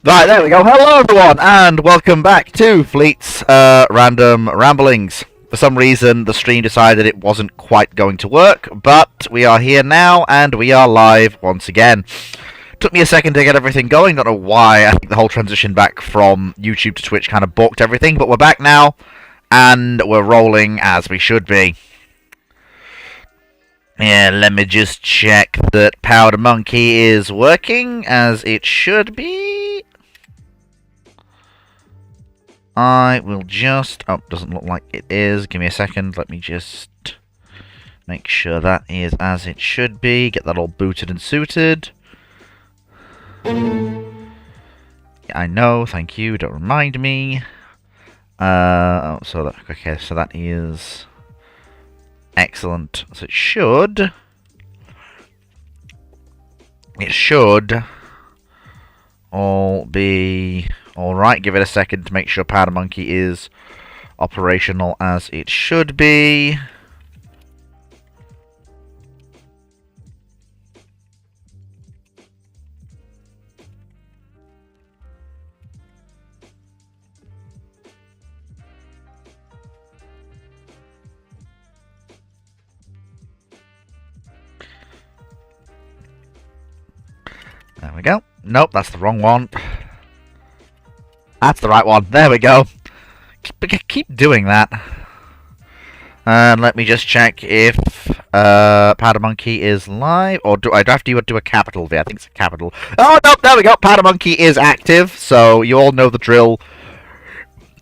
Right, there we go. Hello, everyone, and welcome back to Fleet's Random Ramblings. For some reason, the stream decided it wasn't quite going to work, but we are here now, and we are live once again. Took me a second to get everything going. Don't know why. I think the whole transition back from YouTube to Twitch kind of balked everything, but we're back now, and we're rolling as we should be. Yeah, let me just check that Powder Monkey is working as it should be. I will just... Oh, doesn't look like it is. Give me a second. Let me just make sure that is as it should be. Get that all booted and suited. Yeah, I know. Thank you. Don't remind me. Okay, so that is excellent. So it should all be alright. Give it a second to make sure Powder Monkey is operational as it should be. There we go. Nope, that's the wrong one. That's the right one. There we go. Keep doing that. And let me just check if Powder Monkey is live. Or do I have to do a capital V? I think it's a capital. Oh, no, there we go. Powder Monkey is active. So you all know the drill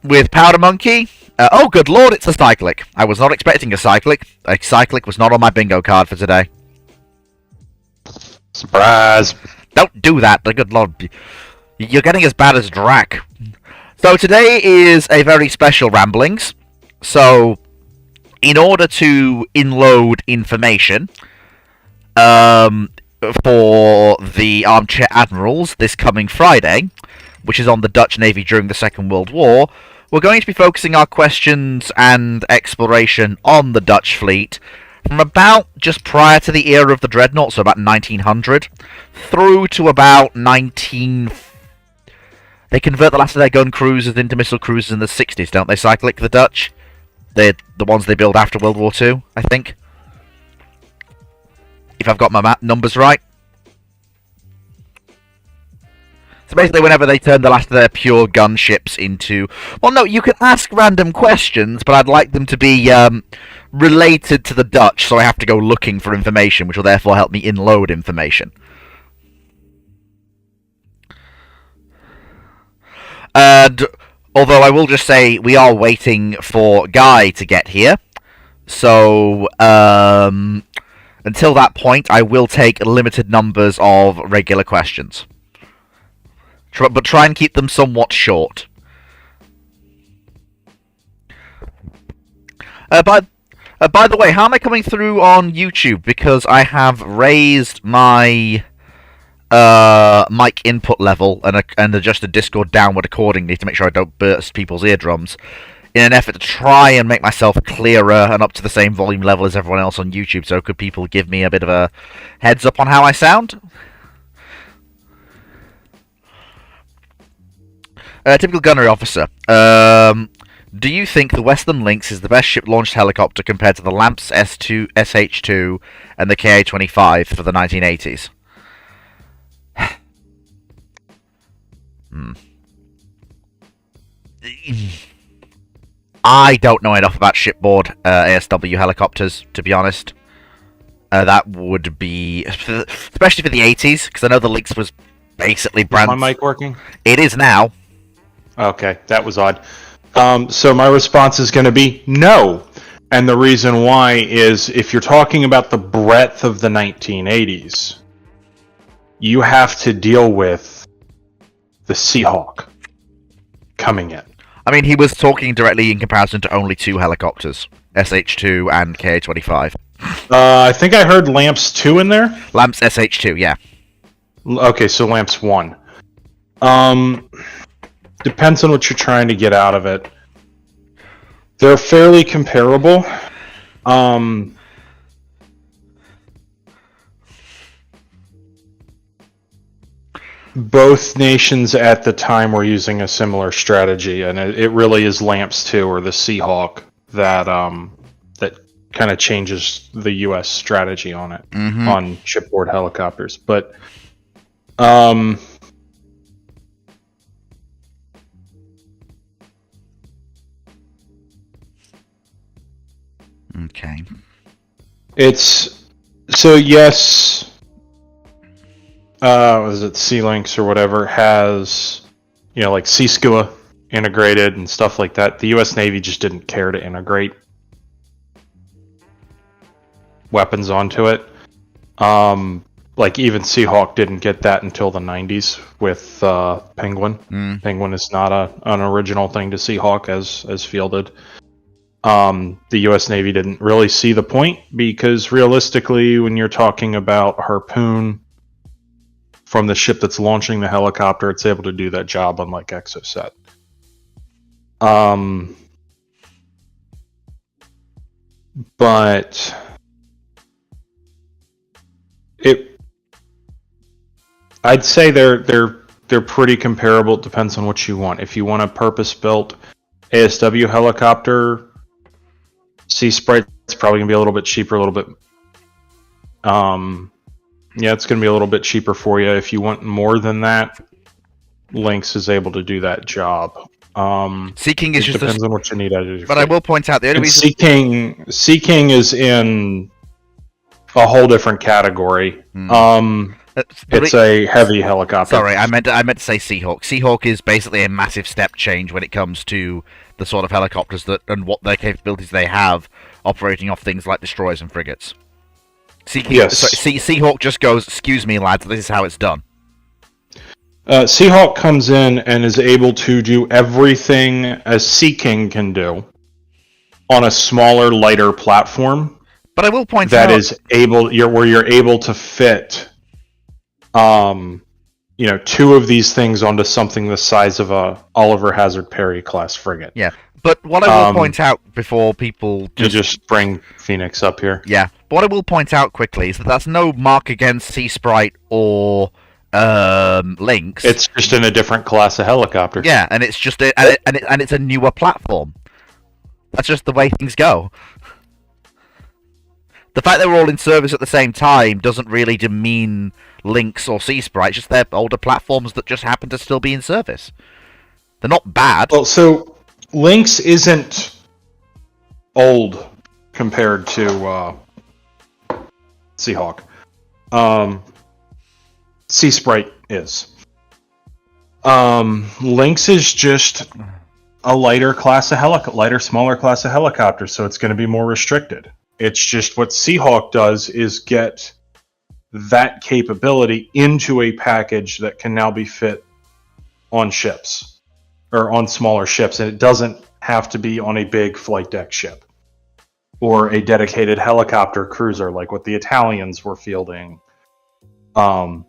with Powder Monkey. Oh, good lord, it's a Cyclic. I was not expecting a Cyclic. A Cyclic was not on my bingo card for today. Surprise! Don't do that. The good lord. You're getting as bad as Drac. So today is a very special Ramblings. So, in order to inload information for the Armchair Admirals this coming Friday, which is on the Dutch Navy during the Second World War, we're going to be focusing our questions and exploration on the Dutch fleet from about just prior to the era of the Dreadnought, so about 1900, through to about 19... They convert the last of their gun cruisers into missile cruisers in the 60s, don't they, Cyclic, the Dutch? They're the ones they build after World War II, I think. If I've got my numbers right. So basically, whenever they turn the last of their pure gunships into... Well, no, you can ask random questions, but I'd like them to be related to the Dutch, so I have to go looking for information, which will therefore help me inload information. And although I will just say we are waiting for Guy to get here, so until that point, I will take limited numbers of regular questions. But try and keep them somewhat short. By the way, how am I coming through on YouTube? Because I have raised my mic input level and adjusted Discord downward accordingly to make sure I don't burst people's eardrums, in an effort to try and make myself clearer and up to the same volume level as everyone else on YouTube. So could people give me a bit of a heads up on how I sound? Typical gunnery officer. Do you think the Westland Lynx is the best ship-launched helicopter compared to the Lamps S2, SH2 and the Ka-25 for the 1980s? I don't know enough about shipboard ASW helicopters, to be honest. That would be... Especially for the 80s, because I know the Lynx was basically brand... Is my mic working? It is now. Okay, that was odd. So my response is going to be no. And the reason why is if you're talking about the breadth of the 1980s, you have to deal with the Seahawk coming in. I mean, he was talking directly in comparison to only two helicopters, SH2 and Ka-25. I think I heard Lamps 2 in there? Lamps SH2, yeah. Okay, so Lamps 1. Depends on what you're trying to get out of it. They're fairly comparable. both nations at the time were using a similar strategy, and it really is Lamps 2 or the Seahawk that that kind of changes the U.S. strategy on it on shipboard helicopters. But Okay. it's so yes. Was it Sea-Lynx or whatever has, like Sea-Skua integrated and stuff like that. The U.S. Navy just didn't care to integrate weapons onto it. Like even Seahawk didn't get that until the 90s with Penguin. Penguin is not an original thing to Seahawk as fielded. The U.S. Navy didn't really see the point because realistically, when you're talking about Harpoon from the ship that's launching the helicopter, it's able to do that job unlike Exocet. But I'd say they're pretty comparable. It depends on what you want. If you want a purpose-built ASW helicopter, Sea Sprite's probably gonna be a little bit cheaper, a little bit. Yeah, it's gonna be a little bit cheaper for you. If you want more than that, Lynx is able to do that job. Sea King is it just depends on what you need out of your But I will point out the only reason Sea King is in a whole different category. It's a heavy helicopter. Sorry, I meant to say Seahawk. Seahawk is basically a massive step change when it comes to the sort of helicopters that and what their capabilities they have operating off things like destroyers and frigates. Seahawk just goes, "Excuse me, lads, this is how it's done." Seahawk comes in and is able to do everything a Sea King can do on a smaller, lighter platform. But I will point that out is able where you're able to fit, two of these things onto something the size of a Oliver Hazard Perry class frigate. Yeah, but what I will point out before people just bring Phoenix up here. Yeah, but what I will point out quickly is that that's no mark against Sea Sprite or Lynx. It's just in a different class of helicopter. Yeah, and it's just and it's a newer platform. That's just the way things go. The fact they were all in service at the same time doesn't really demean Lynx or Sea Sprite. It's just they're older platforms that just happen to still be in service. They're not bad. Well, so Lynx isn't old compared to Seahawk. Sea Sprite is. Lynx is just a lighter class of smaller class of helicopter, so it's going to be more restricted. It's just what Seahawk does is get that capability into a package that can now be fit on ships or on smaller ships, and it doesn't have to be on a big flight deck ship or a dedicated helicopter cruiser like what the Italians were fielding. But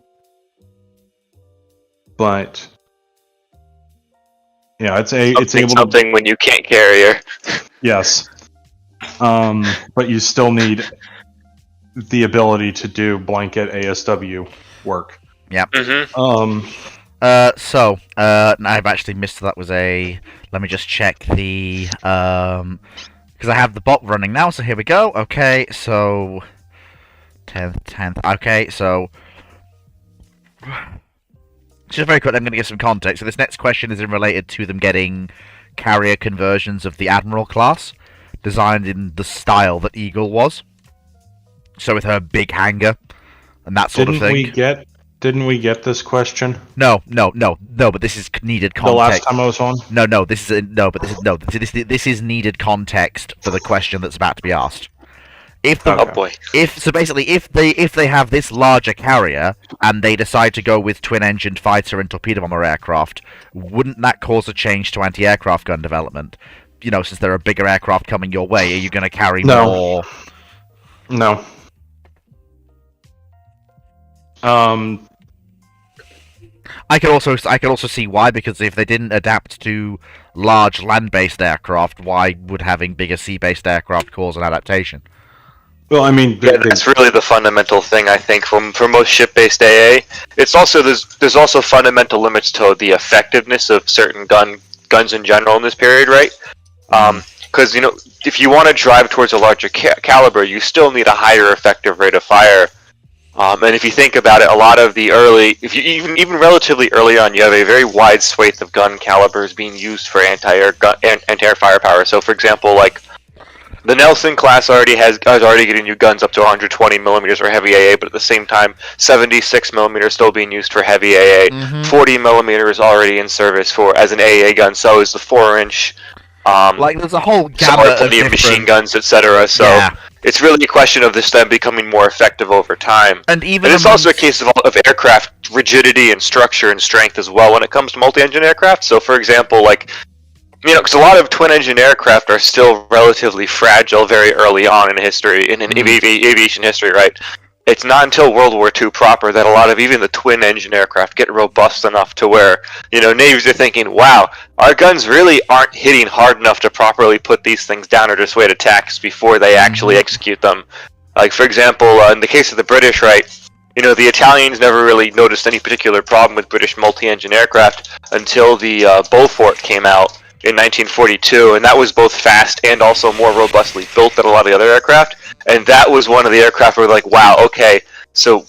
it's able something when you can't carry her. Yes. But you still need the ability to do blanket ASW work. Yeah. Mm-hmm. I've actually missed that was a. Let me just check the because I have the bot running now. So here we go. Okay, so 10th. Okay, so just very quick. I'm going to give some context. So this next question is related to them getting carrier conversions of the Admiral class, designed in the style that Eagle was. So with her big hangar and that sort of thing. Didn't we get this question? No. But this is needed context. The last time I was on. This is needed context for the question that's about to be asked. If they have this larger carrier and they decide to go with twin-engined fighter and torpedo bomber aircraft, wouldn't that cause a change to anti-aircraft gun development? Since there are bigger aircraft coming your way, are you going to carry more? No. I could also see why, because if they didn't adapt to large land-based aircraft, why would having bigger sea-based aircraft cause an adaptation? Well, I mean, Yeah, that's really the fundamental thing, I think, for most ship-based AA. It's also there's also fundamental limits to the effectiveness of certain guns in general in this period, right? Because if you want to drive towards a larger caliber, you still need a higher effective rate of fire. And if you think about it, a lot of the if you even relatively early on, you have a very wide swathe of gun calibers being used for anti-air firepower. So, for example, like the Nelson class is already getting you guns up to 120 millimeters for heavy AA, but at the same time, 76 millimeters still being used for heavy AA. 40 millimeters already in service as an AA gun. So is the 4-inch. There's a whole gamut of different machine guns, etc. So it's really a question of them becoming more effective over time. And it's also a case of aircraft rigidity and structure and strength as well when it comes to multi-engine aircraft. So, for example, because a lot of twin-engine aircraft are still relatively fragile very early on in history, in aviation history, right? It's not until World War II proper that a lot of even the twin-engine aircraft get robust enough to where, navies are thinking, wow, our guns really aren't hitting hard enough to properly put these things down or dissuade attacks before they actually execute them. Like, for example, in the case of the British, right, the Italians never really noticed any particular problem with British multi-engine aircraft until the Beaufort came out in 1942, and that was both fast and also more robustly built than a lot of the other aircraft. And that was one of the aircraft where we're like, wow, okay, so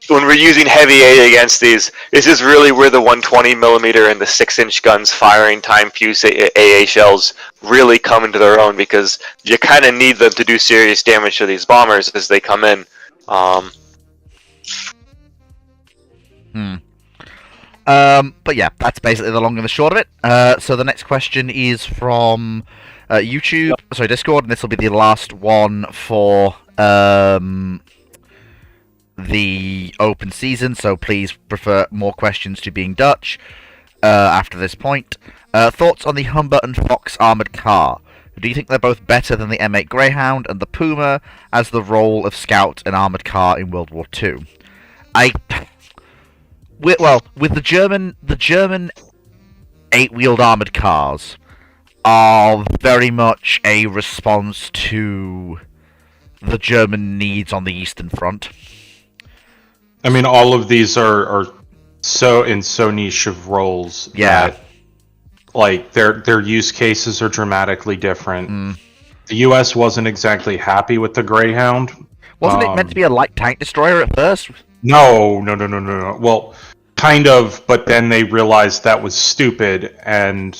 when we're using heavy AA against these, this is really where the 120 millimeter and the 6-inch guns firing time fuse AA shells really come into their own, because you kind of need them to do serious damage to these bombers as they come in. But yeah, that's basically the long and the short of it. So the next question is from Discord, and this will be the last one for the open season, so please prefer more questions to being Dutch after this point. Thoughts on the Humber and Fox armoured car? Do you think they're both better than the M8 Greyhound and the Puma as the role of scout and armoured car in World War II? With the German 8-wheeled armoured cars are very much a response to the German needs on the Eastern Front. I mean, all of these are so niche of roles that, their use cases are dramatically different. The U.S. wasn't exactly happy with the Greyhound. Wasn't it meant to be a light tank destroyer at first? No. Well, kind of, but then they realized that was stupid, and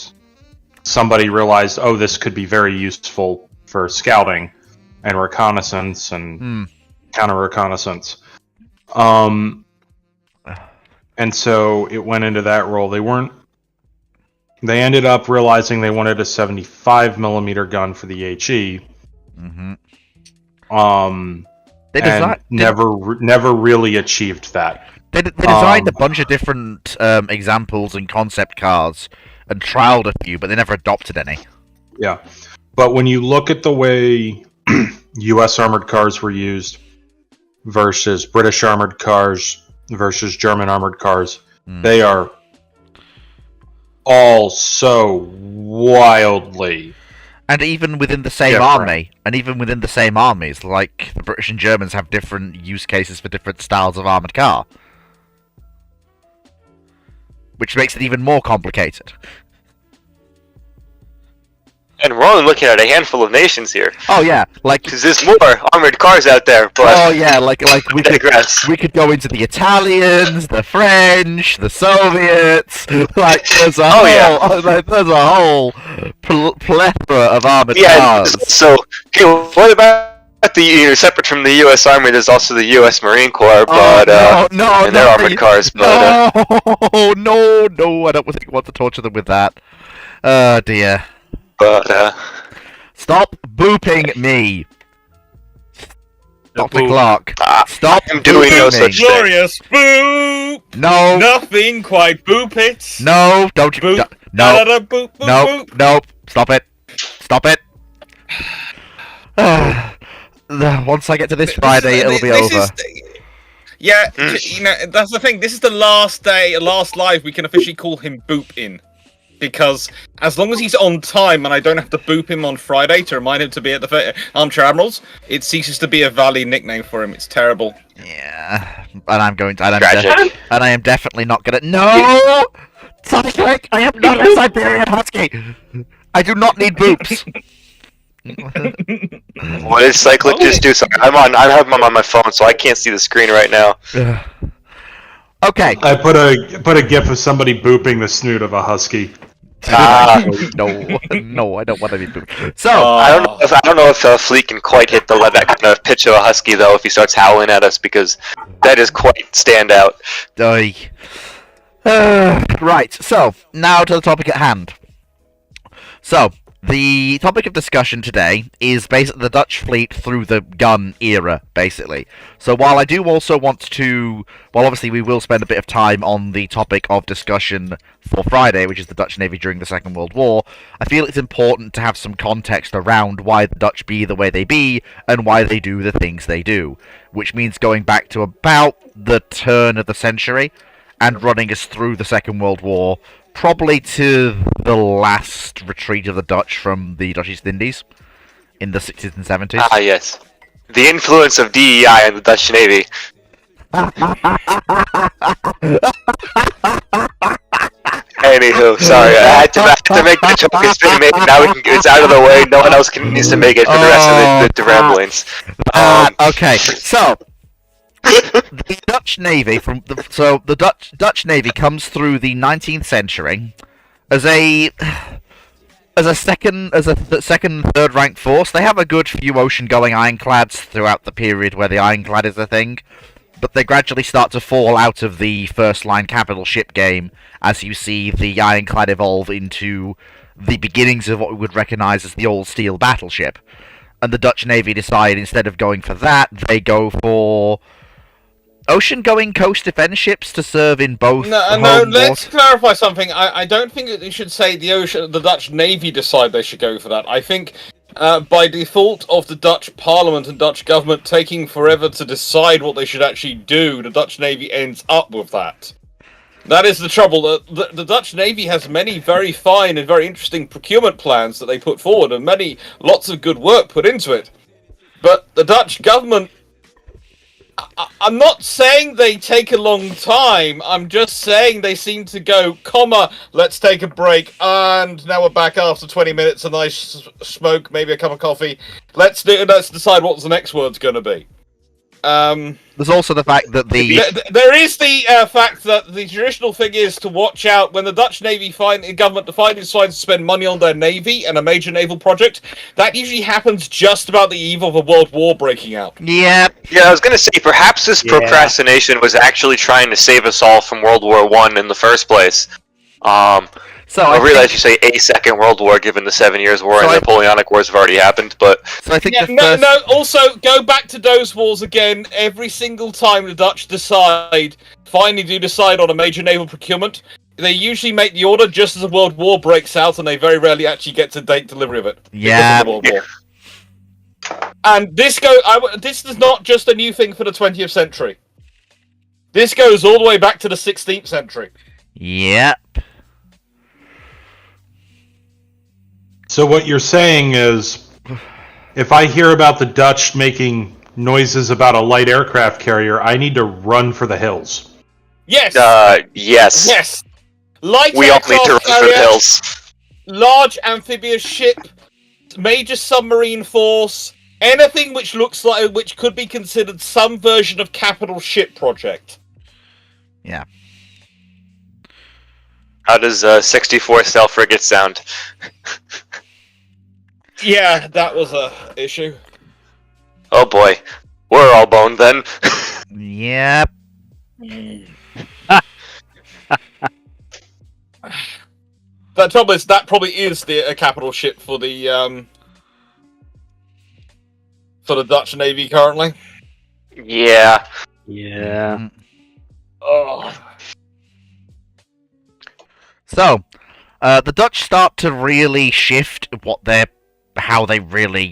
somebody realized, this could be very useful for scouting and reconnaissance and counter-reconnaissance. And so it went into that role. They ended up realizing they wanted a 75 millimeter gun for the HE. They never really achieved that. They designed a bunch of different examples and concept cars and trialed a few, but they never adopted any. Yeah. But when you look at the way U.S. armored cars were used versus British armored cars versus German armored cars, they are all so wildly and even within the same army, and even within the same armies, like the British and Germans have different use cases for different styles of armored car, which makes it even more complicated. And we're only looking at a handful of nations here. Oh yeah, because there's more armored cars out there. But we could go into the Italians, the French, the Soviets. There's a whole plethora of armored cars. So what about separate from the U.S. Army? There's also the U.S. Marine Corps, but and their armored cars. But no, I don't want to torture them with that. Oh dear. But stop booping me. Stop the clock. Stop doing no such thing. Glorious boop. No. Nothing quite boop it. No, don't you. Boop. No. Boop, boop, Nope. boop. Nope. Stop it. Stop it. Once I get to this Friday, it'll be over. That's the thing. This is the last live we can officially call him Boop in. because as long as he's on time and I don't have to boop him on Friday to remind him to be at the Armchair Admirals, it ceases to be a valid nickname for him. It's terrible. Yeah, and I'm going to. Tragic. And I am definitely not gonna. No, Sonic, I am not a Siberian Husky. I do not need boops. What did Cyclic just do? Sorry, I have him on my phone, so I can't see the screen right now. Okay. I put a gif of somebody booping the snoot of a husky. No, I don't want to be booped. So I don't know if Fleet can quite hit that kind of pitch of a husky though if he starts howling at us because that is quite standout. Right. So now to the topic at hand. So the topic of discussion today is basically the Dutch fleet through the gun era, basically. So while I do also want to, well, obviously we will spend a bit of time on the topic of discussion for Friday, which is the Dutch Navy during the Second World War, I feel it's important to have some context around why the Dutch be the way they be, and why they do the things they do. Which means going back to about the turn of the century, and running us through the Second World War, probably to the last retreat of the Dutch from the Dutch East Indies in the 60s and 70s. Ah, yes. The influence of DEI in the Dutch Navy. Anywho, sorry, I had to make that joke. It's been made. Now it's out of the way. No one else needs to make it for the rest of the ramblings. Okay, so the Dutch Navy the Dutch Navy comes through the 19th century as a second and third rank force. They have a good few ocean-going ironclads throughout the period where the ironclad is a thing, but they gradually start to fall out of the first-line capital ship game as you see the ironclad evolve into the beginnings of what we would recognise as the old steel battleship. And the Dutch Navy decide instead of going for that, they go for ocean-going coast defense ships to serve in both. No. Let's clarify something. I don't think that you should say the Dutch Navy decide they should go for that. I think by default of the Dutch Parliament and Dutch government taking forever to decide what they should actually do, the Dutch Navy ends up with that. That is the trouble. The Dutch Navy has many very fine and very interesting procurement plans that they put forward, and lots of good work put into it. But the Dutch government, I'm not saying they take a long time, I'm just saying they seem to go, let's take a break, and now we're back after 20 minutes, a nice smoke, maybe a cup of coffee. Let's decide what the next word's going to be. There's also the fact that there is the fact that the traditional thing is to watch out when the Dutch Navy government decides to spend money on their navy and a major naval project. That usually happens just about the eve of a world war breaking out. Yeah, I was gonna say perhaps this procrastination was actually trying to save us all from World War I in the first place. So I realize you say a Second World War, given the 7 Years' War and the Napoleonic Wars have already happened, but so I think Also, go back to those wars again. Every single time the Dutch finally decide on a major naval procurement, they usually make the order just as a world war breaks out, and they very rarely actually get to date delivery of it. Yeah. World War. And this is not just a new thing for the 20th century. This goes all the way back to the 16th century. Yep. So what you're saying is, if I hear about the Dutch making noises about a light aircraft carrier, I need to run for the hills. Yes. Yes. Yes. Light we all need to run aircraft for the carrier, hills. Large amphibious ship, major submarine force, anything which could be considered some version of capital ship project. Yeah. How does 64 style frigate sound? Yeah, that was a issue. Oh boy, we're all boned then. Yep. The trouble is that probably is a capital ship for the Dutch Navy currently. Yeah. Yeah. Oh. So, the Dutch start to really shift how they really,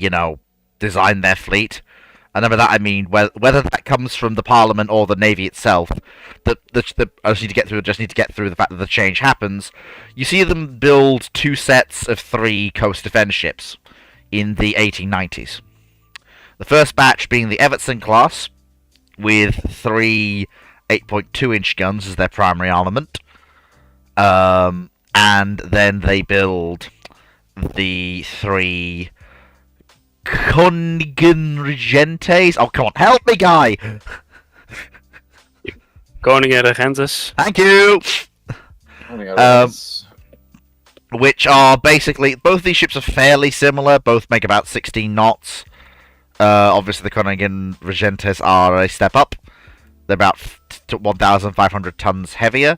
design their fleet. And by that I mean whether that comes from the Parliament or the Navy itself. I just need to get through the fact that the change happens. You see them build 2 sets of 3 coast defence ships in the 1890s. The first batch being the Evertson class, with 3 8.2-inch guns as their primary armament. And then they build the 3 Koningen Regentes. Oh, come on, help me, guy! Koningen Regentes. Thank you! Which are basically... Both these ships are fairly similar. Both make about 16 knots. Obviously, the Koningen Regentes are a step up. They're about 1,500 tons heavier.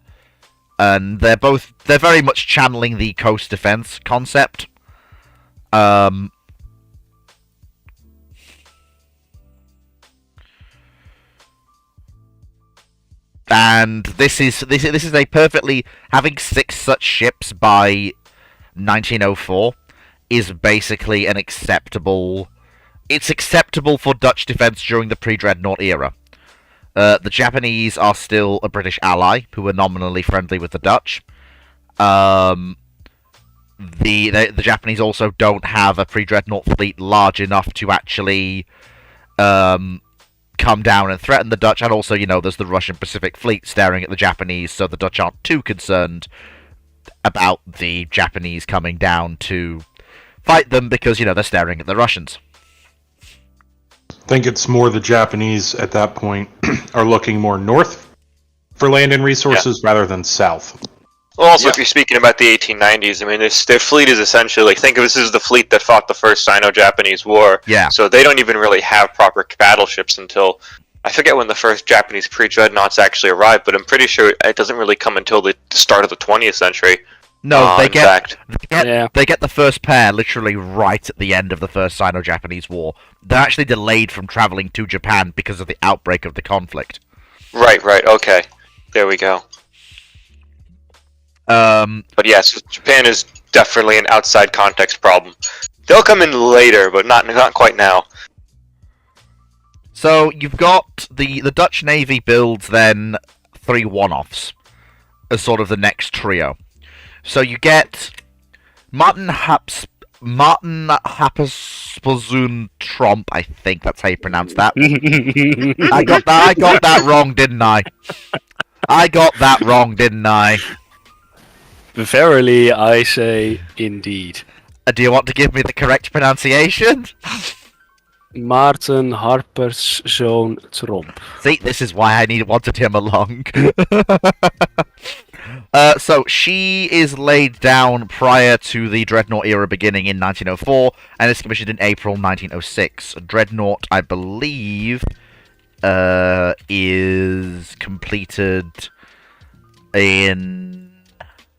And they're very much channeling the coast defense concept. And this is a perfectly... Having 6 such ships by 1904 is basically an acceptable... It's acceptable for Dutch defense during the pre-Dreadnought era. The Japanese are still a British ally, who are nominally friendly with the Dutch. The Japanese also don't have a pre-Dreadnought fleet large enough to actually come down and threaten the Dutch, and also, there's the Russian Pacific Fleet staring at the Japanese, so the Dutch aren't too concerned about the Japanese coming down to fight them, because, they're staring at the Russians. I think it's more the Japanese at that point are looking more north for land and resources rather than south. Well, also, if you're speaking about the 1890s, I mean, their fleet is essentially, think of this as the fleet that fought the first Sino-Japanese War. Yeah. So they don't even really have proper battleships until, I forget when the first Japanese pre-dreadnoughts actually arrived, but I'm pretty sure it doesn't really come until the start of the 20th century. No, they in fact. They get the first pair literally right at the end of the first Sino-Japanese War. They're actually delayed from traveling to Japan because of the outbreak of the conflict. Right, okay. There we go. But yes, Japan is definitely an outside context problem. They'll come in later, but not quite now. So you've got the Dutch Navy builds then 3 one-offs as sort of the next trio. So you get Martin Happerspozoon Tromp, I think that's how you pronounce that. I got that wrong, didn't I? I got that wrong, didn't I? Verily, I say indeed. Do you want to give me the correct pronunciation? Maarten Harperszoon Tromp. See, this is why I wanted him along. So she is laid down prior to the Dreadnought era beginning in 1904, and is commissioned in April 1906. Dreadnought, I believe, is completed in...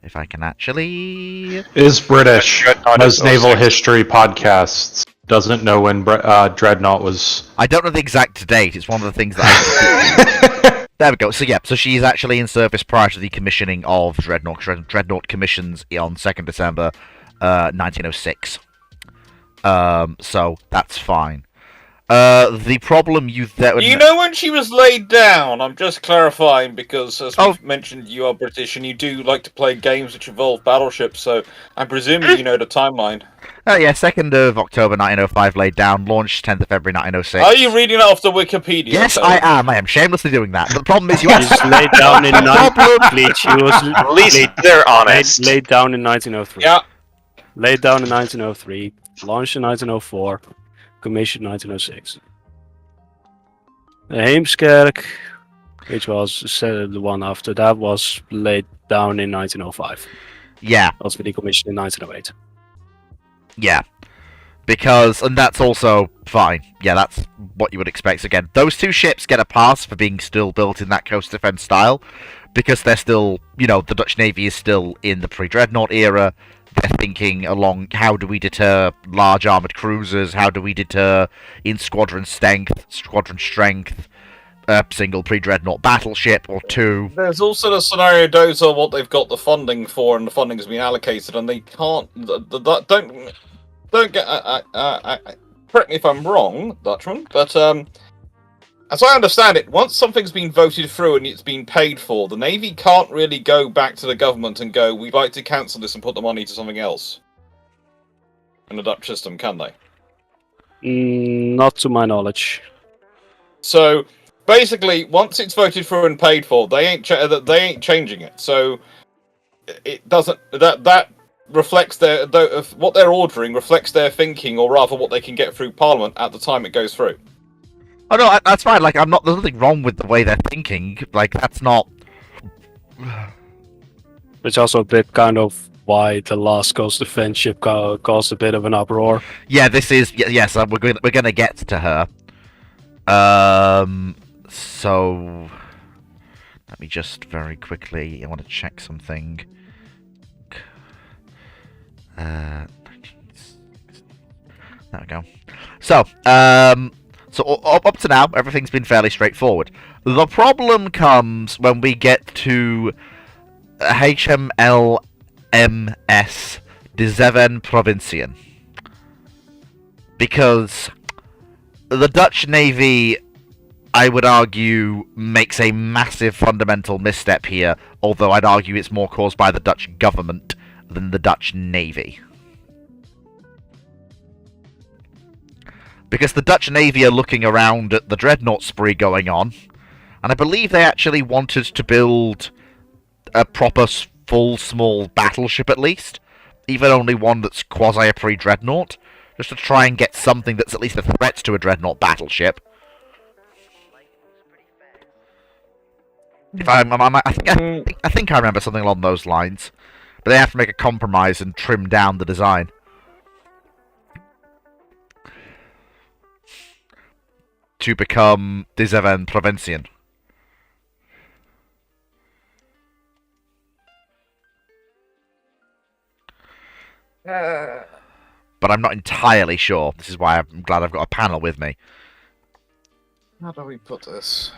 If I can actually... Is British, Dreadnought has is naval 06. history podcasts, doesn't know when Dreadnought was... I don't know the exact date, it's one of the things that I... There we go. So yeah, so she's actually in service prior to the commissioning of Dreadnought. Dreadnought commissions on 2nd December 1906. So that's fine. The problem you... You know when she was laid down? I'm just clarifying because, as we've mentioned, you are British and you do like to play games which involve battleships, so I'm presuming you know the timeline. Yeah, 2nd of October 1905 laid down, launched 10th of February 1906. Are you reading that off the Wikipedia? Yes, I am. I am shamelessly doing that. But the problem is you He's laid down in At least they're honest. laid down in 1903. Yeah. Laid down in 1903. Launched in 1904. Commissioned 1906. The Heemskerk, which was the one after that, was laid down in 1905. Yeah. Also decommissioned in 1908. Yeah. Because, and that's also fine. Yeah, that's what you would expect. Again, those 2 ships get a pass for being still built in that coast defense style, because they're still, the Dutch Navy is still in the pre-Dreadnought era. They're thinking along, how do we deter large armored cruisers? How do we deter in squadron strength, single pre-Dreadnought battleship or 2? There's also the scenario those are what they've got the funding for, and the funding has been allocated, and they can't. Don't get. correct me if I'm wrong, Dutchman, but as I understand it, once something's been voted through and it's been paid for, the Navy can't really go back to the government and go, we'd like to cancel this and put the money to something else. In the Dutch system, can they? Not to my knowledge. So basically, once it's voted through and paid for, they ain't changing it. So it doesn't that reflects what they're ordering reflects their thinking, or rather, what they can get through Parliament at the time it goes through. Oh no, that's fine. Like, there's nothing wrong with the way they're thinking. Like, that's not. It's also a bit kind of why the last Coast Defense ship caused a bit of an uproar. Yeah, this is yes. We're gonna get to her. So let me just very quickly. I want to check something. There we go. So up to now, everything's been fairly straightforward. The problem comes when we get to HMLMS De Zeven Provinciën. Because the Dutch Navy, I would argue, makes a massive fundamental misstep here, although I'd argue it's more caused by the Dutch government than the Dutch Navy. Because the Dutch Navy are looking around at the Dreadnought spree going on, and I believe they actually wanted to build a proper full small battleship at least, even only one that's quasi a pre-Dreadnought, just to try and get something that's at least a threat to a Dreadnought battleship. If I think I remember something along those lines, but they have to make a compromise and trim down the design. To become De Zeven Provinciën. But I'm not entirely sure. This is why I'm glad I've got a panel with me. How do we put this?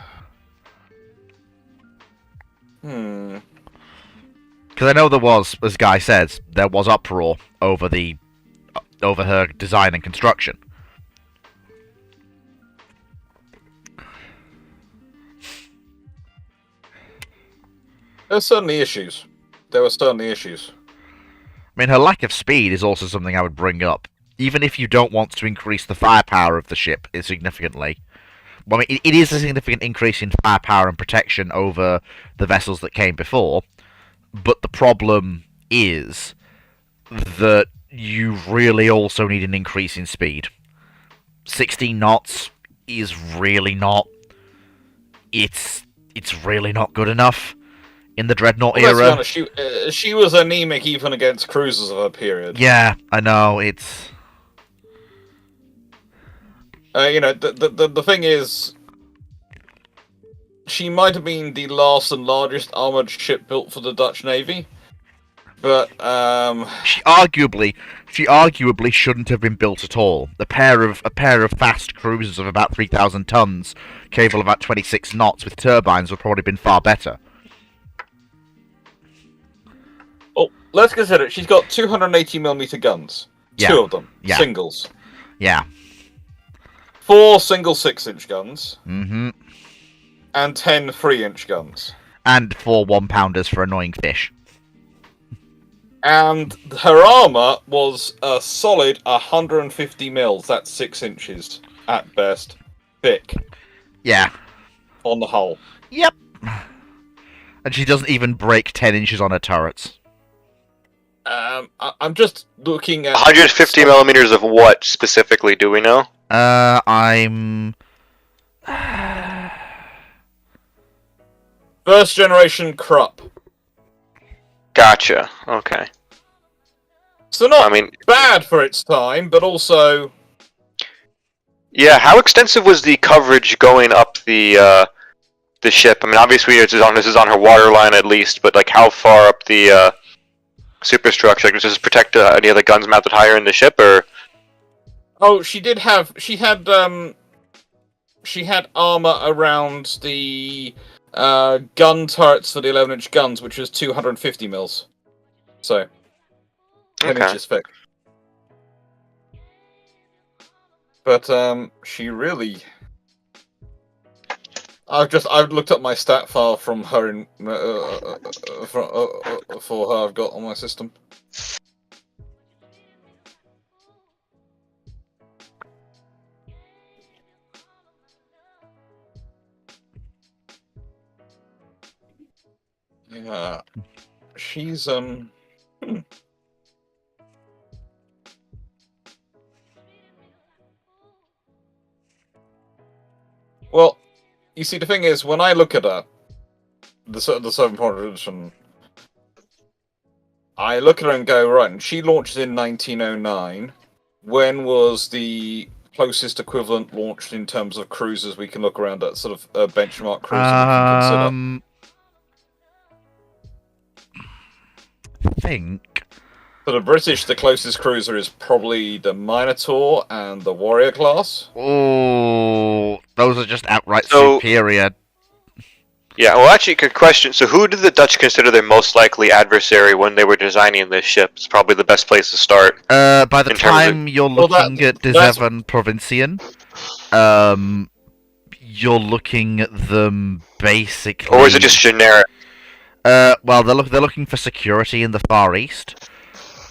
Because I know there was, as Guy says, there was uproar over her design and construction. There were certainly issues. I mean, her lack of speed is also something I would bring up. Even if you don't want to increase the firepower of the ship significantly. Well, I mean, it is a significant increase in firepower and protection over the vessels that came before. But the problem is that you really also need an increase in speed. 16 knots is really not... It's really not good enough in the Dreadnought era. Let's be honest, she was anemic even against cruisers of her period. Yeah, I know, it's... The thing is, she might have been the last and largest armoured ship built for the Dutch Navy, but She arguably shouldn't have been built at all. A pair of fast cruisers of about 3,000 tons, capable of about 26 knots with turbines, would probably been far better. well, let's consider it. She's got 280mm guns. Yeah. 2 of them. Yeah. Singles. Yeah. 4 single 6-inch guns. Mm-hmm. And 10 3-inch guns. And 4 1-pounders for annoying fish. And her armour was a solid 150 mils. That's 6 inches at best. Thick. Yeah. On the hull. Yep. And she doesn't even break 10 inches on her turrets. I'm just looking at 150 millimeters of what specifically? Do we know? I'm... first generation Krupp. Gotcha. Okay. So not I mean, bad for its time, but also... yeah. How extensive was the coverage going up the ship? I mean, obviously this is on her waterline at least, but like how far up the superstructure? Like, does this protect any of the guns mounted higher in the ship, or? Oh, she had armor around the gun turrets for the 11-inch guns, which was 250 mils. So, 10 Okay. inches thick. But she really. I've looked up my stat file from her for her. I've got on my system. Yeah, she's Well, you see, the thing is, when I look at her, the Seven Edition, I look at her and go, right, and she launched in 1909. When was the closest equivalent launched in terms of cruisers we can look around at, sort of benchmark cruiser we can consider? I think. For the British, the closest cruiser is probably the Minotaur and the Warrior class. Oh, those are just outright So- superior. Yeah, well, actually, good question. So, who did the Dutch consider their most likely adversary when they were designing this ship? It's probably the best place to start. By the in terms of- time you're Well, looking at De that's- Zeven Provinciën, you're looking at them basically. Or is it just generic? Well, they're looking for security in the Far East,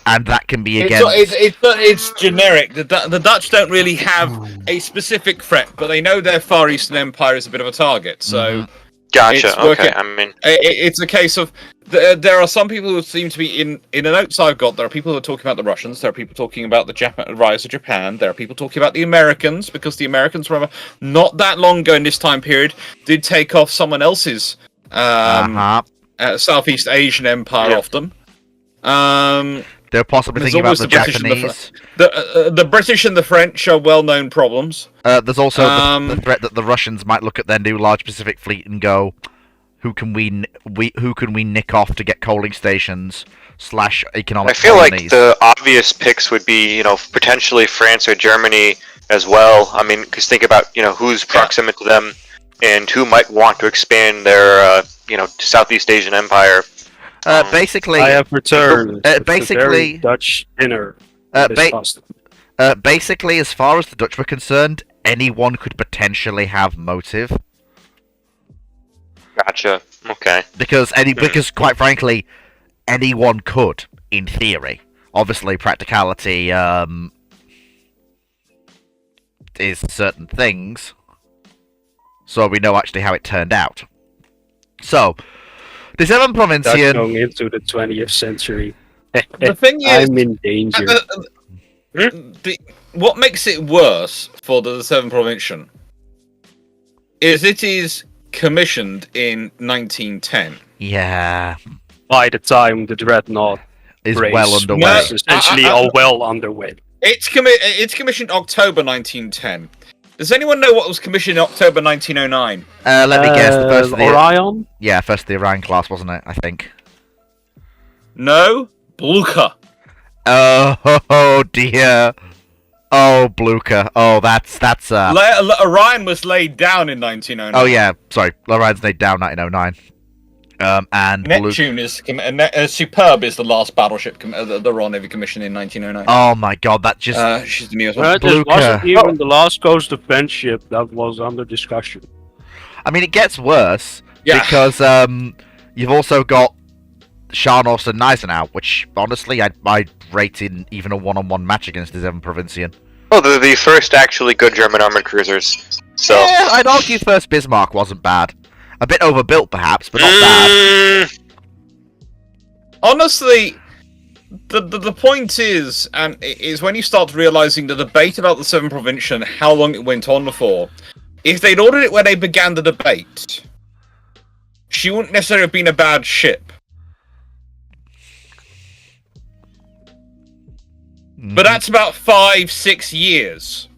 and that can be against. It's generic. The Dutch don't really have a specific threat, but they know their Far Eastern Empire is a bit of a target. So Gotcha. It's Okay. working- I mean, it's a case of there are some people who seem to be in the notes I've got. There are people who are talking about the Russians. There are people talking about the rise of Japan. There are people talking about the Americans, because the Americans, remember, not that long ago in this time period, did take off someone else's Southeast Asian empire Yeah. off them. They're possibly There's thinking about always the the British and the Japanese. The British and the French are well-known problems. There's also the Um, threat that the Russians might look at their new large Pacific fleet and go, "Who can we nick off to get coaling stations / economic I feel like colonies?" the obvious picks would be, potentially France or Germany as well. I mean, because think about, who's proximate to them and who might want to expand their, Southeast Asian empire. Basically, I have returned. with a basically- very Dutch dinner. uh, This ba- pasta. basically, as far as the Dutch were concerned, anyone could potentially have motive. Gotcha. Okay. Because quite frankly, anyone could, in theory. Obviously, practicality is certain things, so we know actually how it turned out. So, the Seven Dutch Provinciën. going into the 20th century. The thing is, I'm in danger. what makes it worse for the Seven Provinciën is it is commissioned in 1910. Yeah, By the time the Dreadnought is race well underway. was essentially all well underway. It's commissioned October 1910. Does anyone know what was commissioned in October 1909? Let me guess. The first of the Orion? first of the Orion class, wasn't it? I think. No, Blucher. Oh dear. Oh, Blucher. Oh, that's Orion was laid down in 1909. Oh yeah, sorry. Orion's laid down 1909. And Neptune is Superb is the last battleship the Royal Navy commissioned in 1909. Oh my god, that just She's the newest one. This Blucher. wasn't even the last Coast Defense ship that was under discussion. I mean, it gets worse Yeah. because you've also got Scharnhorst and Gneisenau, which honestly I'd rate in even a one-on-one match against the Seven Provinciën. Oh, they're the first actually good German armored cruisers. So. Yeah, I'd argue first Bismarck wasn't bad. A bit overbuilt, perhaps, but not bad. Honestly, the point is when you start realizing the debate about the Seven Provinciën, how long it went on for. If they'd ordered it when they began the debate, she wouldn't necessarily have been a bad ship. But that's about 5-6 years.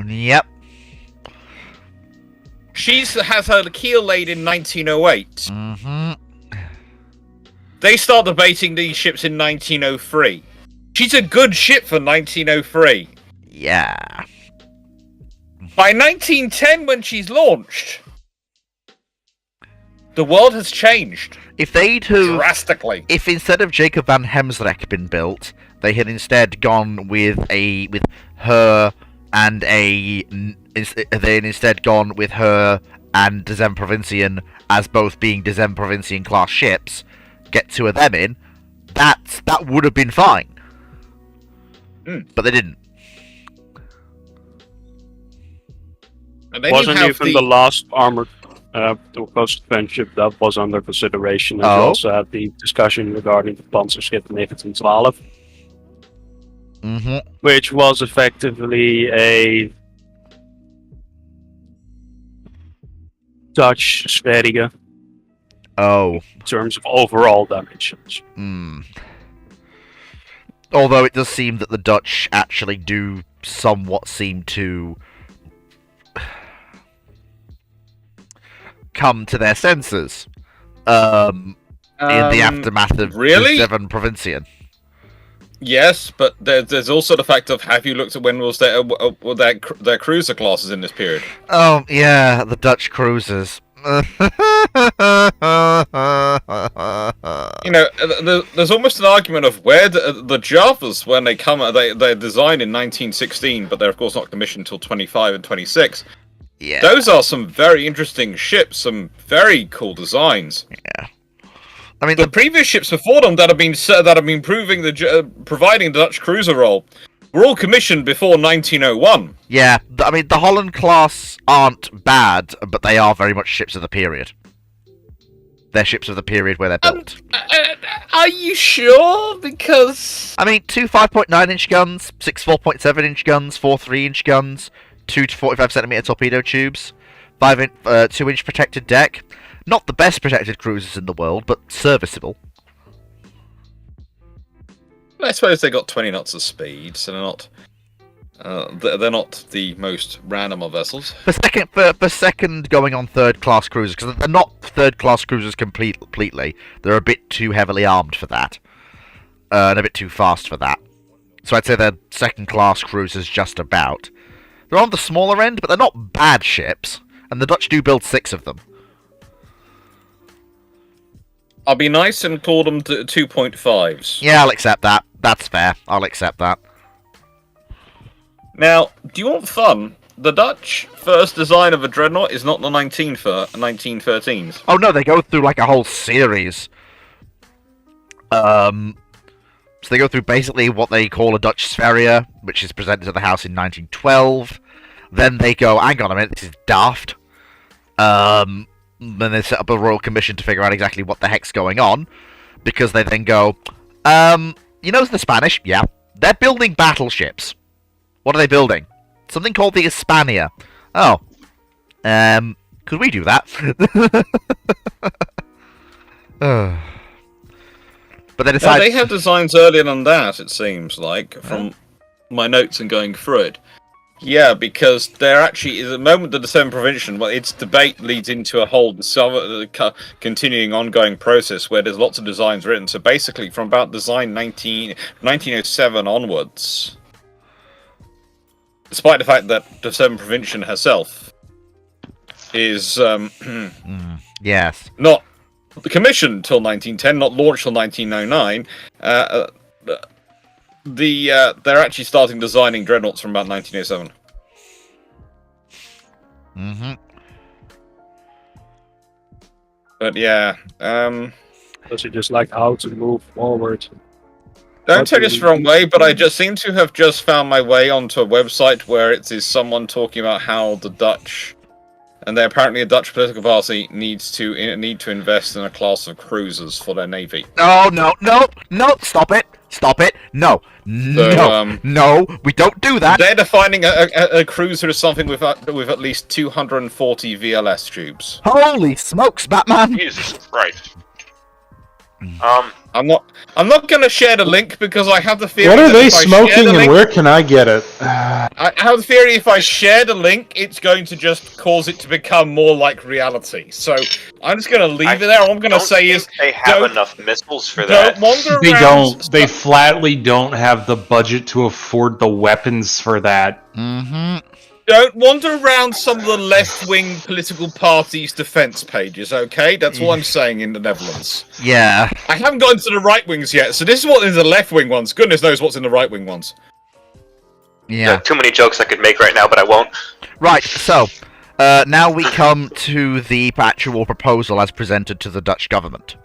Yep. She has her keel laid in 1908. Mm-hmm. They start debating these ships in 1903. She's a good ship for 1903. Yeah. By 1910, when she's launched, the world has changed If they'd have, drastically. if instead of Jacob van Heemskerck been built, They had instead gone with her and they had instead gone with her and Dezem Provincian as both being Dezem Provincian class ships. Get two of them in. That would have been fine. But they didn't. And then Wasn't you have even the last armored coast friendship that was under consideration. And we Oh. also had the discussion regarding the Panzerschip 1912, Mm-hmm. which was effectively a Dutch Sverige Oh. in terms of overall dimensions. Although it does seem that the Dutch actually do somewhat seem to come to their senses in the aftermath of really? Seven Provincian. Yes, but there's also the fact of, have you looked at when was their cruiser classes in this period? Oh, yeah, the Dutch cruisers. You know, there's almost an argument of where the Javas, when they come, they're designed in 1916, but they're of course not commissioned until 25 and 26. Yeah. Those are some very interesting ships, some very cool designs. I mean, The previous ships before them that have been providing the Dutch cruiser role were all commissioned before 1901. yeah, I mean, the Holland class aren't bad, but they are very much ships of the period. They're ships of the period where they're built. Are you sure? Because I mean, two 5.9-inch guns, six 4.7-inch guns, four 3-inch guns, 2 to 45cm torpedo tubes, 2-inch protected deck. Not the best protected cruisers in the world, but serviceable. I suppose they got 20 knots of speed, so they're not the most random of vessels. For second going on third-class cruisers, because they're not third-class cruisers completely. They're a bit too heavily armed for that, and a bit too fast for that. So I'd say they're second-class cruisers just about. They're on the smaller end, but they're not bad ships, and the Dutch do build 6 of them. I'll be nice and call them 2.5s. Yeah, I'll accept that. That's fair. I'll accept that. Now, do you want fun? The Dutch first design of a dreadnought is not the 1913s. Oh no, they go through like a whole series. So they go through basically what they call a Dutch Sverige, which is presented to the House in 1912. Then they go, hang on a minute, this is daft. Then they set up a Royal Commission to figure out exactly what the heck's going on. Because they then go, you know the Spanish? Yeah. They're building battleships. What are they building? Something called the Hispania. Oh. Could we do that? But they Now, decide... they have designs earlier than that, it seems like, from my notes and going through it. Yeah, because there actually is a moment the December Provincial, well, its debate leads into a whole continuing ongoing process where there's lots of designs written. So basically, from about design 1907 onwards, despite the fact that December Provincial herself is Yes. not commissioned until 1910, not launched till 1909, they're actually starting designing dreadnoughts from about 1907. Mm-hmm. But yeah, Does it just like how to move forward? don't take this the wrong way, but I just seem to have just found my way onto a website where it is someone talking about how the Dutch, and they're apparently a Dutch political party, need to invest in a class of cruisers for their navy. Oh, no, stop it, no, no, we don't do that. They're defining a cruiser as something with at least 240 VLS tubes. Holy smokes, Batman! Jesus Christ. I'm not going to share the link because I have the theory. What are that they if I share smoking the and link- where can I get it? I have the theory if I share the link, it's going to just cause it to become more like reality. So I'm just going to leave it there. All I'm going to say is they have don't- enough missiles for that. don't wander They around. don't. They flatly don't have the budget to afford the weapons for that. Mm-hmm. Don't wander around some of the left-wing political parties' defence pages, okay? That's what I'm saying in the Netherlands. Yeah. I haven't gotten to the right-wings yet, so this is what's in the left-wing ones. Goodness knows what's in the right-wing ones. Yeah. Too many jokes I could make right now, but I won't. Right, so, now we come to the actual proposal as presented to the Dutch government.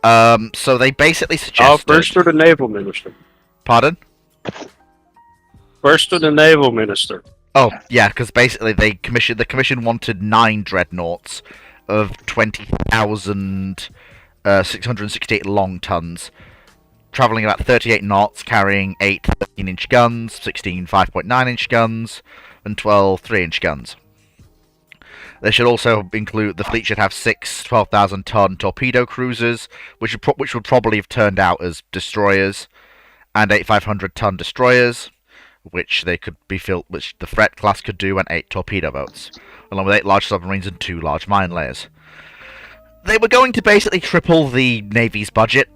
So they basically suggested... First to the naval minister. Pardon? First to the naval minister. Oh, yeah, because basically the commission wanted 9 dreadnoughts of 20,668 long tons, travelling about 38 knots, carrying 8 13-inch guns, 16 5.9-inch guns, and 12 3-inch guns. They should also include, the fleet should have 6 12,000-ton torpedo cruisers, which would probably have turned out as destroyers, and 8 500-ton destroyers, which they could be filled, which the Fret class could do, and 8 torpedo boats, along with 8 large submarines and 2 large mine layers. They were going to basically triple the Navy's budget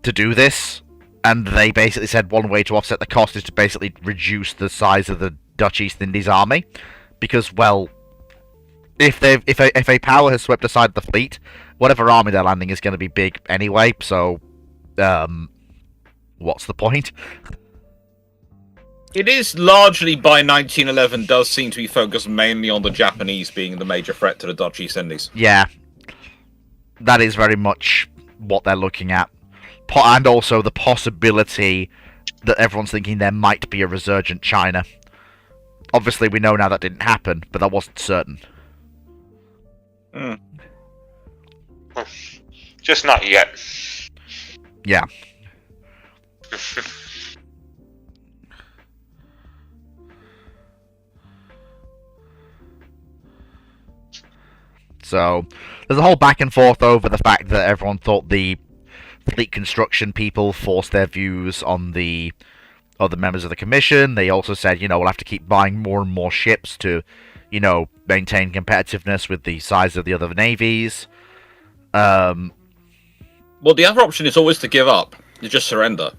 to do this, and they basically said one way to offset the cost is to basically reduce the size of the Dutch East Indies Army, because, well, if a power has swept aside the fleet, whatever army they're landing is going to be big anyway, so, what's the point? It is largely, by 1911, does seem to be focused mainly on the Japanese being the major threat to the Dutch East Indies. Yeah. That is very much what they're looking at. And also the possibility that everyone's thinking there might be a resurgent China. Obviously, we know now that didn't happen, but that wasn't certain. Just not yet. Yeah. So, there's a whole back and forth over the fact that everyone thought the fleet construction people forced their views on the other members of the commission. They also said, you know, we'll have to keep buying more and more ships to, you know, maintain competitiveness with the size of the other navies. Well, the other option is always to give up. You just surrender.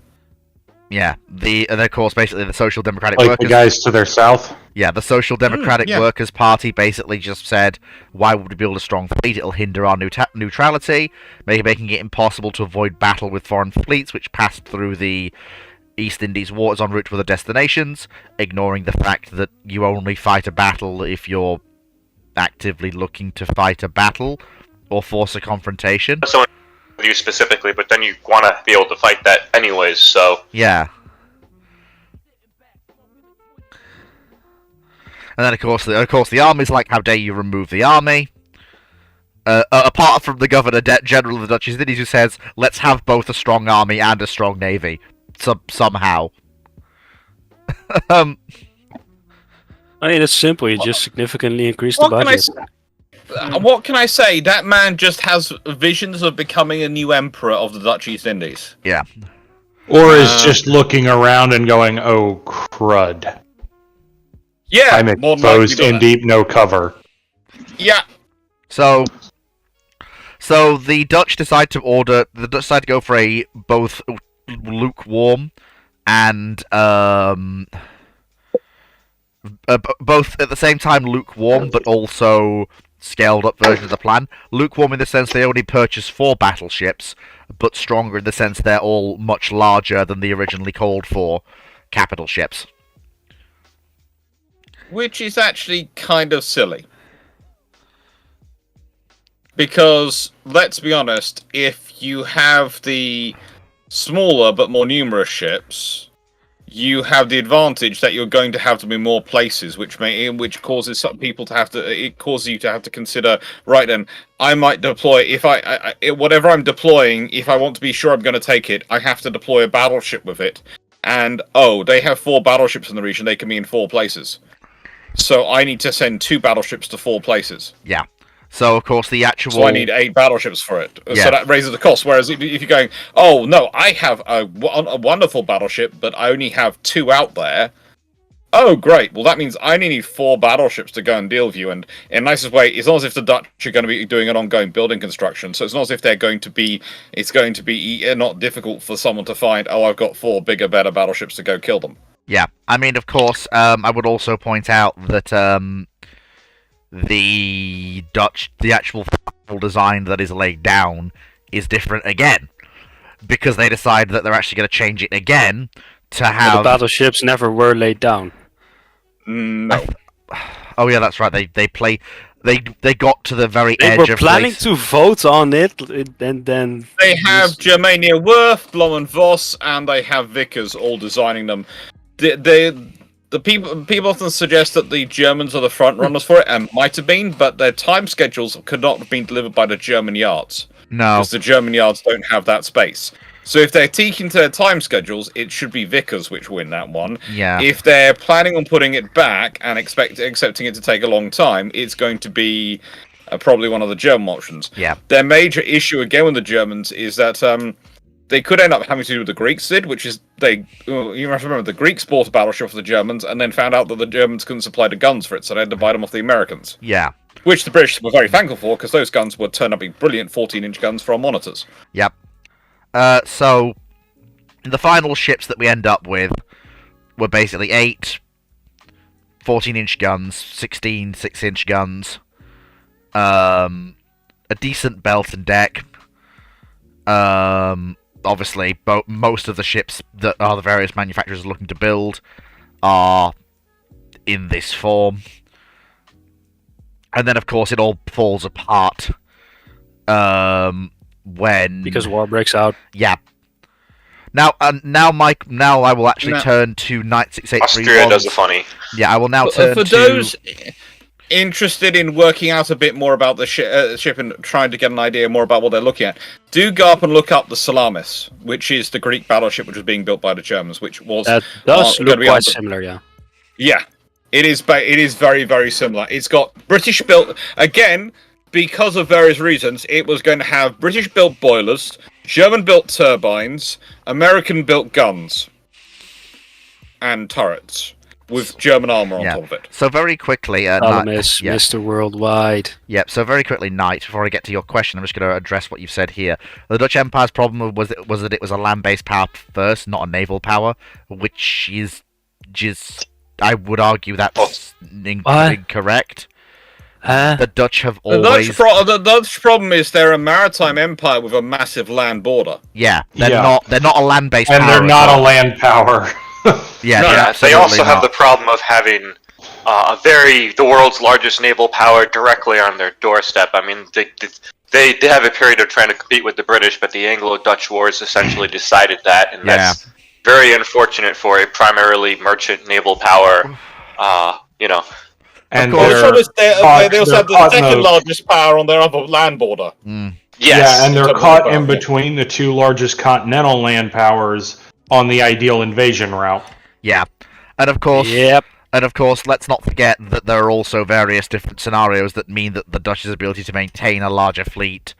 Yeah, and of course, basically the Social Democratic Like Workers... the guys to their south? Yeah, the Social Democratic yeah. Workers' Party basically just said, why would we build a strong fleet? It'll hinder our neutrality, making it impossible to avoid battle with foreign fleets which passed through the East Indies waters en route to other destinations, ignoring the fact that you only fight a battle if you're actively looking to fight a battle or force a confrontation. Someone with you specifically, but then you want to be able to fight that anyways, so... Yeah. And then, of course, the army's like, how dare you remove the army? Apart from the Governor-General of the Dutch East Indies, who says, let's have both a strong army and a strong navy. Somehow. I mean, it's simple. You just significantly increase the What can I budget. say? What can I say? That man just has visions of becoming a new emperor of the Dutch East Indies. Yeah. Or is just looking around and going, oh, crud. Yeah, I'm more than likely exposed do in that. deep no cover. Yeah, So the Dutch decide to go for a both lukewarm and both at the same time lukewarm but also scaled up version of the plan. Lukewarm in the sense they only purchased 4 battleships, but stronger in the sense they're all much larger than the originally called for capital ships. which is actually kind of silly. Because, let's be honest, if you have the smaller but more numerous ships, you have the advantage that you're going to have to be more places, which causes some people to have to. It causes you to have to consider. Right then, I might deploy if whatever I'm deploying. If I want to be sure I'm going to take it, I have to deploy a battleship with it. And they have 4 battleships in the region. They can be in 4 places. So I need to send 2 battleships to 4 places. Yeah. So, of course, the actual... So I need 8 battleships for it. Yeah. So that raises the cost. Whereas if you're going, oh, no, I have a wonderful battleship, but I only have 2 out there. Oh, great. Well, that means I only need 4 battleships to go and deal with you. And in the nicest way, it's not as if the Dutch are going to be doing an ongoing building construction. So it's not as if they're going to be... It's going to be not difficult for someone to find, oh, I've got 4 bigger, better battleships to go kill them. Yeah, I mean, of course, I would also point out that the actual design that is laid down is different again, because they decide that they're actually going to change it again to But have. the battleships never were laid down. No. Oh yeah, that's right. They got to the very They edge were of planning place- to vote on it, and then They have Germania Worth, Blom and Voss, and they have Vickers all designing them. The people often suggest that the Germans are the front runners for it, and might have been, but their time schedules could not have been delivered by the German yards No, because the German yards don't have that space. So if they're taking to their time schedules, it should be Vickers which win that one. yeah, If they're planning on putting it back and accepting it to take a long time, it's going to be probably one of the German options. yeah, Their major issue again with the Germans is that they could end up having to do what the Greeks did, which is you have to remember the Greeks bought a battleship for the Germans and then found out that the Germans couldn't supply the guns for it, so they had to buy them off the Americans. yeah, Which the British were very thankful for, because those guns would turn up being brilliant 14-inch guns for our monitors. yep. So the final ships that we end up with were basically 8 14-inch guns, 16 6-inch guns, a decent belt and deck. Obviously, most of the ships that are the various manufacturers are looking to build are in this form. And then, of course, it all falls apart when because war breaks out. yeah. Now, Mike. Now I will actually No. turn to Knight 6831. Austria does a funny. Yeah, I will now For turn to those interested in working out a bit more about the ship and trying to get an idea more about what they're looking at, do go up and look up the Salamis, which is the Greek battleship which was being built by the Germans, which was That does gonna look be quite on the- similar, yeah. Yeah, it is. It is very, very similar. It's got British built again because of various reasons. It was going to have British built boilers, German built turbines, American built guns, and turrets with German armor on Yeah. top of it. So very quickly, Salamis, yeah. Mr. Worldwide. Yep. So very quickly, Knight. Before I get to your question, I'm just going to address what you've said here. The Dutch Empire's problem was that it was a land-based power first, not a naval power, which is just I would argue that's What? incorrect. Huh? The Dutch have The always the Dutch problem is they're a maritime empire with a massive land border. yeah. They're Yeah. not a land-based And power. they're at not a all. land power. Yeah, No, they're Yeah, they absolutely also have not. the problem of having the world's largest naval power directly on their doorstep. I mean, they have a period of trying to compete with the British, but the Anglo-Dutch Wars essentially decided that, and that's very unfortunate for a primarily merchant naval power. And course. they're Also, they also they're have the caught in second the- largest power on their other land border. Mm. Yes, Yeah, and they're Double caught power, in yeah. between the two largest continental land powers on the ideal invasion route. Yeah, and of course, Yep. let's not forget that there are also various different scenarios that mean that the Dutch's ability to maintain a larger fleet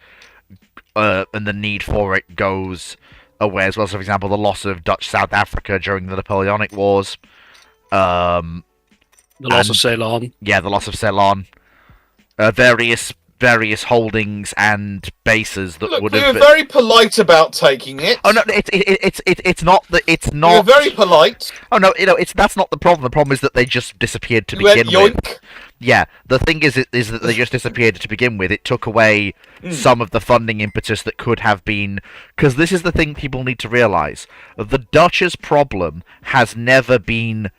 and the need for it goes away as well. So, for example, the loss of Dutch South Africa during the Napoleonic Wars. The loss And- of Ceylon. Yeah, the loss of Ceylon. Various holdings and bases that Look, would we have were been... very polite about taking it. Oh no, it's not that it's We were not. very polite. Oh no, that's not the problem. The problem is that they just disappeared to We went begin with. yoink. Yeah, the thing is that they just disappeared to begin with. It took away some of the funding impetus that could have been. Because this is the thing people need to realise: the Dutch's problem has never been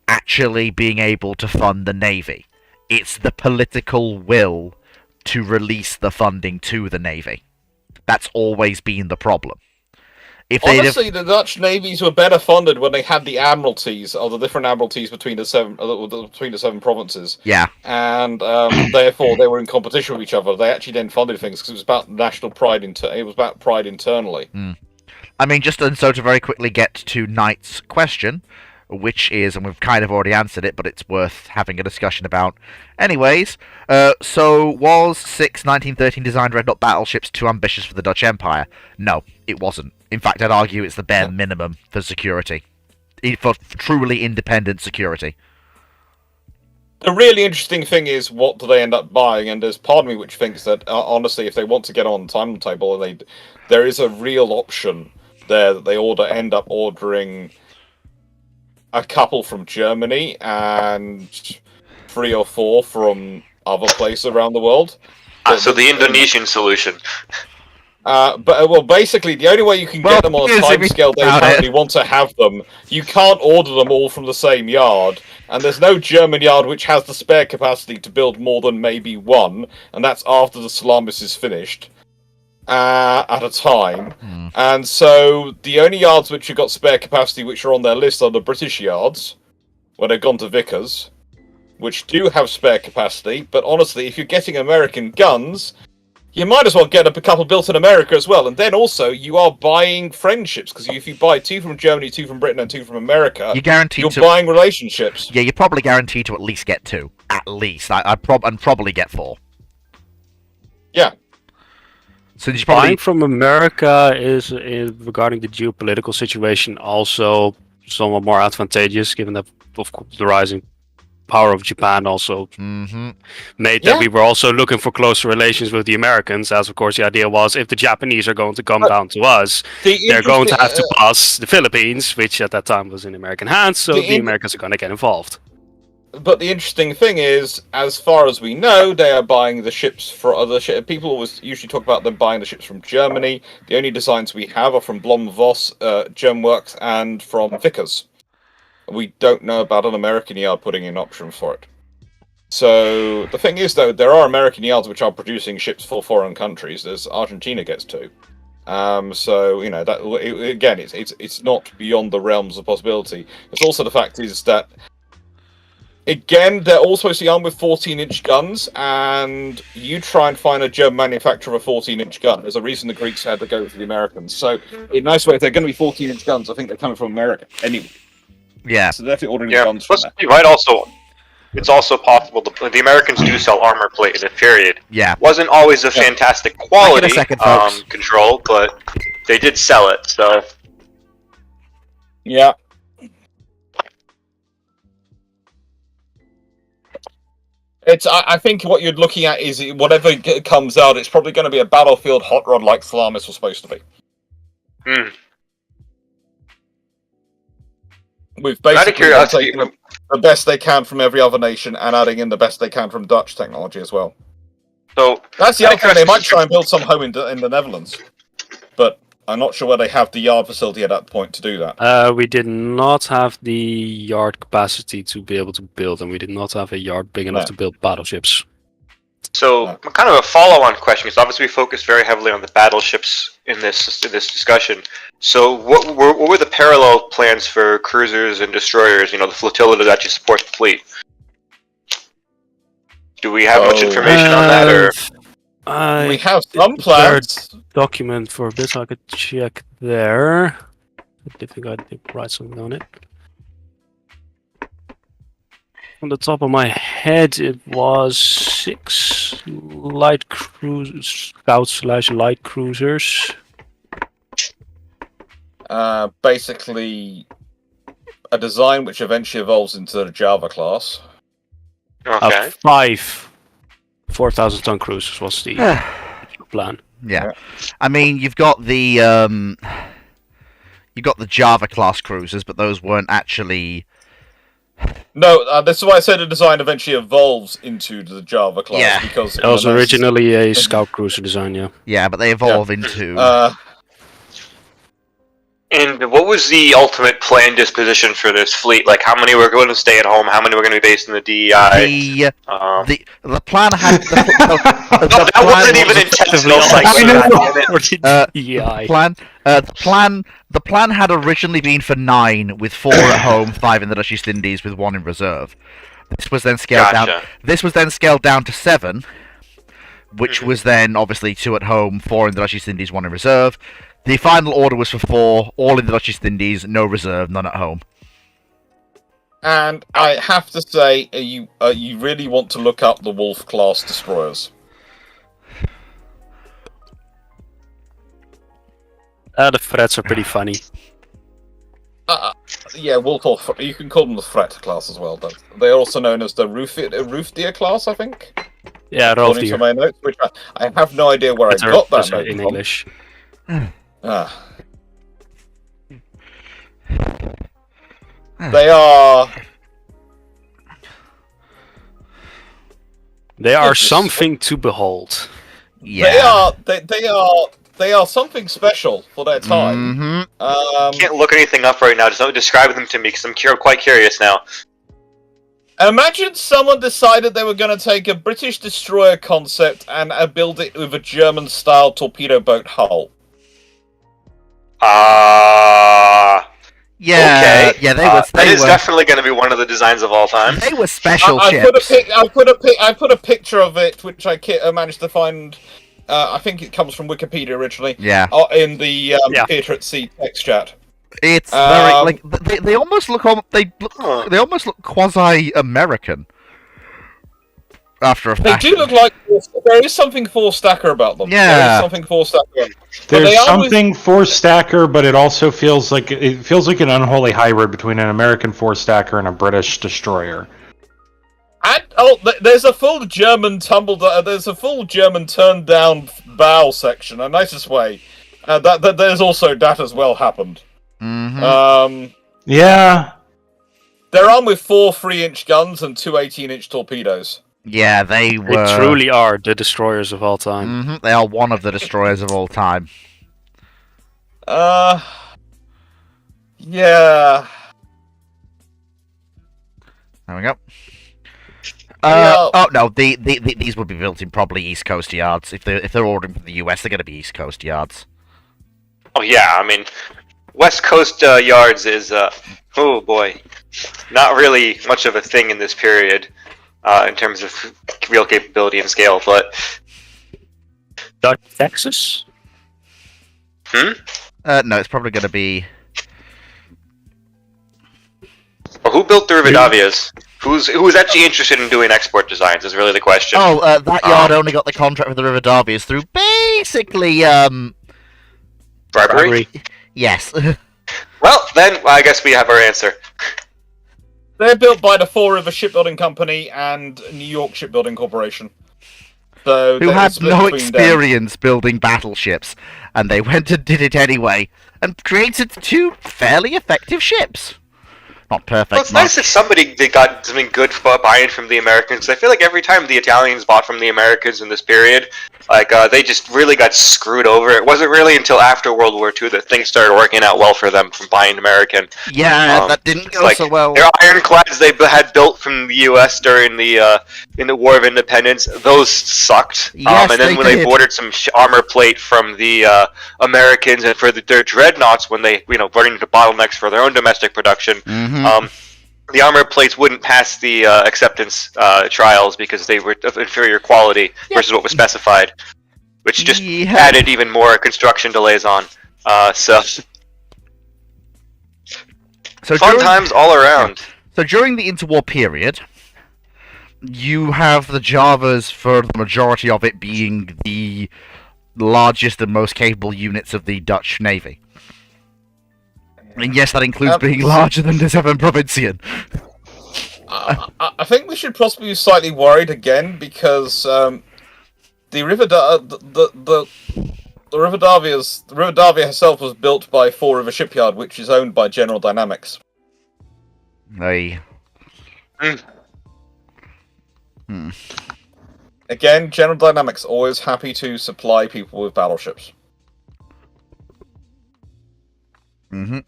actually being able to fund the navy. It's the political will to release the funding to the navy. That's always been the problem. If they'd have, Honestly, the Dutch navies were better funded when they had the admiralties, or the different admiralties between the seven provinces, yeah, and therefore they were in competition with each other. They actually then funded things because it was about national pride. It was about pride internally. I mean, just and so to very quickly get to Knight's question, which is, and we've kind of already answered it, but it's worth having a discussion about. Anyways, so was 1913 designed dreadnought battleships too ambitious for the Dutch Empire? No, it wasn't. In fact, I'd argue it's the bare minimum for security. For truly independent security. The really interesting thing is, what do they end up buying? And there's part of me which thinks that, honestly, if they want to get on the timetable, there is a real option there that they end up ordering a couple from Germany and 3 or 4 from other places around the world. So the Indonesian solution. But basically, the only way you can Well, get them on a here's if you timescale they think about apparently it. want to have them, you can't order them all from the same yard, and there's no German yard which has the spare capacity to build more than maybe one, and that's after the Salamis is finished. At a time. And so the only yards which have got spare capacity which are on their list are the British yards, where they've gone to Vickers, which do have spare capacity, but honestly, if you're getting American guns, you might as well get a couple built in America as well. And then also, you are buying friendships, because if you buy 2 from Germany, 2 from Britain, and 2 from America, You're guaranteed you're to. buying relationships. Yeah, you're probably guaranteed to at least get 2. At least. I'd probably get 4. Yeah. So you probably. Buying from America is regarding the geopolitical situation also somewhat more advantageous, given that of course the rising power of Japan also Mm-hmm. made Yeah. that we were also looking for closer relations with the Americans, as of course the idea was if the Japanese are going to come down to us, they're going to have to pass the Philippines, which at that time was in American hands, so the Americans are going to get involved. But the interesting thing is, as far as we know, they are buying the ships for other ships. People always usually talk about them buying the ships from Germany. The only designs we have are from Blom Voss, Gemworks, and from Vickers. We don't know about an American yard putting in an option for it. So the thing is, though, there are American yards which are producing ships for foreign countries. There's Argentina gets 2. So you know that again, it's not beyond the realms of possibility. It's also the fact is that. Again, they're all supposed to be armed with 14-inch guns, and you try and find a German manufacturer of a 14-inch gun. There's a reason the Greeks had to go for the Americans. So, in a nice way, if they're going to be 14-inch guns, I think they're coming from America anyway. Yeah. So they're definitely ordering Yeah. guns from Plus, there. you might also. It's also possible the Americans do sell armor plate in a period. Yeah. Wasn't always a Yeah. fantastic quality second, folks. control, but they did sell it. So Yeah. I think what you're looking at is whatever comes out, it's probably going to be a battlefield hot rod like Salamis was supposed to be. With out of basically curiosity, taking the best they can from every other nation and adding in the best they can from Dutch technology as well. so That's the Out other of thing. They might curiosity- try and build some home in the Netherlands, but I'm not sure where they have the yard facility at that point to do that. We did not have the yard capacity to be able to build, and we did not have a yard big enough No. to build battleships. So, Yeah. kind of a follow-on question, because obviously we focused very heavily on the battleships in this discussion. So, what were the parallel plans for cruisers and destroyers? You know, the flotilla that actually supports the fleet. Do we have much information on that, or I We have some plans. document for this I could check there. I think I did write something on it. On the top of my head, it was 6 light scouts/light cruisers. Basically, a design which eventually evolves into the Java class. okay? 5 4,000-ton cruisers was the plan. Yeah. I mean, you've got the Java class cruisers, but those weren't actually. No, this is why I said the design eventually evolves into the Java class. Yeah. Because It was originally a scout cruiser design, yeah. Yeah, but they evolve into. And what was the ultimate planned disposition for this fleet? Like, how many were going to stay at home? How many were going to be based in the DEI? The plan had. That wasn't even intentional. The plan had originally been for 9, with 4 at home, 5 in the Dutch East Indies, with 1 in reserve. This was then scaled down. Gotcha. This was then scaled down to 7, which was then obviously 2 at home, 4 in the Dutch East Indies, 1 in reserve. The final order was for 4, all in the Dutch East Indies, no reserve, none at home. And I have to say, you really want to look up the Wolf class destroyers. The threats are pretty funny. Yeah, Wolf or you can call them the Threat class as well. They're also known as the Roofdeer class, I think. Yeah, According to Roofdeer. my notes, which I have no idea where I got that note in from. English. They are. They are Goodness. something to behold. Yeah. They are something special for their time. Mm-hmm. Can't look anything up right now. Just don't describe them to me because I'm quite curious now. Imagine someone decided they were going to take a British destroyer concept and build it with a German-style torpedo boat hull. Yeah. Okay. Yeah. They That is were. definitely going to be one of the designs of all time. They were special I ships. put a picture of it, which I managed to find. I think it comes from Wikipedia originally. Yeah. In the Yeah. Theatre at Sea text chat. It's very Um, like they almost look they almost look quasi-American. After a They fashion. do look like there is something four stacker about them. There Yeah. is something four stacker. But There's they are something four stacker, but it also feels like an unholy hybrid between an American four stacker and a British destroyer. There's a full German there's a full German turned down bow section, a nicest way. There's also that as well happened. Mm-hmm. Yeah, They're armed with 4 3-inch guns and 2 18-inch torpedoes. Yeah, they were. They truly are the destroyers of all time. Mhm, they are one of the destroyers of all time. Yeah. There we go. Yeah. Oh no, these would be built in probably East Coast yards. If they're ordering from the US, they're going to be East Coast yards. Oh yeah, I mean, West Coast yards is oh boy, not really much of a thing in this period in terms of real capability and scale. But Dutch Texas? No, it's probably going to be. well, who built the Rividavias? Who's actually interested in doing export designs is really the question. Oh, that yard only got the contract with the Riverdavias through basically Bribery? Yes. Well, then I guess we have our answer. They're built by the Fall River Shipbuilding Company and New York Shipbuilding Corporation. So Who they're had split no between them. experience building battleships, and they went and did it anyway, and created 2 fairly effective ships. Not perfect. Well, it's nice if they got something good buy-in from the Americans. I feel like every time the Italians bought from the Americans in this period, like they just really got screwed over. It wasn't really until after World War II that things started working out well for them from buying American. Yeah, that didn't go Like, so well. their ironclads they had built from the U.S. during the in the War of Independence, those sucked. Yes, and then they when did. they ordered some armor plate from the Americans and for their dreadnoughts, when they running into bottlenecks for their own domestic production, Mhm. the armor plates wouldn't pass the acceptance trials because they were of inferior quality versus what was specified, which just Yeah. added even more construction delays on. So So fun during- times all around. So during the interwar period, you have the Javas for the majority of it being the largest and most capable units of the Dutch Navy. And yes, that includes being larger than the Seven Provinciën. I think we should possibly be slightly worried again because the Rivadavia herself was built by Fall River Shipyard, which is owned by General Dynamics. They... Again, General Dynamics always happy to supply people with battleships. Mm-hmm.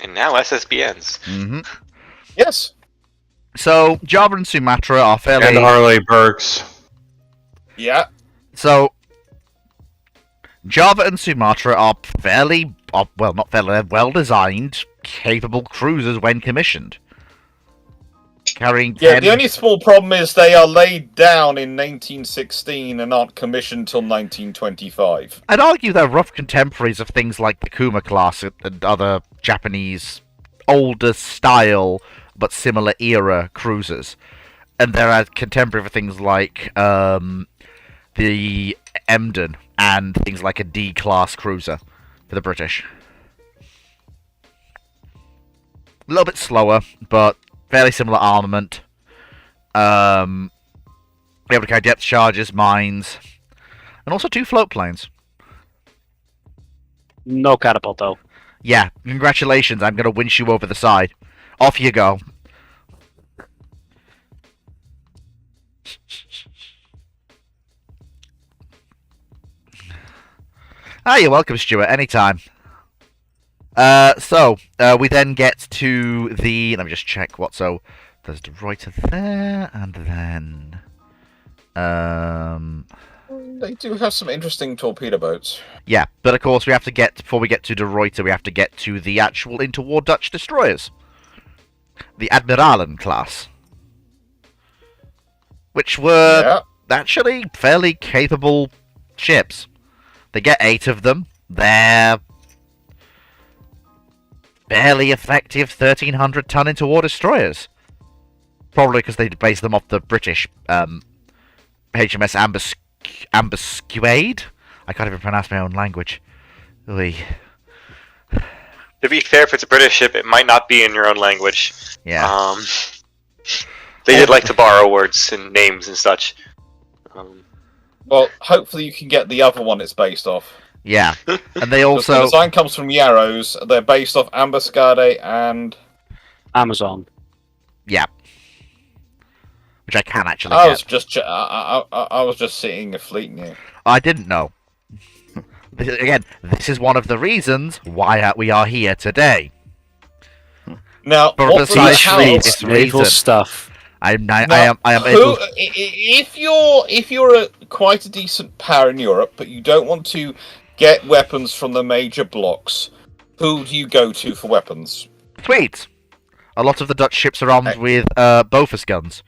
And now SSBNs. Mm-hmm. Yes. So, Java and Sumatra are fairly... and Harley Burks. Yeah. So, Java and Sumatra are fairly... well, not fairly, they're well-designed, capable cruisers when commissioned. Carrying 10... Yeah, the only small problem is they are laid down in 1916 and aren't commissioned till 1925. I'd argue they're rough contemporaries of things like the Kuma class and other Japanese older style but similar era cruisers. And they're contemporary for things like the Emden and things like a D-class cruiser for the British. A little bit slower, but fairly similar armament. Able to carry depth charges, mines, and also 2 float planes. No catapult though. Yeah, congratulations, I'm gonna winch you over the side. Off you go. Ah, you're welcome, Stuart, anytime. We then get to the... Let me just check what... So, there's De Ruyter there, and then... They do have some interesting torpedo boats. Yeah, but of course we have to get... Before we get to De Ruyter, we have to get to the actual interwar Dutch destroyers. The Admiralen class. Which were actually fairly capable ships. They get 8 of them. They're barely effective 1,300-ton interwar destroyers. Probably because they base them off the British HMS Ambuscade. I can't even pronounce my own language. Oy. To be fair, if it's a British ship, it might not be in your own language. Yeah. They did like to borrow words and names and such. Well, hopefully you can get the other one it's based off. Yeah. And they The also... design comes from Yarrows. They're based off Ambuscade and... Amazon. Yeah. Which I can actually I get. was just I was just seeing a fleet new. I didn't know. Again, this is one of the reasons why we are here today. Now, For what precisely house- this Naval reason. stuff. I Now, am who, able... if you're quite a decent power in Europe, but you don't want to get weapons from the major blocks, who do you go to for weapons? Sweet! A lot of the Dutch ships are armed with Bofors guns.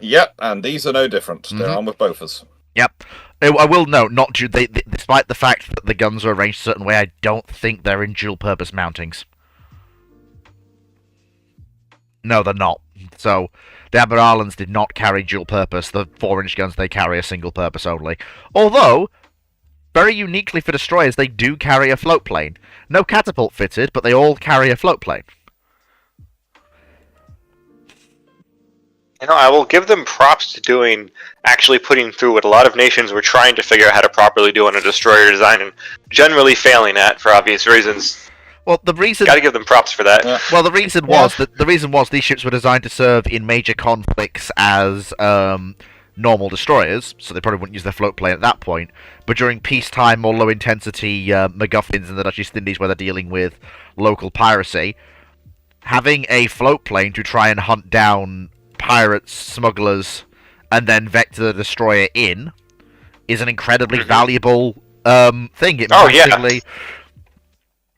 Yep, and these are no different. They're Mhm. armed with Bofors. Yep. I will note, despite the fact that the guns are arranged a certain way, I don't think they're in dual-purpose mountings. No, they're not. So, the Admiralens did not carry dual-purpose. The 4-inch guns they carry are single-purpose only. Although, very uniquely for destroyers, they do carry a float plane. No catapult fitted, but they all carry a float plane. You know, I will give them props to actually putting through what a lot of nations were trying to figure out how to properly do on a destroyer design and generally failing at for obvious reasons. Well, the reason... Gotta give them props for that. Yeah. Well, the reason was these ships were designed to serve in major conflicts as normal destroyers, so they probably wouldn't use their float plane at that point. But during peacetime or low-intensity MacGuffins in the Dutch East Indies, where they're dealing with local piracy, having a float plane to try and hunt down pirates, smugglers, and then vector the destroyer in is an incredibly valuable thing.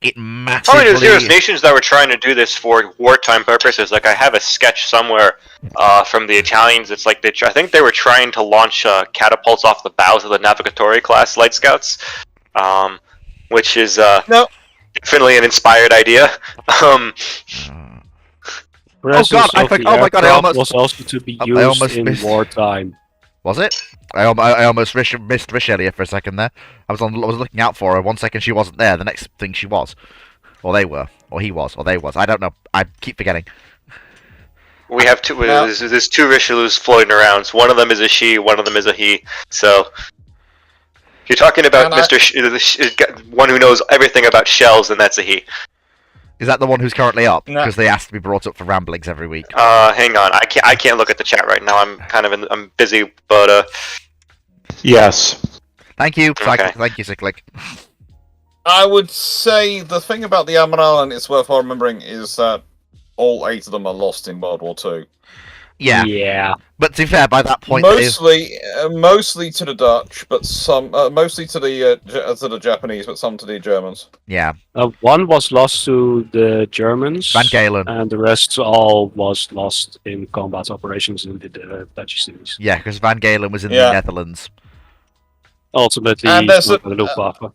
It massively. Probably there's nations that were trying to do this for wartime purposes. Like I have a sketch somewhere from the Italians. It's like I think they were trying to launch catapults off the bows of the Navigatore class light scouts, which is definitely an inspired idea. Presence God, of the oh my God, I aircraft almost- was also to be I used almost in missed- wartime. Was it? I almost missed Richelieu for a second there. I was looking out for her. 1 second she wasn't there. The next thing she was, or they were, or he was, or they was. I don't know. I keep forgetting. We have two. There's two Richelieus floating around. So one of them is a she. One of them is a he. So if you're talking about one who knows everything about shells, then that's a he. Is that the one who's currently up? No. Because they asked to be brought up for ramblings every week. Hang on. I can't look at the chat right now. I'm busy, but Yes. Thank you, Okay. Thank you, Cyclic. I would say the thing about the Admiral, and it's worthwhile remembering, is that all 8 of them are lost in World War II. Yeah, Yeah. but to be fair, by that point, they've- Mostly to the Dutch, but some mostly to the Japanese, but some to the Germans. yeah, One was lost to the Germans, Van Galen. and the rest all was lost in combat operations in the Dutch East Indies. Yeah, because Van Galen was in the Yeah. Netherlands. Ultimately, And there's the Luftwaffe.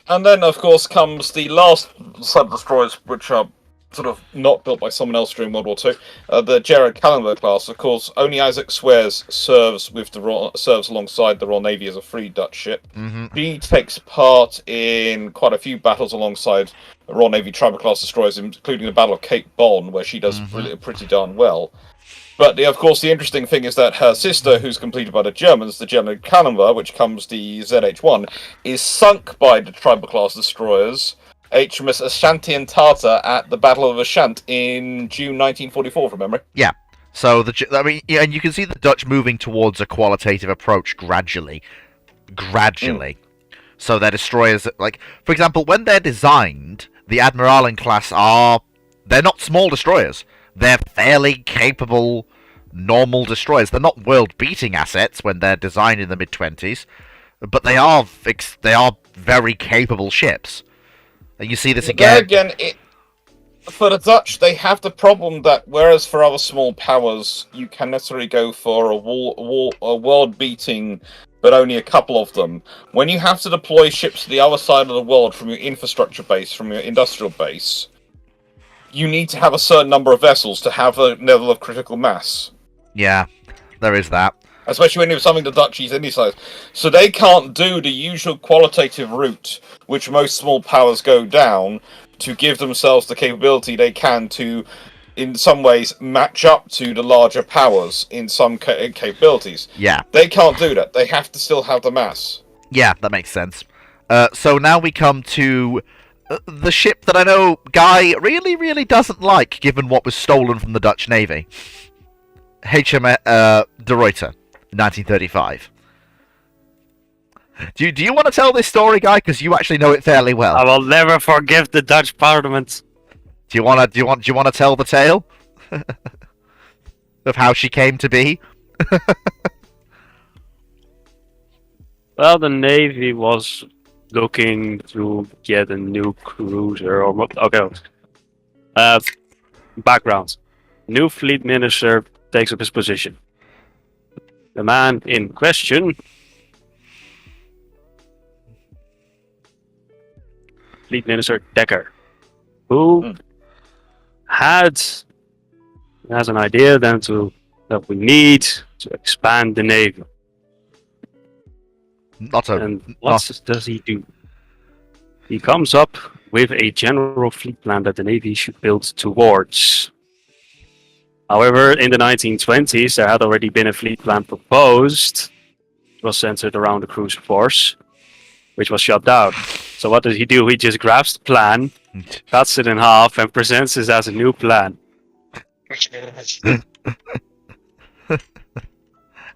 And then, of course, comes the last sub-destroyers, which are sort of not built by someone else during World War II. The Gerard Kallenberg class. Of course, only Isaac Swears serves alongside the Royal Navy as a free Dutch ship. Mm-hmm. He takes part in quite a few battles alongside the Royal Navy Tribal class destroyers, including the Battle of Cape Bon, where she does pretty darn well. But of course, the interesting thing is that her sister, who's completed by the Germans, the German Kalmar, which comes the ZH-1, is sunk by the tribal class destroyers HMS Ashanti and Tata at the Battle of Ashant in June 1944, from memory. So and you can see the Dutch moving towards a qualitative approach gradually. So their destroyers, like for example, when they're designed, the Admiralen class they're not small destroyers. They're fairly capable, normal destroyers. They're not world-beating assets when they're designed in the mid-20s, but they are very capable ships. And you see this again. There again, for the Dutch, they have the problem that whereas for other small powers, you can necessarily go for a world-beating, but only a couple of them. When you have to deploy ships to the other side of the world from your infrastructure base, from your industrial base, you need to have a certain number of vessels to have a level of critical mass. Yeah, there is that. Especially when you're something the Dutch use any size. So they can't do the usual qualitative route which most small powers go down to give themselves the capability they can to, in some ways, match up to the larger powers in some capabilities. Yeah. They can't do that. They have to still have the mass. Yeah, that makes sense. So now we come to the ship that I know Guy really, really doesn't like, given what was stolen from the Dutch Navy. HMS De Ruyter, 1935. Do you want to tell this story, Guy? Because you actually know it fairly well. I will never forgive the Dutch Parliament. Do you want to tell the tale of how she came to be? Well, the Navy was looking to get a new cruiser or what? Okay. Background. New fleet minister takes up his position. The man in question, Fleet Minister Dekker, who has an idea then that we need to expand the Navy. And what does he do? He comes up with a general fleet plan that the Navy should build towards. However, in the 1920s, there had already been a fleet plan proposed. It was centered around the cruiser force, which was shut down. So what does he do? He just grabs the plan, cuts it in half, and presents it as a new plan.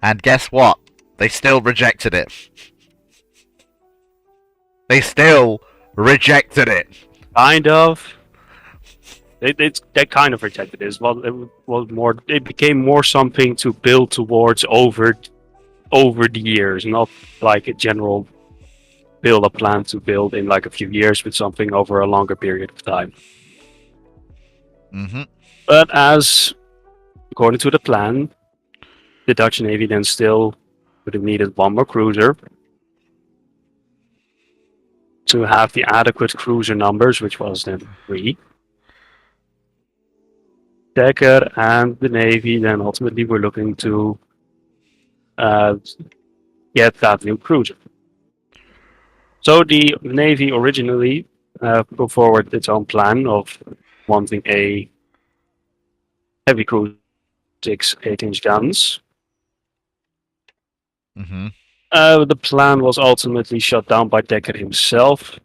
And guess what? They still rejected it. They still rejected it. Kind of. They kind of rejected it. Well, it was more. It became more something to build towards over the years, not like a general build a plan to build in like a few years, with something over a longer period of time. Mm-hmm. But according to the plan, the Dutch Navy then still would have needed one more cruiser to have the adequate cruiser numbers, which was then 3. Dekker and the Navy then ultimately were looking to get that new cruiser. So the Navy originally put forward its own plan of wanting a heavy cruiser, 6 8-inch guns. Mm-hmm. The plan was ultimately shut down by Dekker himself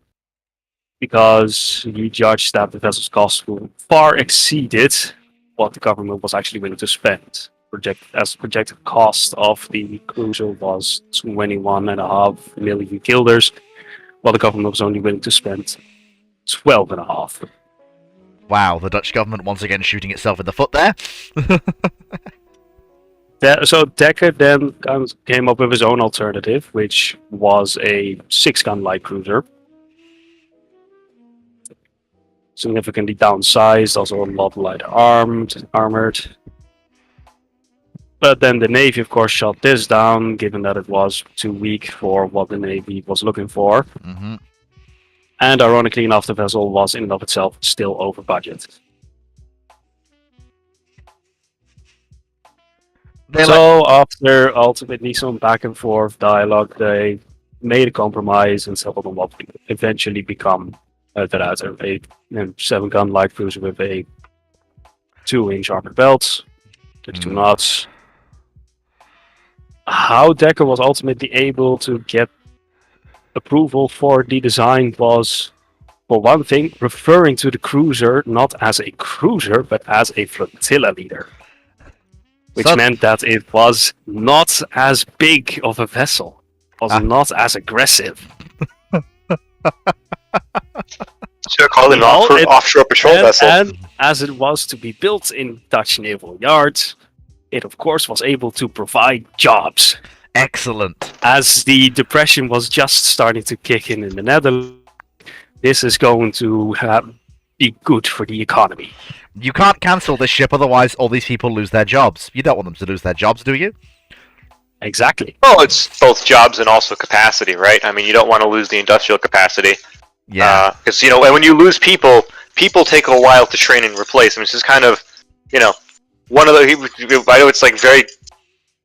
because he judged that the vessel's cost far exceeded what the government was actually willing to spend. Projected cost of the cruiser was 21.5 million guilders, while the government was only willing to spend 12.5. Wow, the Dutch government once again shooting itself in the foot there. So Dekker then came up with his own alternative, which was a 6-gun light cruiser. Significantly downsized, also a lot lighter armored. But then the Navy, of course, shot this down, given that it was too weak for what the Navy was looking for. Mm-hmm. And ironically enough, the vessel was in and of itself still over budget. After ultimately some back and forth dialogue, they made a compromise and settled on what would eventually become a 7-gun light cruiser with a 2-inch armored belt. the two knots. How Decker was ultimately able to get approval for the design was, for one thing, referring to the cruiser not as a cruiser, but as a flotilla leader. Which meant that it was not as big of a vessel, was not as aggressive. So called an offshore patrol vessel. And as it was to be built in Dutch naval yards, it of course was able to provide jobs. Excellent. As the depression was just starting to kick in the Netherlands, this is going to be good for the economy. You can't cancel this ship, otherwise all these people lose their jobs. You don't want them to lose their jobs, do you? Exactly. Well, it's both jobs and also capacity, right? I mean, you don't want to lose the industrial capacity. Yeah. Because, when you lose people, people take a while to train and replace. I mean, this is kind of, one of the... I know it's like very...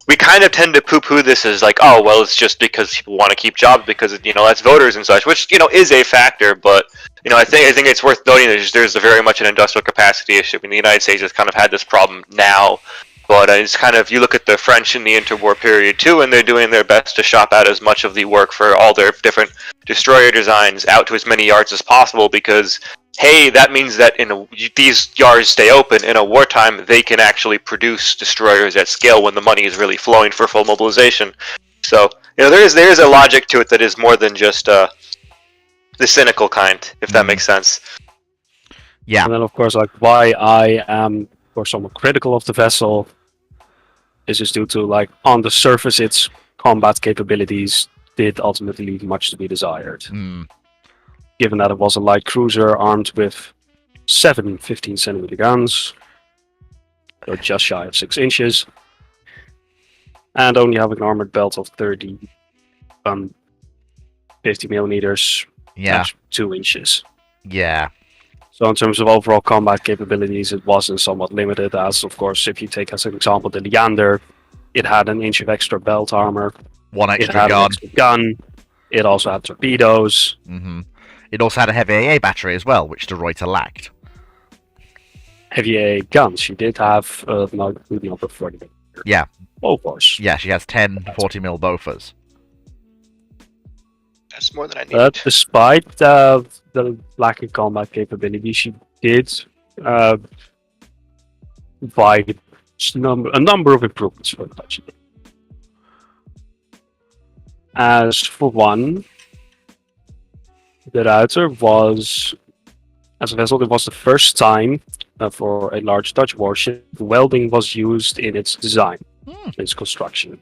We kind of tend to poo-poo this as like, oh, well, it's just because people want to keep jobs because, that's voters and such, which, is a factor, but, I think it's worth noting that there's very much an industrial capacity issue. I mean, the United States has kind of had this problem now, but it's kind of, you look at the French in the interwar period too, and they're doing their best to shop out as much of the work for all their different destroyer designs out to as many yards as possible because, hey, that means that these yards stay open. In a wartime, they can actually produce destroyers at scale when the money is really flowing for full mobilization. So, there is a logic to it that is more than just the cynical kind, if that makes sense. Yeah. And then, of course, why I am, of course, somewhat critical of the vessel is just due to, on the surface, its combat capabilities did ultimately leave much to be desired. Given that it was a light cruiser armed with 7 15-centimeter guns, so just shy of 6 inches, and only having an armored belt of 30 50 millimeters, Yeah. 2 inches. Yeah. So in terms of overall combat capabilities, it wasn't somewhat limited, as of course, if you take as an example the Leander, it had an inch of extra belt armor, One it extra had an gun. extra gun, it also had torpedoes. It also had a heavy AA battery as well, which De Ruyter lacked. Heavy AA guns, she did have moving up to 40 millimeter. Yeah. Bofors. Yeah, she has 10 40mm Bofors. That's more than I needed. But despite the lack of combat capability, she did provide a number of improvements for the Dutch Navy. As for one, the Ruiter was, as a vessel, it was the first time for a large Dutch warship, welding was used in its design, its construction.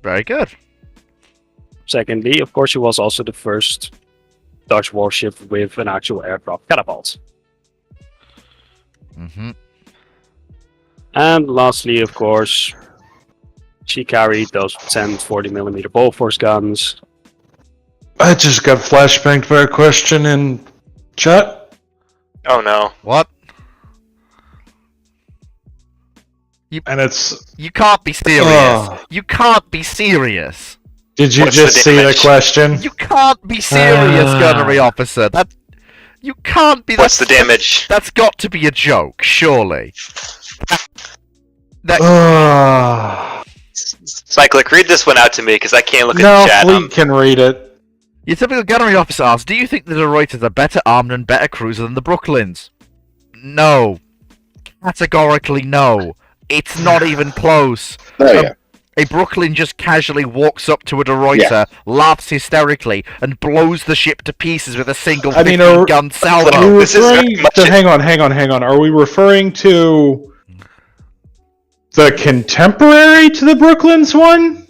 Very good. Secondly, of course, it was also the first Dutch warship with an actual aircraft catapult. And lastly, of course, she carried those 10 40mm Bofors guns. I just got flashbanged by a question in chat. Oh no. What? And it's... You can't be serious. Oh. You can't be serious. Did you What's just the see the damage? question? You can't be serious, gunnery officer. You can't be. What's the damage? That's got to be a joke, surely. Cyclic, read this one out to me because I can't look at No, the chat. Fleet can read it. Your typical gunnery officer asks, do you think the De Ruiters are better armed and better cruiser than the Brooklyns? No. Categorically no. It's not even close. A Brooklyn just casually walks up to a De Ruyter, laughs hysterically, and blows the ship to pieces with a single 15-gun salvo. Are we This is referring very much to, it. hang on. Are we referring to the contemporary to the Brooklyns one?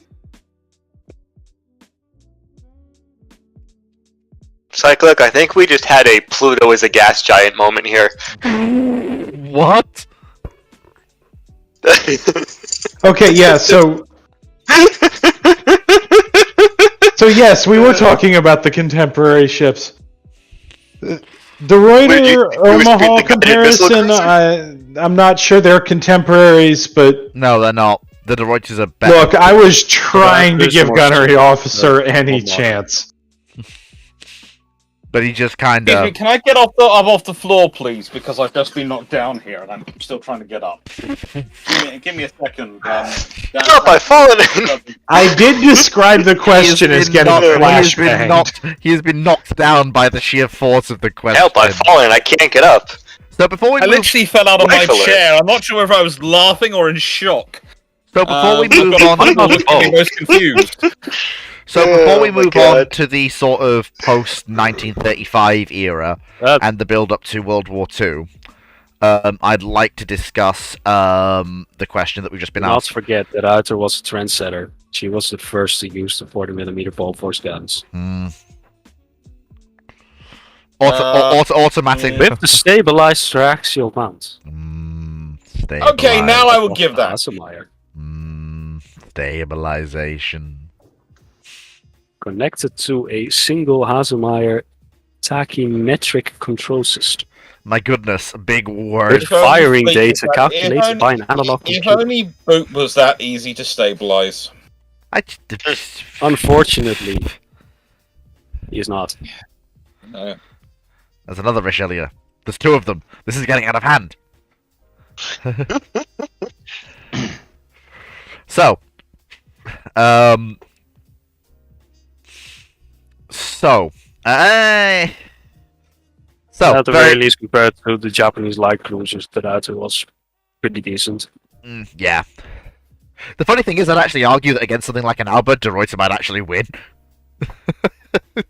Cyclic, I think we just had a Pluto is a gas giant moment here. What? Okay, yeah, so yes, we were talking about the contemporary ships. The Reuter Wait, you Omaha speak the guided missile comparison, I'm not sure they're contemporaries, but No, they're not. The De Ruiters are better. look, I was trying to There's give more Gunnery stuff. Officer any Hold on. chance. but he just kind Excuse me, of. can I get off the floor, please? Because I've just been knocked down here and I'm still trying to get up. Give me a second. Get up, I've fallen in! I did describe the question as getting He has been knocked down by the sheer force of the question. Help, I've fallen, I can't get up. So before we I move, literally fell out of my Rifle it. chair. I'm not sure if I was laughing or in shock. so before we I've move got on, people looking at me most confused. before we Oh my move on God. to the sort of post 1935 era and the build up to World War II, I'd like to discuss the question that we've just been Not asked. forget that Ruiter was a trendsetter. She was the first to use the 40mm ball force guns. Hmm. Uh, Automatic. With the stabilized triaxial mount. Okay, now I will give that. Hasselmeyer. Stabilization. Connected to a single Hasselmeyer tachymetric control system. My goodness, big word. With If only firing Fleet data was that- if calculated only- by an analog If computer. only Boot was that easy to stabilize. Unfortunately, he is not. No. There's another Richelieu. There's two of them. This is getting out of hand. So, At the very least, compared to the Japanese light cruisers, the Ruiter was pretty decent. Yeah. The funny thing is, I'd actually argue that against something like an Albert, De Ruyter might actually win.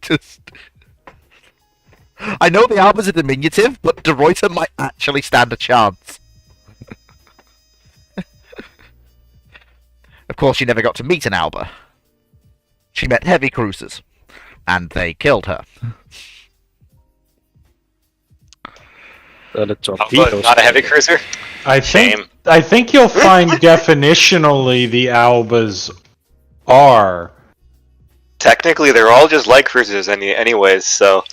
Just... I know the Alba's a diminutive, but De Ruyter might actually stand a chance. Of course, she never got to meet an Alba. She met heavy cruisers, and they killed her. The But torpedoes. not a heavy cruiser? I Shame. think you'll find definitionally the Albas are. Technically, they're all just light cruisers anyways, so...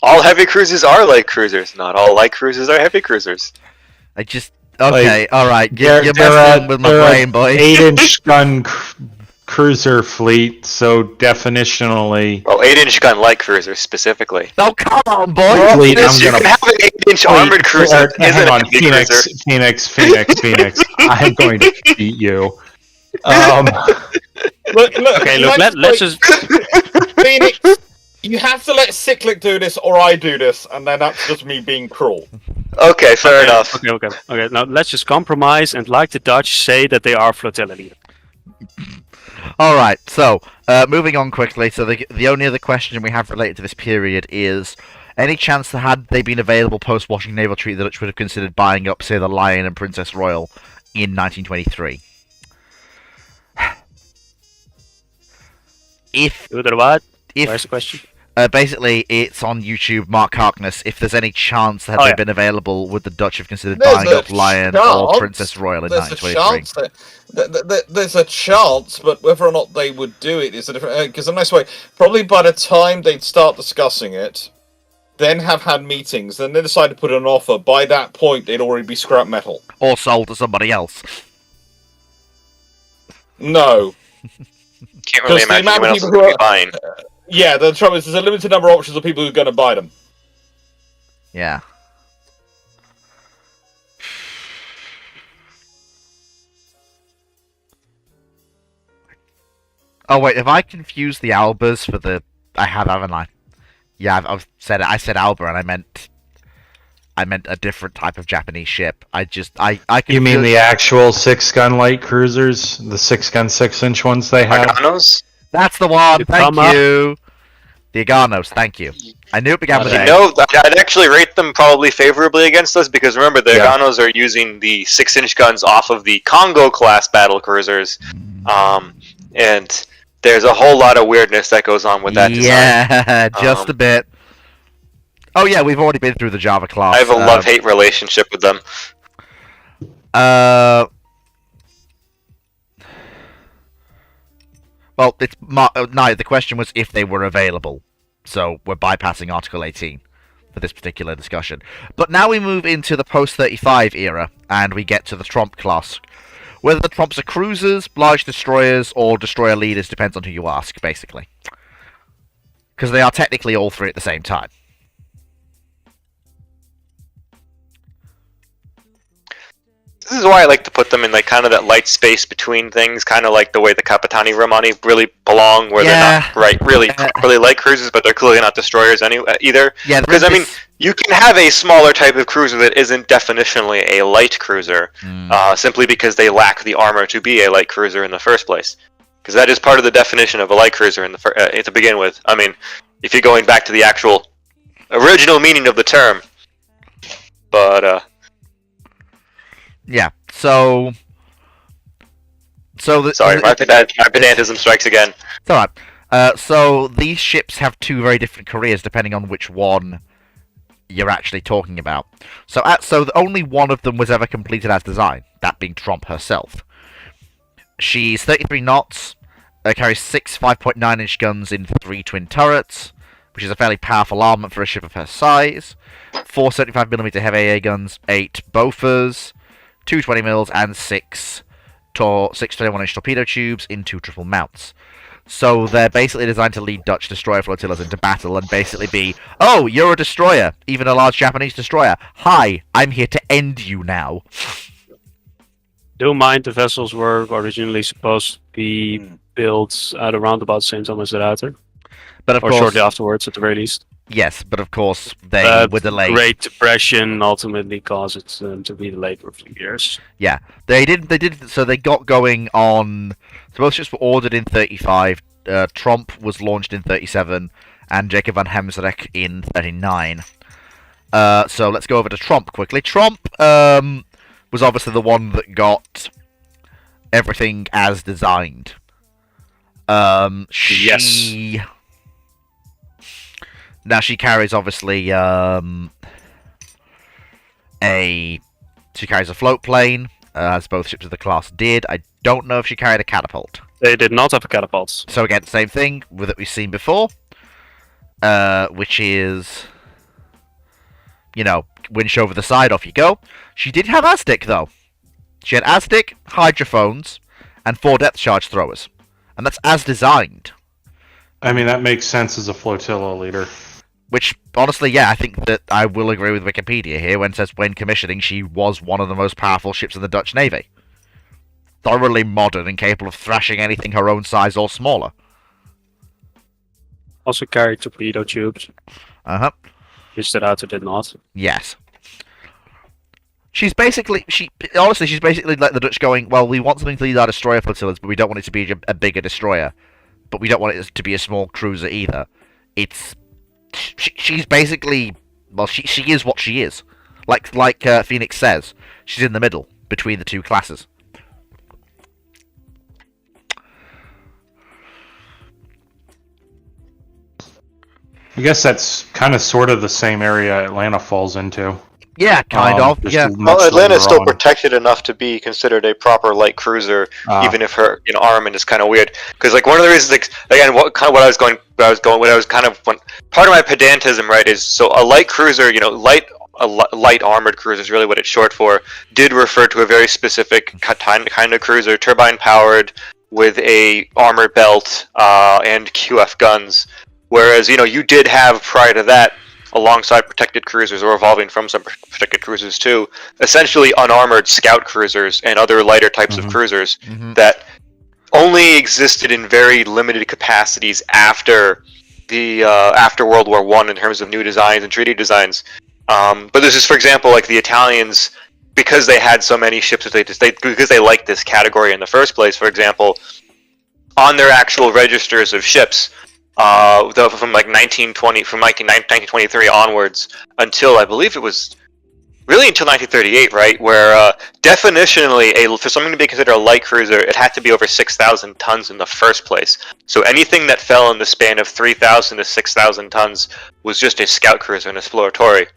all heavy cruisers are light cruisers. Not all light cruisers are heavy cruisers. I just... Okay, alright. You're They're messing with my they're brain, boy. 8-inch gun cruiser fleet, so definitionally. Well, 8-inch gun light cruisers specifically. Oh, come on, boy! Fleet, I'm You gonna can have an 8-inch armored cruiser. That isn't Hang a on, heavy Phoenix, cruiser. Phoenix. I'm going to beat you. Look, Okay, look, let's just. Phoenix, you have to let Cyclic do this or I do this, and then that's just me being cruel. Okay, fair enough. Okay. Now let's just compromise and, like the Dutch, say that they are flotilla leader. Alright, so, moving on quickly, so the only other question we have related to this period is, any chance that had they been available post-Washington Naval Treaty, the Dutch would have considered buying up, say, the Lion and Princess Royal in 1923? If Do it what? Where's the question? basically it's on YouTube, Mark Harkness, if there's any chance that Oh, they yeah. been available, would the Dutch have considered There's buying a up Lion chance. or Princess Royal in There's a 1923? chance. There's a chance, but whether or not they would do it is a different. Because the nice way, probably by the time they'd start discussing it, then have had meetings, then they decide to put an offer. By that point, they'd already be scrap metal. Or sold to somebody else? No. Can't really Because the imagine amount anyone of else is people going to who be buying. Yeah, the trouble is there's a limited number of options of people who are going to buy them. Yeah. Oh wait, have I confused the Albas for the... I have, haven't I? Yeah, I've said it. I said Alba, and I meant a different type of Japanese ship. I You mean the actual 6-gun light cruisers, the 6-gun 6-inch ones they have? Aganos? That's the one. You Thank come up. you. The Aganos. Thank you. I knew it began with You A. know, I'd actually rate them probably favorably against us because remember, the Yeah. Aganos are using the 6-inch guns off of the Congo class battle cruisers, and there's a whole lot of weirdness that goes on with that design. Yeah, just Um, a bit. Oh yeah, we've already been through the Java class. I have a love-hate relationship with them. Well, it's no. The question was if they were available, so we're bypassing Article 18 for this particular discussion. But now we move into the post-35 era, and we get to the Tromp class. Whether the Tromps are cruisers, barge destroyers, or destroyer leaders depends on who you ask, basically. because they are technically all three at the same time. This is why I like to put them in like kind of that light space between things, kind of like the way the Capitani Romani really belong, where they're not really light cruisers, but they're clearly not destroyers either. Yeah, Because I mean, you can have a smaller type of cruiser that isn't definitionally a light cruiser, simply because they lack the armor to be a light cruiser in the first place. Because that is part of the definition of a light cruiser to begin with. I mean, if you're going back to the actual original meaning of the term, but yeah. So sorry, my pedantism strikes again. It's alright. So these ships have two very different careers depending on which one you're actually talking about. So only one of them was ever completed as designed, that being Tromp herself. She's 33 knots, carries 6 5.9-inch guns in 3 twin turrets, which is a fairly powerful armament for a ship of her size. 4 75mm heavy AA guns, 8 Bofors, 2 20mm, and 6 21-inch torpedo tubes in 2 triple mounts. So they're basically designed to lead Dutch destroyer flotillas into battle and basically be, oh, you're a destroyer, even a large Japanese destroyer. Hi, I'm here to end you now. Don't mind, the vessels were originally supposed to be built at around about the same time as the Router. But of or course, shortly afterwards, at the very least. Yes, but of course they were delayed. Great Depression ultimately caused it to be delayed for a few years. Yeah, they did. So they got going on. So both ships were ordered in 35. Tromp was launched in 37, and Jacob van Heemskerk in 39. So let's go over to Tromp quickly. Tromp was obviously the one that got everything as designed. Yes. Now she carries obviously she carries a float plane, as both ships of the class did. I don't know if she carried a catapult. They did not have a catapult. So again, same thing with that we've seen before, which is, you know, winch over the side, off you go. She did have Aztec though. She had Aztec, hydrophones, and 4 depth charge throwers, and that's as designed. I mean, that makes sense as a flotilla leader. Which, honestly, yeah, I think that I will agree with Wikipedia here when it says when commissioning, she was one of the most powerful ships in the Dutch Navy. Thoroughly modern and capable of thrashing anything her own size or smaller. Also carried torpedo tubes, Uh-huh. which the Router did not. Yes. She's basically like the Dutch going, well, we want something to lead our destroyer flotillas, but we don't want it to be a bigger destroyer. But we don't want it to be a small cruiser either. She's basically, well, she is what she is. Like Phoenix says, she's in the middle between the two classes. I guess that's kind of sort of the same area Atlanta falls into. Yeah, kind of. just Yeah. much Well, Atlanta's later still on. protected enough to be considered a proper light cruiser, even if her armament is kind of weird. Because like one of the reasons, like, again, part of my pedantism, right, is so a light cruiser, light armored cruiser is really what it's short for. Did refer to a very specific kind of cruiser, turbine powered with a armor belt and QF guns. Whereas you did have prior to that, alongside protected cruisers or evolving from some protected cruisers too, essentially unarmored scout cruisers and other lighter types of cruisers that only existed in very limited capacities after World War I in terms of new designs and treaty designs. But this is, for example, like the Italians, because they had so many ships because they liked this category in the first place. For example, on their actual registers of ships, from 1923 onwards until I believe it was really until 1938, right? Where definitionally, for something to be considered a light cruiser, it had to be over 6,000 tons in the first place. So anything that fell in the span of 3,000 to 6,000 tons was just a scout cruiser and exploratory.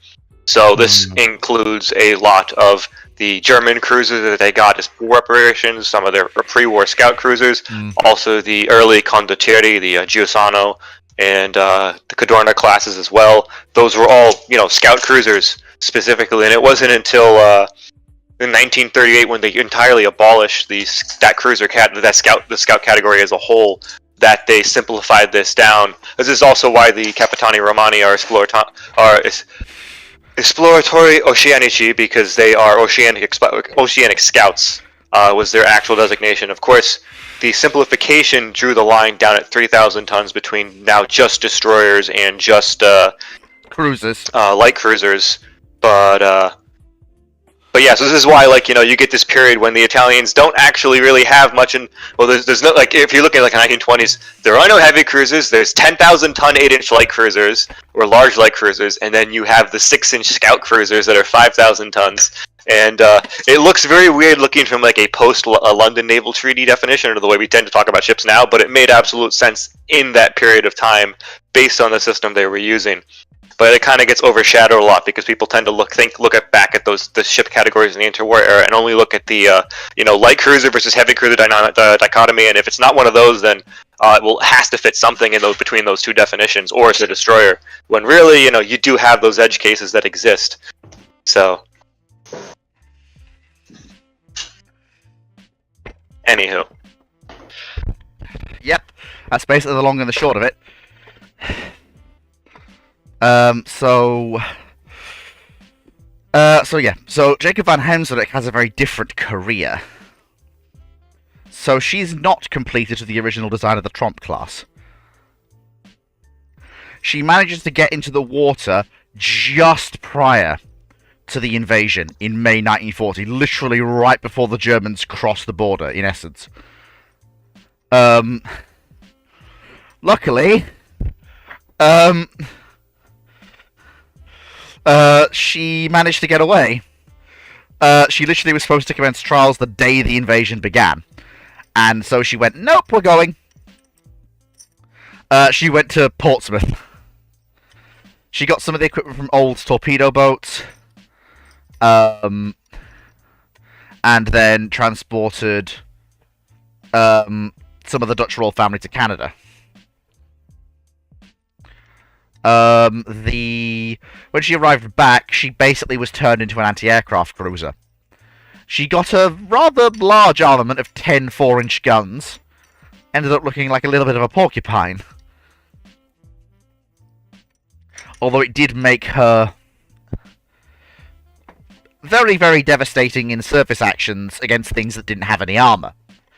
So this includes a lot of the German cruisers that they got as war operations, some of their pre-war scout cruisers, also the early Condottieri, the Giussano, and the Cadorna classes as well. Those were all, scout cruisers specifically, and it wasn't until in 1938 when they entirely abolished the scout category as a whole that they simplified this down. This is also why the Capitani Romani are Esploratori Oceanici, because they are oceanic scouts, was their actual designation. Of course, the simplification drew the line down at 3,000 tons between now just destroyers and just Cruisers. light cruisers. But yeah, so this is why, like, you get this period when the Italians don't actually really have much there's no, like, if you look at, like, the 1920s, there are no heavy cruisers, there's 10,000-ton 8-inch light cruisers, or large light cruisers, and then you have the 6-inch scout cruisers that are 5,000 tons. And it looks very weird looking from, like, a post-London Naval Treaty definition, or the way we tend to talk about ships now, but it made absolute sense in that period of time, based on the system they were using. But it kind of gets overshadowed a lot because people tend to look back at the ship categories in the interwar era and only look at the light cruiser versus heavy cruiser dichotomy. And if it's not one of those, then it has to fit something in between those two definitions, or it's a destroyer. When really, you do have those edge cases that exist. So, anywho, Yep, that's basically the long and the short of it. So Jacob van Heemskerk has a very different career. So she's not completed to the original design of the Tromp class. She manages to get into the water just prior to the invasion in May 1940, literally right before the Germans crossed the border, in essence. Luckily, she managed to get away. She literally was supposed to commence trials the day the invasion began. And so she went, nope, we're going. She went to Portsmouth. She got some of the equipment from old torpedo boats. And then transported some of the Dutch royal family to Canada. When she arrived back, she basically was turned into an anti-aircraft cruiser. She got a rather large armament of 10 4-inch guns. Ended up looking like a little bit of a porcupine. Although it did make her very, very devastating in surface actions against things that didn't have any armor,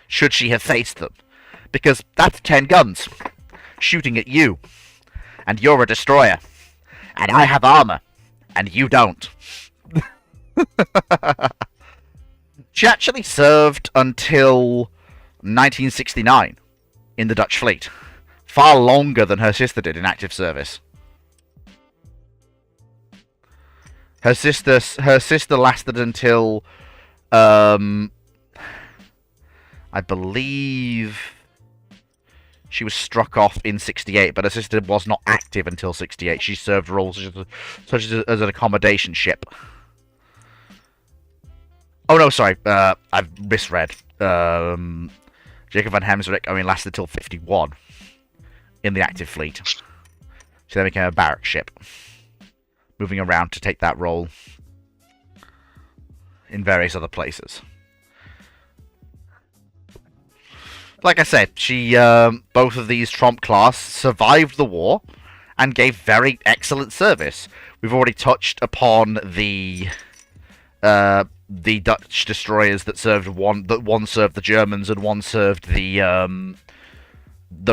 should she have faced them. Because that's 10 guns shooting at you. And you're a destroyer. And I have armor. And you don't. She actually served until 1969 in the Dutch fleet. Far longer than her sister did in active service. Her sister lasted until, I believe she was struck off in 68, but her sister was not active until 68. She served roles such as an accommodation ship. Oh no, sorry, I've misread. Jacob van Heemskerk lasted till 51 in the active fleet. She then became a barrack ship, moving around to take that role in various other places. Like I said, she both of these Tromp class survived the war and gave very excellent service. We've already touched upon the Dutch destroyers that served one served the Germans and one served the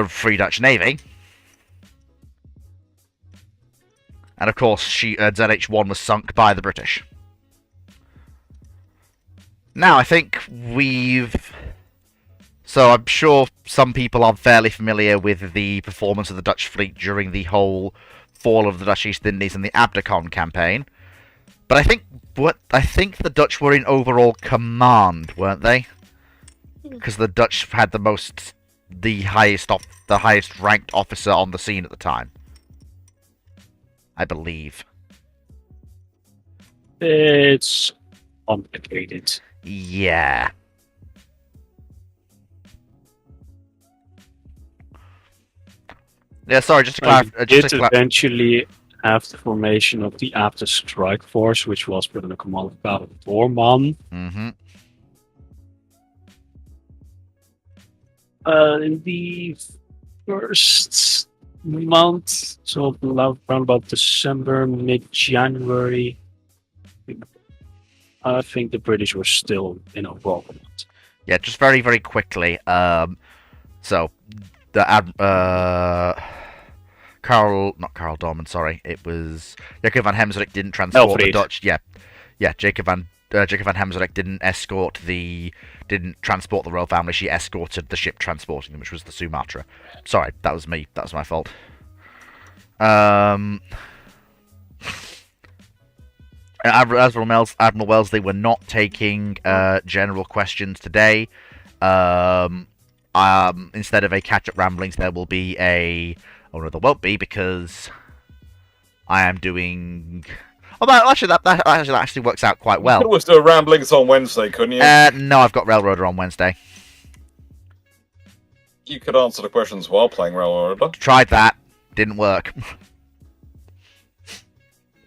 Free Dutch Navy. And of course, ZH1 was sunk by the British. Now, I think So I'm sure some people are fairly familiar with the performance of the Dutch fleet during the whole fall of the Dutch East Indies and the Abderkan campaign. But I think the Dutch were in overall command, weren't they? Because the Dutch had the highest ranked officer on the scene at the time, I believe. It's complicated. Yeah. Yeah, sorry, just to clarify. Eventually have the formation of the Abder Strike Force, which was put under command of Karel Doorman. Mm-hmm. In the first month, so around about December, mid-January, I think the British were still in involvement. Yeah, just very, very quickly. So the not Karl Dorman, sorry, it was Jacob van Heemskerck didn't transport the Elfriede. Dutch. Yeah, Jacob van Heemskerck didn't transport the royal family. She escorted the ship transporting them, which was the Sumatra. Sorry, that was me. That was my fault. Admiral Wellesley were not taking general questions today. Instead of a catch-up ramblings, there will be a... Oh no, there won't be, because I am doing... Oh, that actually works out quite You well. could always do a ramblings on Wednesday, couldn't you? No, I've got Railroader on Wednesday. You could answer the questions while playing Railroader. Tried that. Didn't work.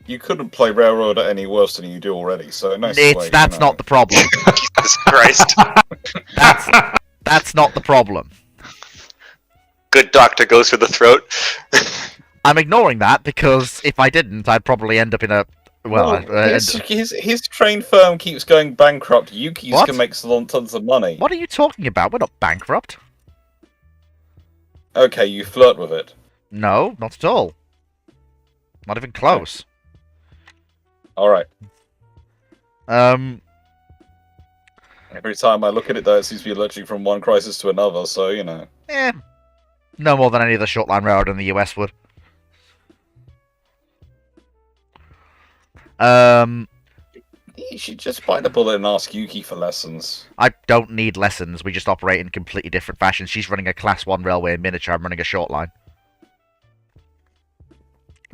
You couldn't play Railroader any worse than you do already, so nice. That's not the problem. Jesus Christ. That's not the problem. Good doctor goes for the throat. I'm ignoring that because if I didn't, I'd probably end up in a... his train firm keeps going bankrupt. Yuki's What? can make tons of money. What are you talking about? We're not bankrupt. Okay, you flirt with it. No, not at all. Not even close. All right. Um, Every time I look at it, though, it seems to be lurching from one crisis to another. So you know. no more than any other short line railroad in the US would. You should just bite the bullet and ask Yuki for lessons. I don't need lessons. We just operate in completely different fashions. She's running a Class 1 railway in miniature. I'm running a short line.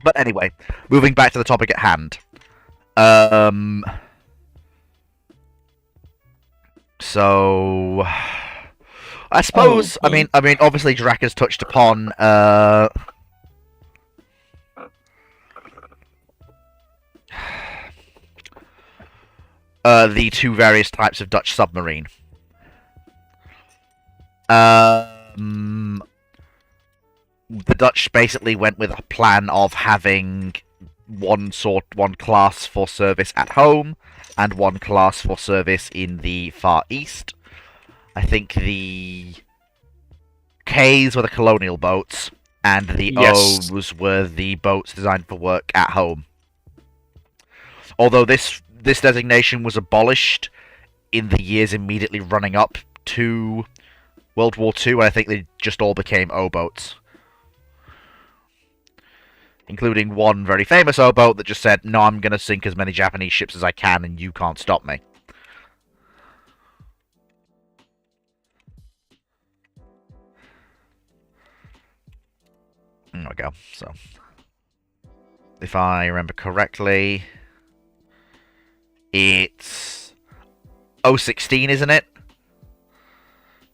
But anyway, moving back to the topic at hand. So I suppose I mean obviously Drac has touched upon the two various types of Dutch submarine. The Dutch basically went with a plan of having one class for service at home and one class for service in the Far East. I think the Ks were the colonial boats, and the Yes. Os were the boats designed for work at home. Although this designation was abolished in the years immediately running up to World War II, and I think they just all became O-boats. Including one very famous O-boat that just said, no, I'm going to sink as many Japanese ships as I can and you can't stop me. There we go. So, if I remember correctly, it's 016, isn't it?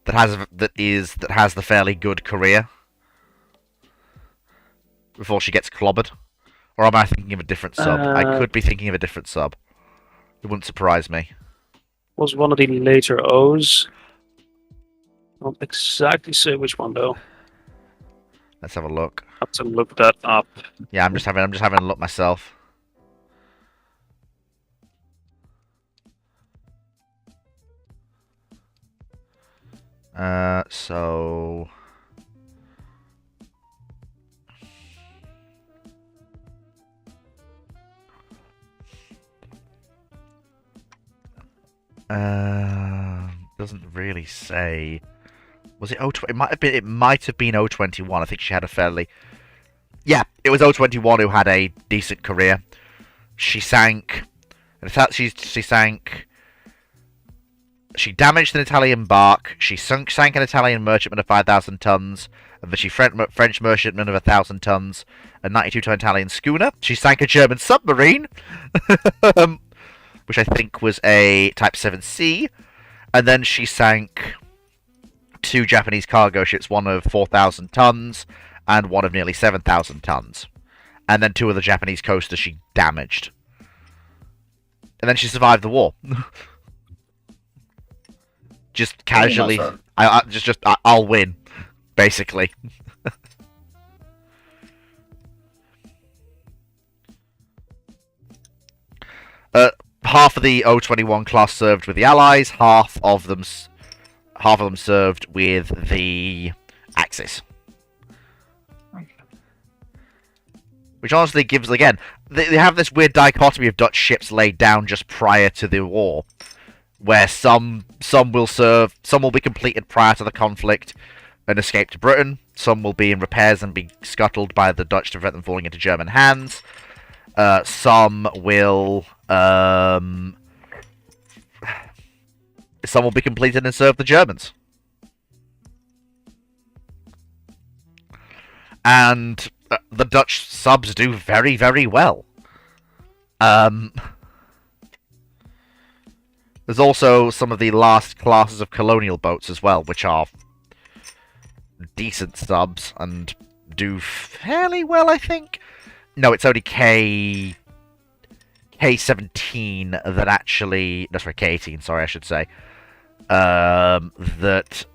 That has the fairly good career before she gets clobbered. Or am I thinking of a different sub? I could be thinking of a different sub. It wouldn't surprise me. Was one of the later O's. Not exactly say which one though. Let's have a look. Have to look that up. Yeah, I'm just having a look myself. So doesn't really say. Was it 020? It might have been 021. I think she had a fairly... Yeah, it was 021 who had a decent career. She sank... She sank... She damaged an Italian bark. She sank an Italian merchantman of 5,000 tons. A Vichy French merchantman of 1,000 tons. A 92-ton Italian schooner. She sank a German submarine. Which I think was a Type 7C. And then she sank 2 Japanese cargo ships, one of 4,000 tons and one of nearly 7,000 tons. And then 2 of the Japanese coasters she damaged. And then she survived the war. Just casually. I'll win, basically. Half of the O21 class served with the Allies, half of them served with the Axis. Which honestly gives, again, they have this weird dichotomy of Dutch ships laid down just prior to the war, where some will be completed prior to the conflict and escape to Britain. Some will be in repairs and be scuttled by the Dutch to prevent them falling into German hands. Some will be completed and serve the Germans. And the Dutch subs do very, very well. There's also some of the last classes of colonial boats as well, which are decent subs and do fairly well, I think. No, it's only K17 that actually... No, sorry, K18, sorry, I should say. That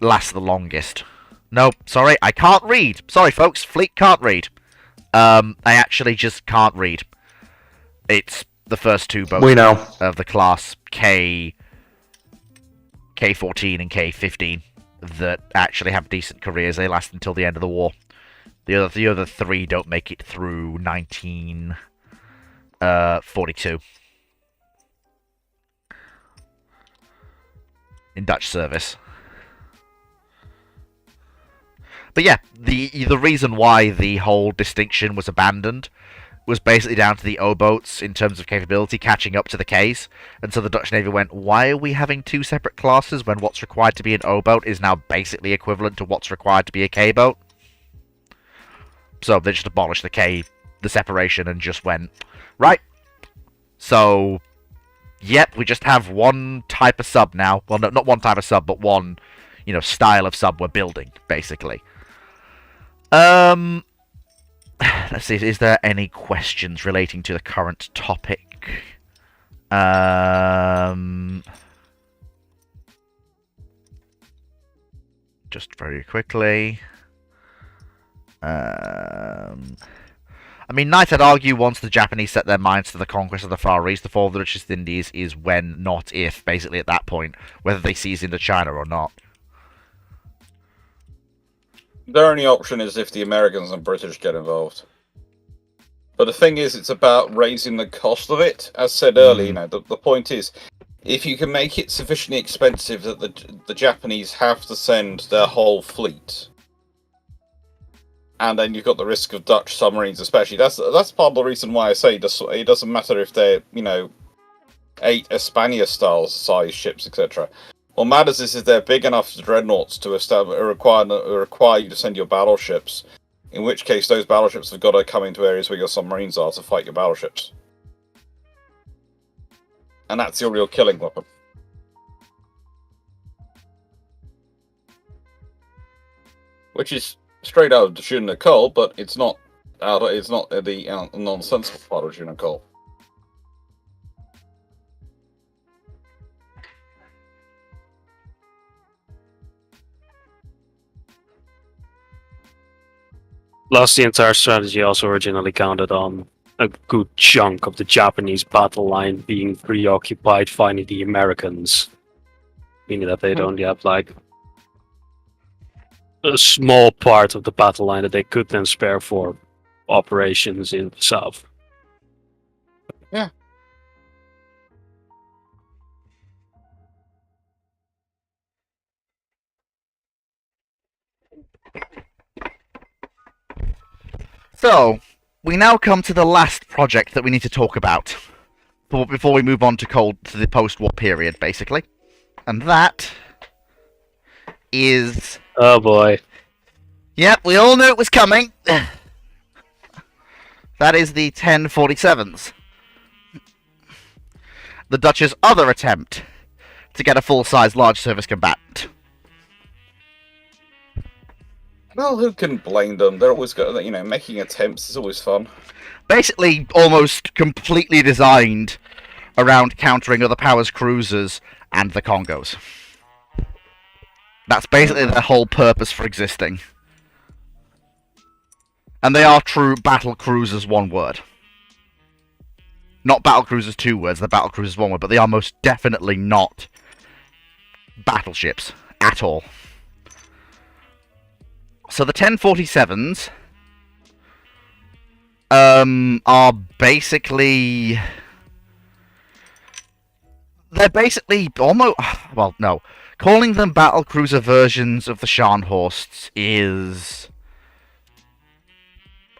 lasts the longest. No, sorry, I can't read. Sorry, folks, Fleet can't read. I actually just can't read. It's the first two boats We know. of the class K14 and K15 that actually have decent careers. They last until the end of the war. The other three don't make it through 1942 in Dutch service. But yeah, the reason why the whole distinction was abandoned was basically down to the O-boats in terms of capability catching up to the Ks. And so the Dutch Navy went, why are we having two separate classes when what's required to be an O-boat is now basically equivalent to what's required to be a K-boat? So they just abolished the separation, and just went, right, so, yep, we just have one type of sub now. Well, no, not one type of sub, but one, style of sub we're building, basically. Let's see, is there any questions relating to the current topic? Just very quickly. I mean, Knight, I'd argue once the Japanese set their minds to the conquest of the Far East, the fall of the richest Indies is when, not if, basically at that point, whether they seize Indochina or not. Their only option is if the Americans and British get involved. But the thing is, it's about raising the cost of it. As said earlier, the point is, if you can make it sufficiently expensive that the Japanese have to send their whole fleet, and then you've got the risk of Dutch submarines, especially. That's part of the reason why I say it doesn't matter if they're 8 Espana-style size ships, etc. What matters is if they're big enough dreadnoughts to require you to send your battleships. In which case, those battleships have got to come into areas where your submarines are to fight your battleships, and that's your real killing weapon. Which is straight out of the June Nicole, but it's not the nonsensical part of June Nicole. Plus, the entire strategy also originally counted on a good chunk of the Japanese battle line being preoccupied finding the Americans, meaning that they'd only have like a small part of the battle line that they could then spare for operations in the south. Yeah. So, we now come to the last project that we need to talk about before we move on to the post-war period, basically. And that is... Oh boy. Yep, we all knew it was coming. That is the 1047s. The Dutch's other attempt to get a full-size large service combatant. Well, who can blame them? They're always making attempts is always fun. Basically, almost completely designed around countering other powers' cruisers and the Congos. That's basically their whole purpose for existing. And they are true battle cruisers, one word. Not battlecruisers 2 words, they're battlecruisers 1 word, but they are most definitely not battleships at all. So the 1047s are basically... They're basically almost... Well, no. Calling them battlecruiser versions of the Scharnhorsts is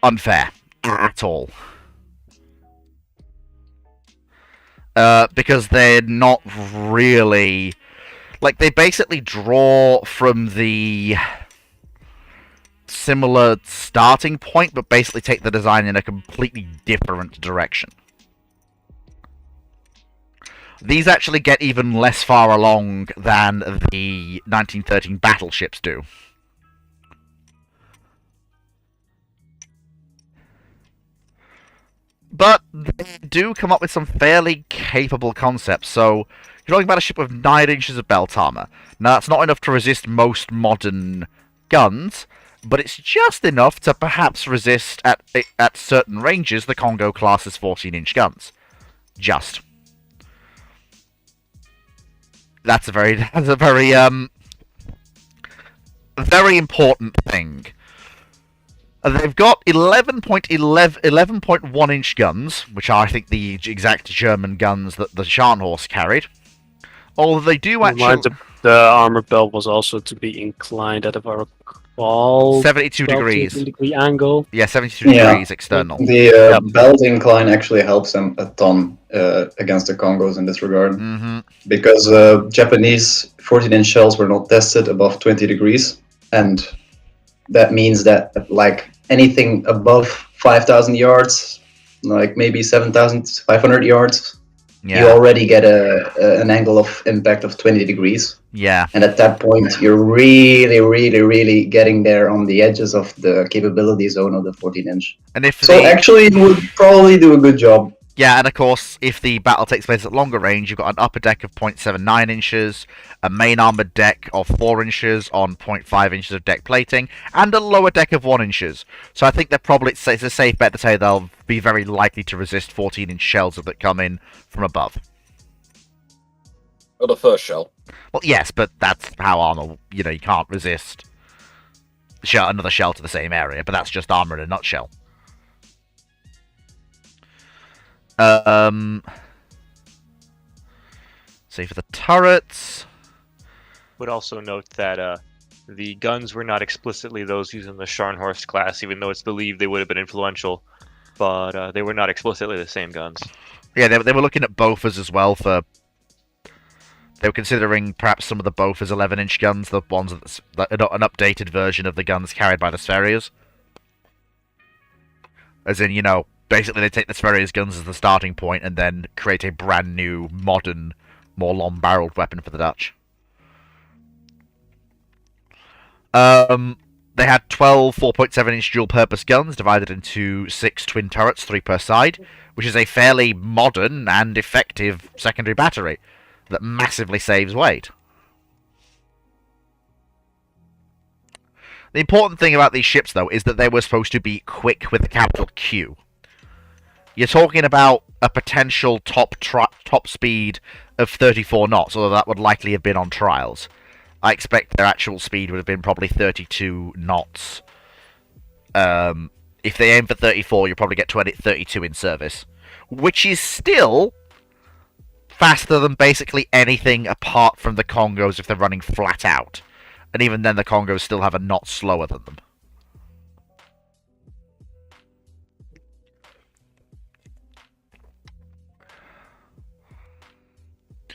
unfair at all. Because they're not really... Like, they basically draw from the similar starting point, but basically take the design in a completely different direction. These actually get even less far along than the 1913 battleships do. But they do come up with some fairly capable concepts, so you're talking about a ship with 9 inches of belt armor. Now, that's not enough to resist most modern guns, but it's just enough to perhaps resist, at certain ranges, the Congo class's 14-inch guns. Just. That's a very very important thing. They've got 11.1-inch guns, which are, I think, the exact German guns that the Scharnhorst carried. Although they do actually... The armor belt was also to be inclined at a very 72 degrees. Degree angle. Yeah, 72 degrees external. The belt incline actually helps them a ton against the Congos in this regard. Mm-hmm. Because Japanese 14-inch shells were not tested above 20 degrees. And that means that, like, anything above 5,000 yards, like maybe 7,500 yards, you already get an angle of impact of 20 degrees. Yeah. And at that point, you're really getting there on the edges of the capability zone of the 14-inch. And if actually, it would probably do a good job. Yeah, and of course, if the battle takes place at longer range, you've got an upper deck of 0.79 inches, a main armored deck of 4 inches on 0.5 inches of deck plating, and a lower deck of 1 inches. So I think they're probably, it's a safe bet to say they'll be very likely to resist 14-inch shells that come in from above. Or the first shell. Well, yes, but that's how armor, you can't resist another shell to the same area, but that's just armor in a nutshell. See, for the turrets... Would also note that the guns were not explicitly those used in the Scharnhorst class, even though it's believed they would have been influential, but they were not explicitly the same guns. Yeah, they were looking at Bofors as well for... They were considering perhaps some of the Bofors 11-inch guns, the ones that an updated version of the guns carried by the Spherias. As in, basically they take the Spherias guns as the starting point and then create a brand new, modern, more long-barreled weapon for the Dutch. They had 12 4.7-inch dual-purpose guns divided into 6 twin turrets, 3 per side, which is a fairly modern and effective secondary battery that massively saves weight. The important thing about these ships, though, is that they were supposed to be quick with a capital Q. You're talking about a potential top speed of 34 knots, although that would likely have been on trials. I expect their actual speed would have been probably 32 knots. If they aim for 34, you'll probably get 32 in service. Which is still faster than basically anything apart from the Congos if they're running flat out. And even then, the Congos still have a knot slower than them.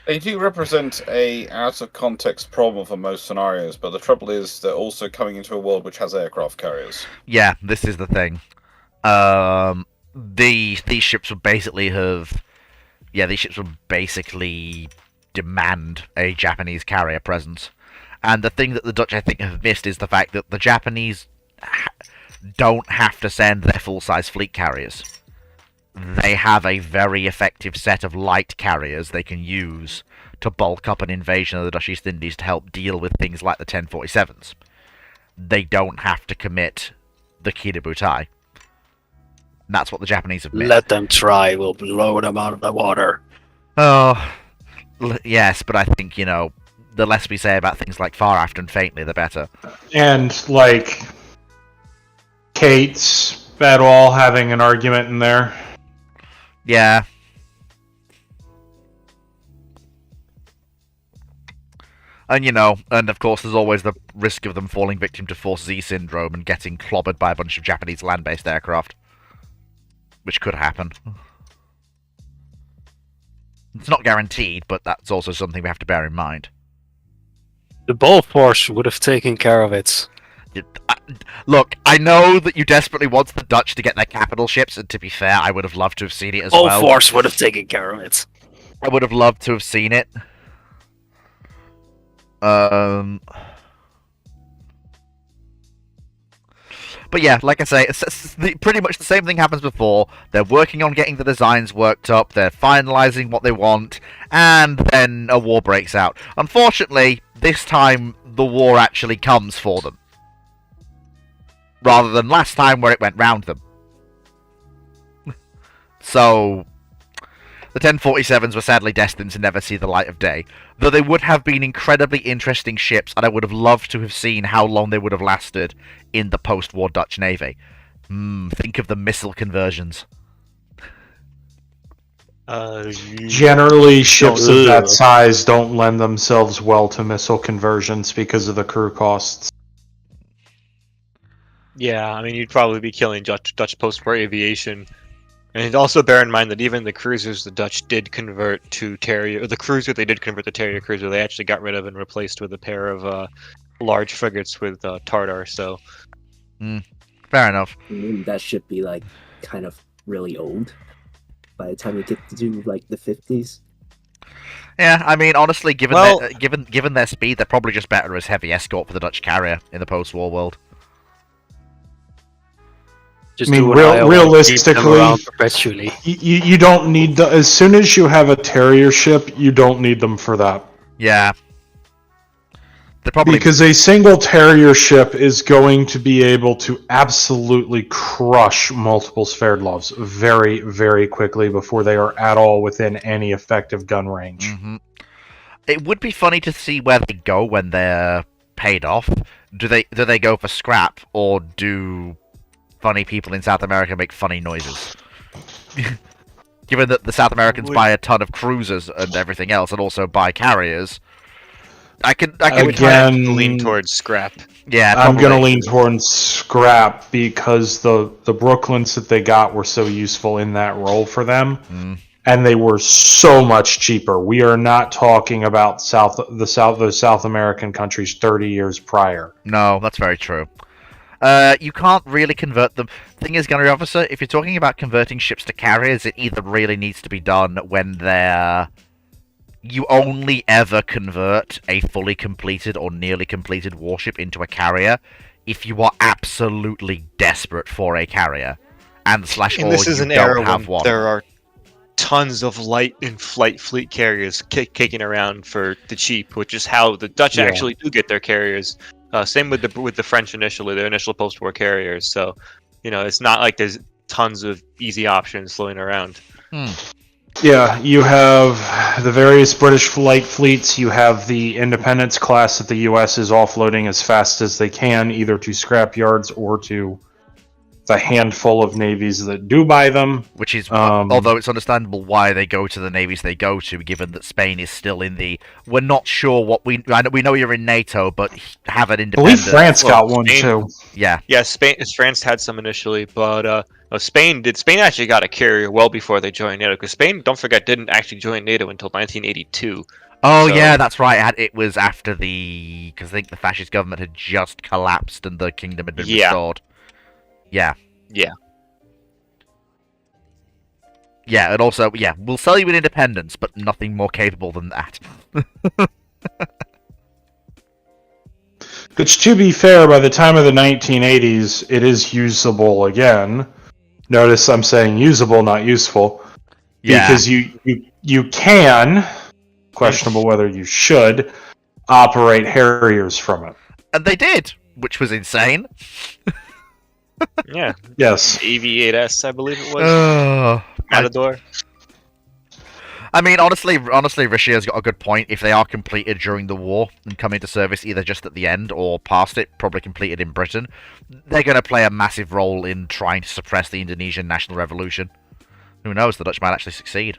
They do represent a out-of-context problem for most scenarios, but the trouble is they're also coming into a world which has aircraft carriers. Yeah, this is the thing. These ships would basically have... Yeah, these ships would basically demand a Japanese carrier presence. And the thing that the Dutch, I think, have missed is the fact that the Japanese don't have to send their full-size fleet carriers. They have a very effective set of light carriers they can use to bulk up an invasion of the Dutch East Indies to help deal with things like the 1047s. They don't have to commit the Kirabutai. And that's what the Japanese have missed. Let them try. We'll blow them out of the water. Oh, yes, but I think, the less we say about things like Far Aft and Faintly, the better. And, like, Kate's at all having an argument in there. Yeah. And, and of course there's always the risk of them falling victim to Force Z syndrome and getting clobbered by a bunch of Japanese land-based aircraft. Which could happen. It's not guaranteed, but that's also something we have to bear in mind. The ball force would have taken care of it. Look, I know that you desperately want the Dutch to get their capital ships, and to be fair, I would have loved to have seen it as Ball well. force would have taken care of it. I would have loved to have seen it. But yeah, like I say, pretty much the same thing happens before. They're working on getting the designs worked up, they're finalizing what they want, and then a war breaks out. Unfortunately, this time, the war actually comes for them. Rather than last time where it went round them. So, the 1047s were sadly destined to never see the light of day. Though they would have been incredibly interesting ships, and I would have loved to have seen how long they would have lasted in the post-war Dutch Navy. Think of the missile conversions. Generally, ships of that size don't lend themselves well to missile conversions because of the crew costs. Yeah, I mean, you'd probably be killing Dutch post-war aviation. And also bear in mind that even the cruisers the Dutch did convert to Terrier, or the cruiser they did convert to Terrier cruiser, they actually got rid of and replaced with a pair of large frigates with Tartar, so... Fair enough. Wouldn't that ship be, like, kind of really old by the time you get to, like, the 50s? Yeah, I mean, honestly, given Well- given their speed, they're probably just better as heavy escort for the Dutch carrier in the post-war world. Just I mean, do an IO and keep them realistically, around perpetually. You don't need the... As soon as you have a Terrier ship, you don't need them for that. Yeah. They're probably... Because a single Terrier ship is going to be able to absolutely crush multiple Sverdlovs very, very quickly before they are at all within any effective gun range. Mhm. It would be funny to see where they go when they're paid off. Do they go for scrap, or do funny people in South America make funny noises? Given that the South Americans buy a ton of cruisers and everything else, and also buy carriers, I would Again, lean towards scrap. yeah, I'm probably. going to lean towards scrap because the Brooklyns that they got were so useful in that role for them, and they were so much cheaper. We are not talking about those South American countries 30 years prior. No, that's very true. You can't really convert them. Thing is, Gunnery Officer, if you're talking about converting ships to carriers, it either really needs to be done when they're... You only ever convert a fully completed or nearly completed warship into a carrier if you are absolutely desperate for a carrier. And / And or this is you an don't era have when one. there are tons of light and flight fleet carriers kicking around for the cheap, which is how the Dutch actually do get their carriers. Same with the French initially, their initial post-war carriers. So, it's not like there's tons of easy options floating around. Yeah, you have the various British light fleets. You have the Independence class that the U.S. is offloading as fast as they can, either to scrap yards or to the handful of navies that do buy them. Which is, although it's understandable why they go to the navies they go to, given that Spain is still in the... We're not sure what we know you're in NATO, but have an I independent... believe France got one Spain- too. Yeah. Yeah, France had some initially, but Spain actually got a carrier well before they joined NATO. Because Spain, don't forget, didn't actually join NATO until 1982. Oh, So- yeah, that's right. It was after because I think the fascist government had just collapsed and the kingdom had been restored. Yeah. Yeah. Yeah, and also, we'll sell you an independence, but nothing more capable than that. Which, to be fair, by the time of the 1980s, it is usable again. Notice I'm saying usable, not useful. Yeah. Because you can, questionable whether you should, operate Harriers from it. And they did, which was insane. Yeah, Yes. AV8S, I believe it was. My Matador. I mean, honestly, Rishia's got a good point. If they are completed during the war and come into service either just at the end or past it, probably completed in Britain, they're going to play a massive role in trying to suppress the Indonesian national revolution. Who knows? The Dutch might actually succeed.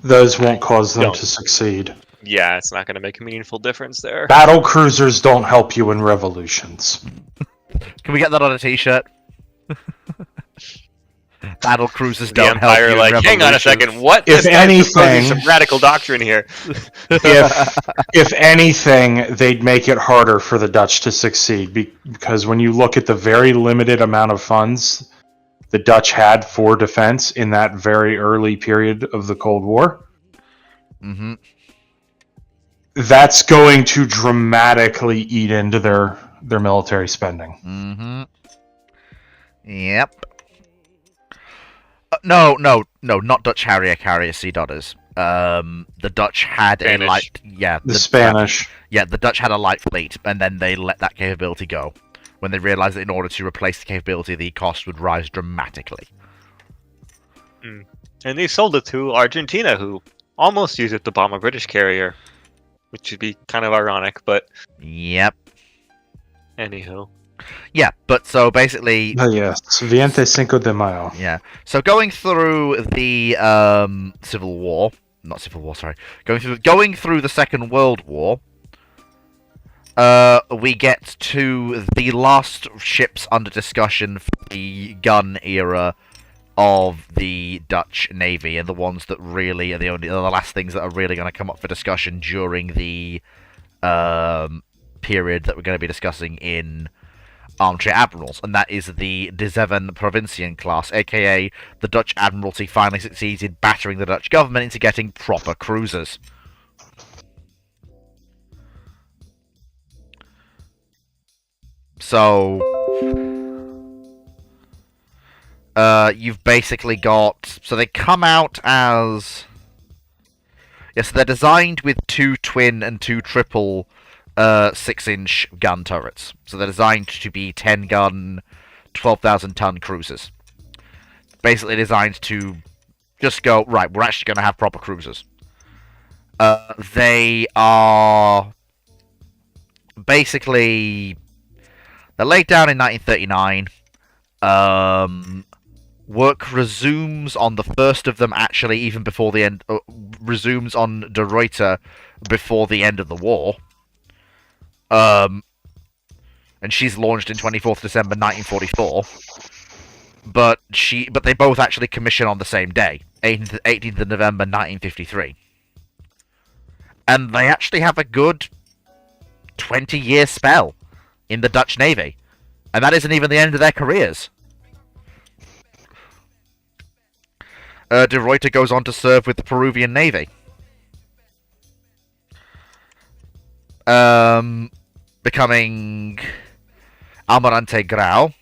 Those won't cause them Don't. to succeed. Yeah, it's not going to make a meaningful difference there. Battle cruisers don't help you in revolutions. Can we get that on a T-shirt? Battle cruisers The don't help you Empire, in like, hang on a revolutions. second, what? If This guy's proposing anything- some radical doctrine here. If anything, they'd make it harder for the Dutch to succeed because when you look at the very limited amount of funds the Dutch had for defense in that very early period of the Cold War, Mm-hmm. that's going to dramatically eat into their military spending. Mm-hmm. Yep. No, not Dutch Harrier Sea Dodders. The Dutch had Spanish. a light. Yeah, The Spanish. the Dutch had a light fleet, and then they let that capability go when they realized that in order to replace the capability, the cost would rise dramatically. And they sold it to Argentina, who almost used it to bomb a British carrier, which would be kind of ironic, but Yep. anywho. Yeah, but so basically, Yes, 25 de Mayo. yeah. So going through the Civil War, not Civil War, sorry. Going through the Second World War, we get to the last ships under discussion for the gun era of the Dutch Navy, and the ones that really are the last things that are really going to come up for discussion during the period that we're going to be discussing in Armchair Admirals, and that is the De Zeven Provinciën class, aka the Dutch Admiralty finally succeeds in battering the Dutch government into getting proper cruisers. So, you've basically got... So they come out as... Yes, they're designed with 2 twin and 2 triple 6-inch gun turrets. So they're designed to be 10-gun, 12,000-ton cruisers. Basically designed to just go, right, we're actually going to have proper cruisers. They are... Basically... They're laid down in 1939. Work resumes on the first of them, actually, even before the end... resumes on De Ruyter before the end of the war. And she's launched in 24th December 1944. But they both actually commission on the same day, 18th of November 1953. And they actually have a good 20-year spell in the Dutch Navy. And that isn't even the end of their careers. De Ruyter goes on to serve with the Peruvian Navy. Becoming Almirante Grau.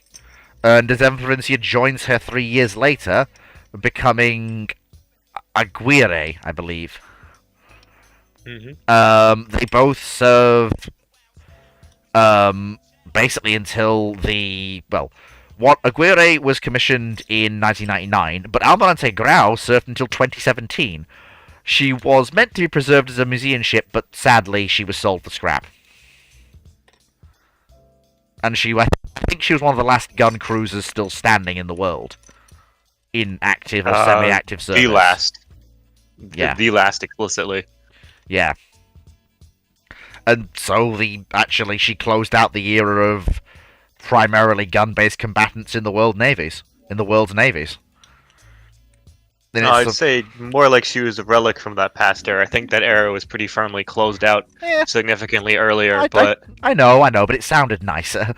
And De Zeven Provincia joins her 3 years later, becoming Aguirre, I believe. They both serve basically until the... Well, Aguirre was commissioned in 1999, but Almirante Grau served until 2017. She was meant to be preserved as a museum ship, but sadly she was sold for scrap. And I think she was one of the last gun cruisers still standing in the world. In active or semi-active service. The last. Yeah. The last explicitly. Yeah. And so she closed out the era of primarily gun-based combatants in the world's navies. Then No, it's I'd say more like she was a relic from that past era. I think that era was pretty firmly closed out significantly earlier, but... I know, but it sounded nicer.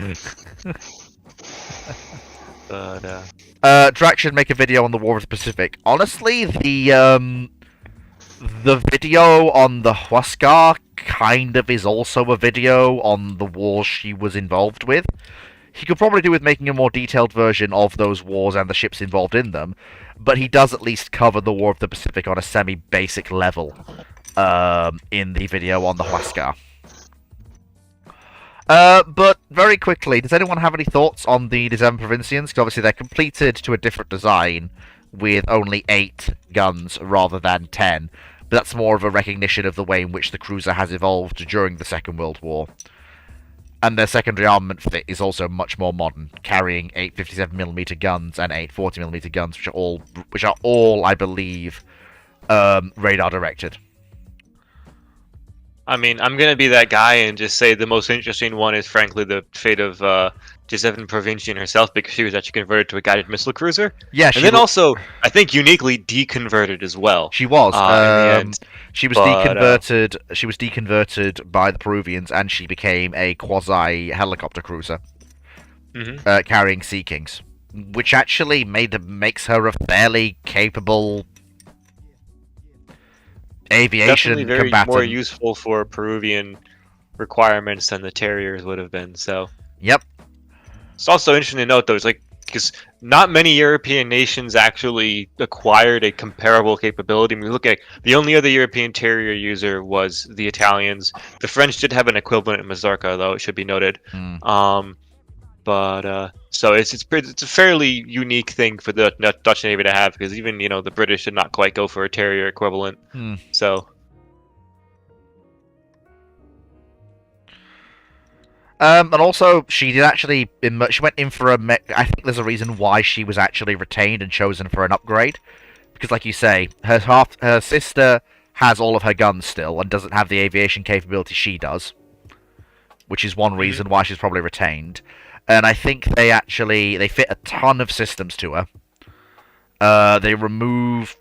Drax should make a video on the War of the Pacific. Honestly, the video on the Huascar kind of is also a video on the wars she was involved with. He could probably do with making a more detailed version of those wars and the ships involved in them, but he does at least cover the War of the Pacific on a semi-basic level in the video on the Huascar. But very quickly, does anyone have any thoughts on the December Provincians? Because obviously they're completed to a different design with only 8 guns rather than 10. But that's more of a recognition of the way in which the cruiser has evolved during the Second World War. And their secondary armament fit is also much more modern, carrying 8 57mm guns and 8 40mm guns, which are all, I believe, radar directed. I mean, I'm gonna be that guy and just say the most interesting one is frankly the fate of Giuseppe Provincian herself, because she was actually converted to a guided missile cruiser. Yeah, and then also, I think uniquely deconverted as well. She was. in the end. She was But, deconverted. She was deconverted by the Peruvians, and she became a quasi helicopter cruiser, carrying Sea Kings, which actually makes her a fairly capable aviation Definitely very combatant. more useful for Peruvian requirements than the Terriers would have been. So. Yep. It's also interesting to note, though, it's like because not many European nations actually acquired a comparable capability. I mean, look at the only other European Terrier user was the Italians. The French did have an equivalent in Mazarka, though, it should be noted. So it's a fairly unique thing for the Dutch Navy to have, because even the British did not quite go for a Terrier equivalent. So. And also, she did actually. She went in for I think there's a reason why she was actually retained and chosen for an upgrade, because, like you say, her sister has all of her guns still and doesn't have the aviation capability she does, which is one reason why she's probably retained. And I think they fit a ton of systems to her. They remove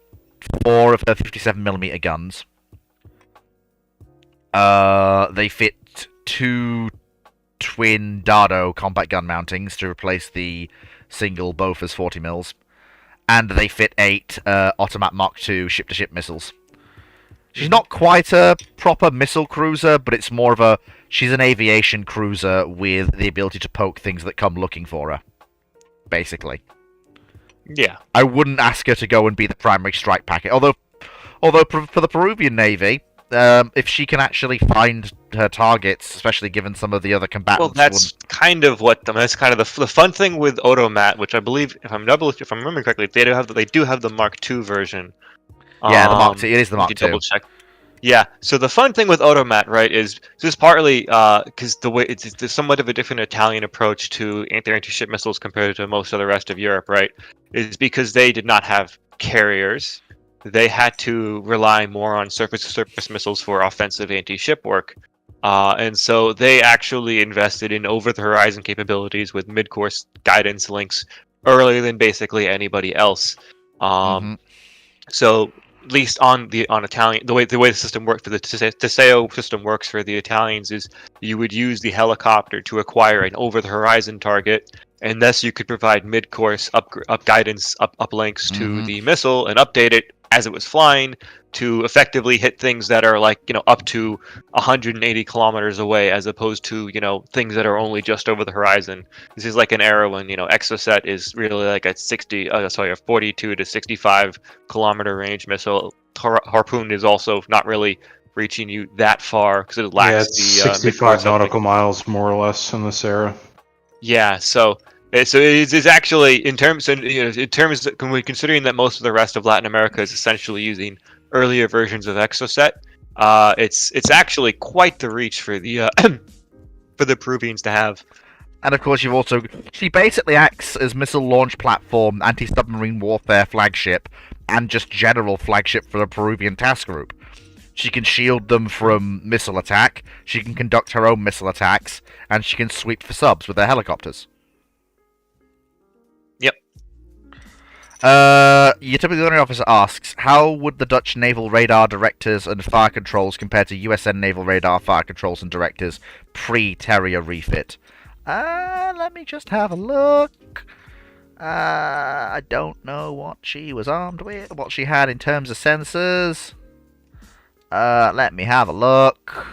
4 of her 57mm guns. They fit 2 twin Dardo combat gun mountings to replace the single Bofors 40mm, and they fit 8 Automat Mark II ship-to-ship missiles. She's not quite a proper missile cruiser, but it's more of she's an aviation cruiser with the ability to poke things that come looking for her, basically. Yeah. I wouldn't ask her to go and be the primary strike packet, although for the Peruvian Navy, if she can actually find her targets, especially given some of the other combatants. Well, that's kind of that's kind of the fun thing with Automat, which I believe, if I'm remembering correctly, they do have the Mark II version. Yeah, the Mark II. It is the Mark II. Double check. Yeah. So the fun thing with Automat, right, is just partly because the way it's somewhat of a different Italian approach to anti-ship missiles compared to most of the rest of Europe, right? Is because they did not have carriers. They had to rely more on surface-to-surface missiles for offensive anti-ship work. And so they actually invested in over-the-horizon capabilities with mid-course guidance links earlier than basically anybody else. So at least on Italian, the way the system worked for the Teseo system works for the Italians is you would use the helicopter to acquire an over-the-horizon target, and thus you could provide mid-course up guidance uplinks to the missile and update it as it was flying to effectively hit things that are up to 180 kilometers away, as opposed to things that are only just over the horizon. This is like an era when Exocet is really like a 42 to 65 kilometer range missile. Harpoon is also not really reaching you that far because it lacks the 65 nautical miles more or less in this era. Yeah, so it's actually in terms considering that most of the rest of Latin America is essentially using earlier versions of Exocet, it's actually quite the reach for the for the Peruvians to have. And of course, she basically acts as missile launch platform, anti-submarine warfare flagship, and just general flagship for the Peruvian task group. She can shield them from missile attack, she can conduct her own missile attacks, and she can sweep for subs with her helicopters. Your typical gunnery officer asks, how would the Dutch naval radar directors and fire controls compare to USN naval radar fire controls and directors pre-Terrier refit? Let me just have a look. I don't know what she was armed with, what she had in terms of sensors. Let me have a look.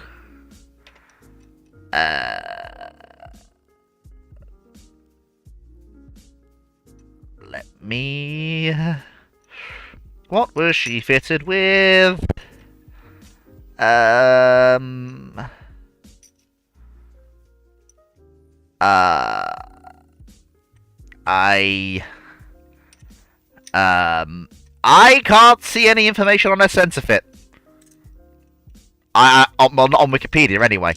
What was she fitted with? I can't see any information on their sensor fit. On Wikipedia anyway.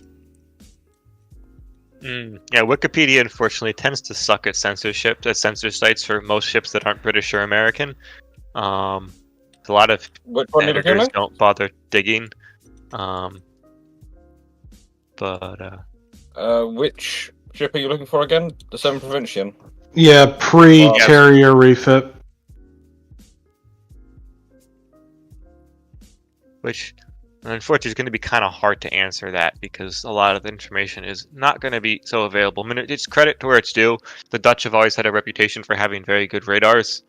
Yeah, Wikipedia unfortunately tends to suck at censorship, at censor sites for most ships that aren't British or American. A lot of Which one are you looking editors at? don't bother digging. Which ship are you looking for again? The 7 Provincian. Yeah, pre-carrier refit. Which, unfortunately, is going to be kind of hard to answer that because a lot of the information is not going to be so available. I mean, it's credit to where it's due. The Dutch have always had a reputation for having very good radars.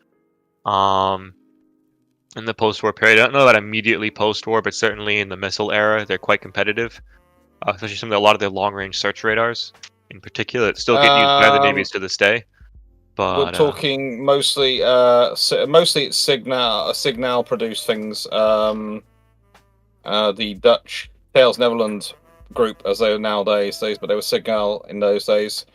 In the post-war period, I don't know about immediately post-war, but certainly in the missile era, they're quite competitive. Especially a lot of their long-range search radars, in particular, that still get used by the navies to this day. But We're talking mostly it's Signal produced things. The Dutch Thales Netherlands group, as they are nowadays, but they were Signal in those days.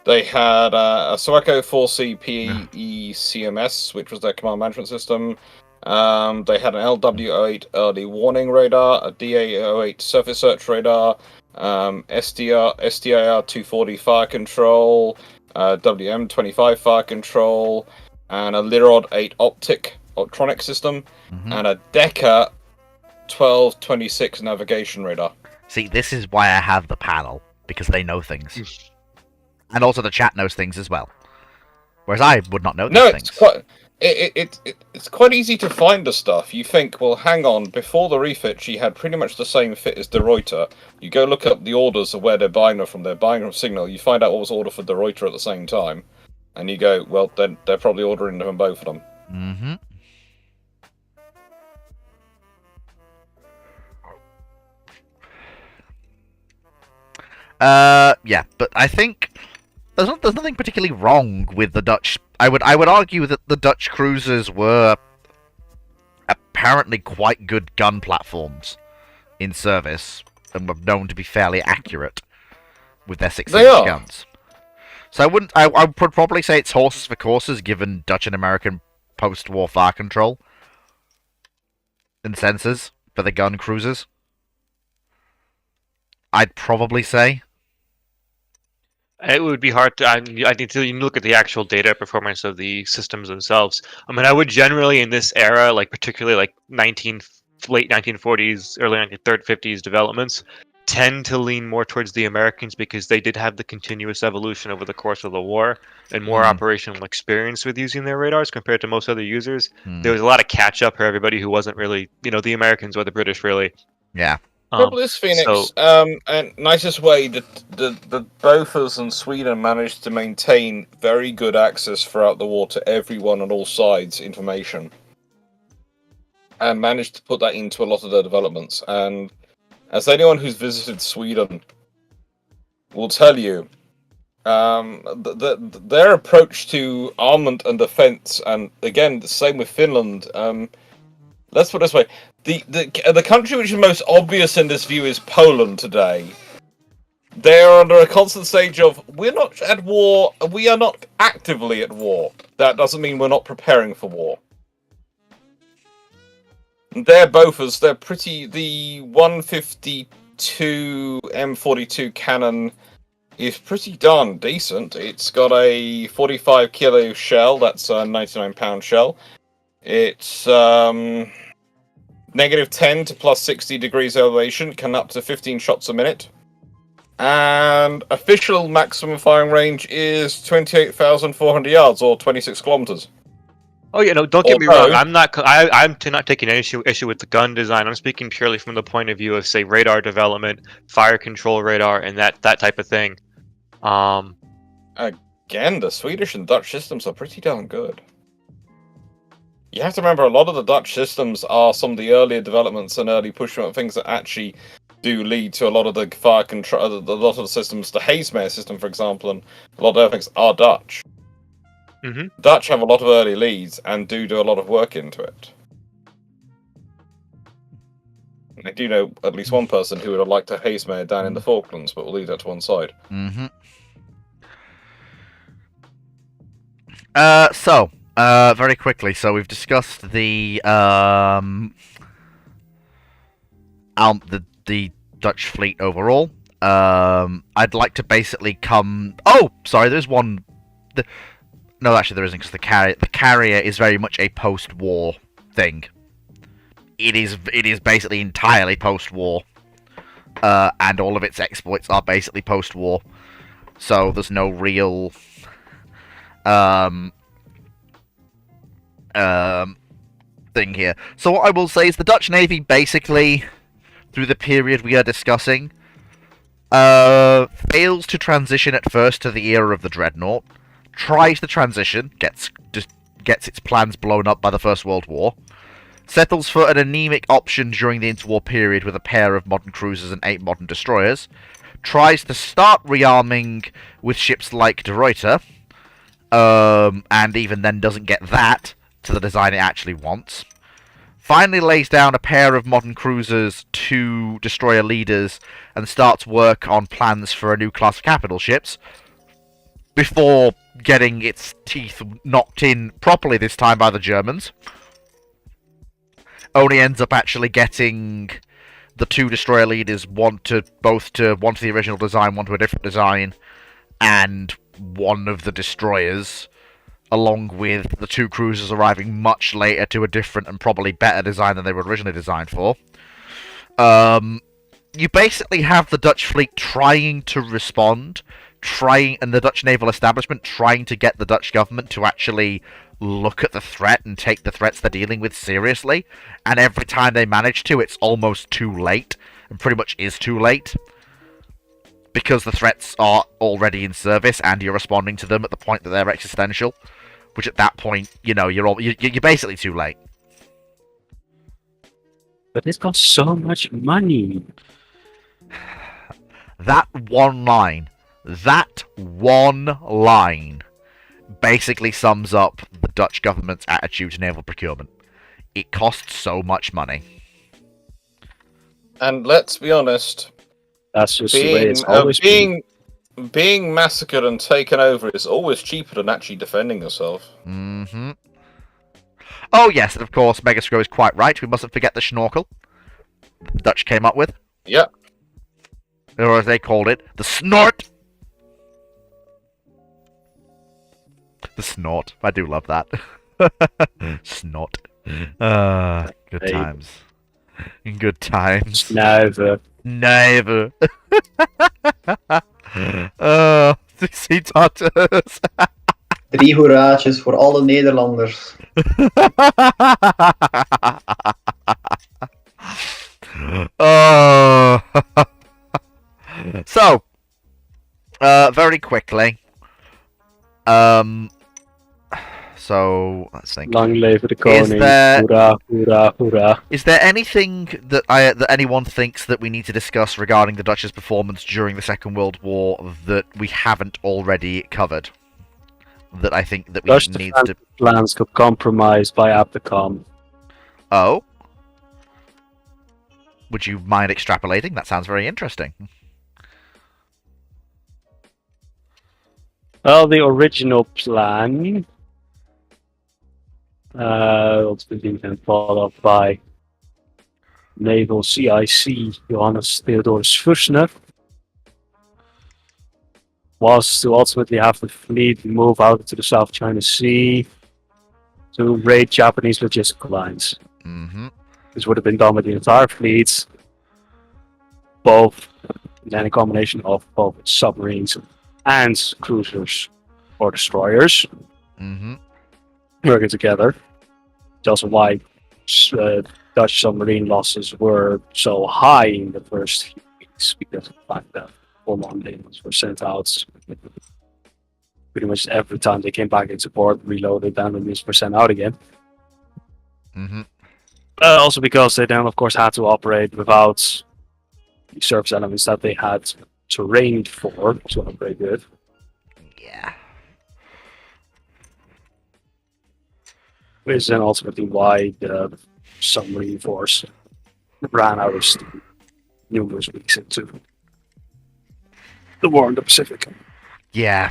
They had a Sweco 4C PE CMS, which was their command management system. They had an LW08 early warning radar, a DA08 surface search radar, SDR 240 fire control, WM25 fire control, and a Lirod 8 optronic system, and a Decca 1226 navigation radar. See, this is why I have the panel, because they know things. And also the chat knows things as well. Whereas I would not know these things. It's quite easy to find the stuff. You think, well, hang on, before the refit, she had pretty much the same fit as De Ruyter. You go look up the orders of where they're buying her from. They're buying from Signal. You find out what was ordered for De Ruyter at the same time. And you go, well, then they're probably ordering from both of them. Mm-hmm. Yeah, but I think there's nothing particularly wrong with the Dutch. I would argue that the Dutch cruisers were apparently quite good gun platforms in service and were known to be fairly accurate with their 6-inch guns. So I would probably say it's horses for courses given Dutch and American post-war fire control and sensors for the gun cruisers. I'd probably say. It would be hard to. I think till you look at the actual data performance of the systems themselves. I mean, I would generally in this era, like particularly like late 1940s, early 1950s developments, tend to lean more towards the Americans because they did have the continuous evolution over the course of the war and more operational experience with using their radars compared to most other users. There was a lot of catch up for everybody who wasn't really, the Americans or the British really. Yeah. Trouble is, Phoenix, and nicest way that the Bofors and Sweden managed to maintain very good access throughout the war to everyone on all sides information, and managed to put that into a lot of their developments. And as anyone who's visited Sweden will tell you, their approach to armament and defense, and again, the same with Finland. Let's put it this way. The country which is most obvious in this view is Poland today. They are under a constant stage of, we're not at war, we are not actively at war. That doesn't mean we're not preparing for war. They're Bofors, the 152 M42 cannon is pretty darn decent. It's got a 45 kilo shell, that's a 99-pound shell. It's -10 to +60 degrees elevation, can up to 15 shots a minute. And official maximum firing range is 28,400 yards, or 26 kilometers. Oh yeah, no, don't get me wrong. I'm not taking any issue with the gun design. I'm speaking purely from the point of view of, say, radar development, fire control radar, and that type of thing. Again, the Swedish and Dutch systems are pretty darn good. You have to remember, a lot of the Dutch systems are some of the earlier developments and early push things that actually do lead to a lot of the fire control, a lot of the systems. The Haysmere system, for example, and a lot of other things are Dutch. Mm-hmm. Dutch have a lot of early leads and do a lot of work into it. I do know at least one person who would have liked a Haysmere down in the Falklands, but we'll leave that to one side. Mm-hmm. Very quickly. So we've discussed the the Dutch fleet overall. I'd like to basically come. Oh, sorry. There's one. No, actually, there isn't, because the carrier is very much a post-war thing. It is basically entirely post-war, and all of its exploits are basically post-war. So there's no real thing here. So what I will say is the Dutch Navy basically, through the period we are discussing, fails to transition at first to the era of the Dreadnought, tries to transition, gets its plans blown up by the First World War, settles for an anemic option during the interwar period with a pair of modern cruisers and 8 modern destroyers, tries to start rearming with ships like De Ruyter, and even then doesn't get that to the design it actually wants. Finally lays down a pair of modern cruisers, 2 destroyer leaders, and starts work on plans for a new class of capital ships, before getting its teeth knocked in properly this time by the Germans. Only ends up actually getting the 2 destroyer leaders, one to the original design, one to a different design, and one of the destroyers, along with the 2 cruisers arriving much later to a different and probably better design than they were originally designed for. You basically have the Dutch fleet trying to respond, and the Dutch naval establishment trying to get the Dutch government to actually look at the threat and take the threats they're dealing with seriously, and every time they manage to, it's almost too late, and pretty much is too late, because the threats are already in service, and you're responding to them at the point that they're existential, which at that point, you know, you're basically too late. But it's got so much money. That one line basically sums up the Dutch government's attitude to naval procurement. It costs so much money. And let's be honest, That's just the way it's always been. being massacred and taken over is always cheaper than actually defending yourself. Mm-hmm. Oh yes, and of course, Megascrow is quite right. We mustn't forget the schnorkel the Dutch came up with. Yeah. Or as they called it, the snort! The snort. I do love that. Snort. Good Hey. times. Good times. Never. Never. Dixie Totters. 3 hoeraatjes voor alle Nederlanders. So, very quickly. So let's think. Long live the Koning. there- Hoera, hoera, hoera. Is there anything that anyone thinks that we need to discuss regarding the Dutch's performance during the Second World War that we haven't already covered? That I think that we Dutch need defense to. plans got compromised by APCOM. Oh. Would you mind extrapolating? That sounds very interesting. Well, the original plan, ultimately then followed up by Naval CIC Johannes Theodorus Fuchsner, was to ultimately have the fleet move out into the South China Sea to raid Japanese logistical lines. Mm-hmm. This would have been done with the entire fleet, both then a combination of both submarines and cruisers or destroyers Mm-hmm. working together. It's also why Dutch submarine losses were so high in the first few weeks, because of the fact that full bombings were sent out pretty much every time they came back into port, reloaded, and then were sent out again. Mm-hmm. Also because they then, of course, had to operate without the surface elements that they had trained for to operate with. Yeah. Which is then ultimately why the submarine force ran out of steam numerous weeks into the war in the Pacific. Yeah.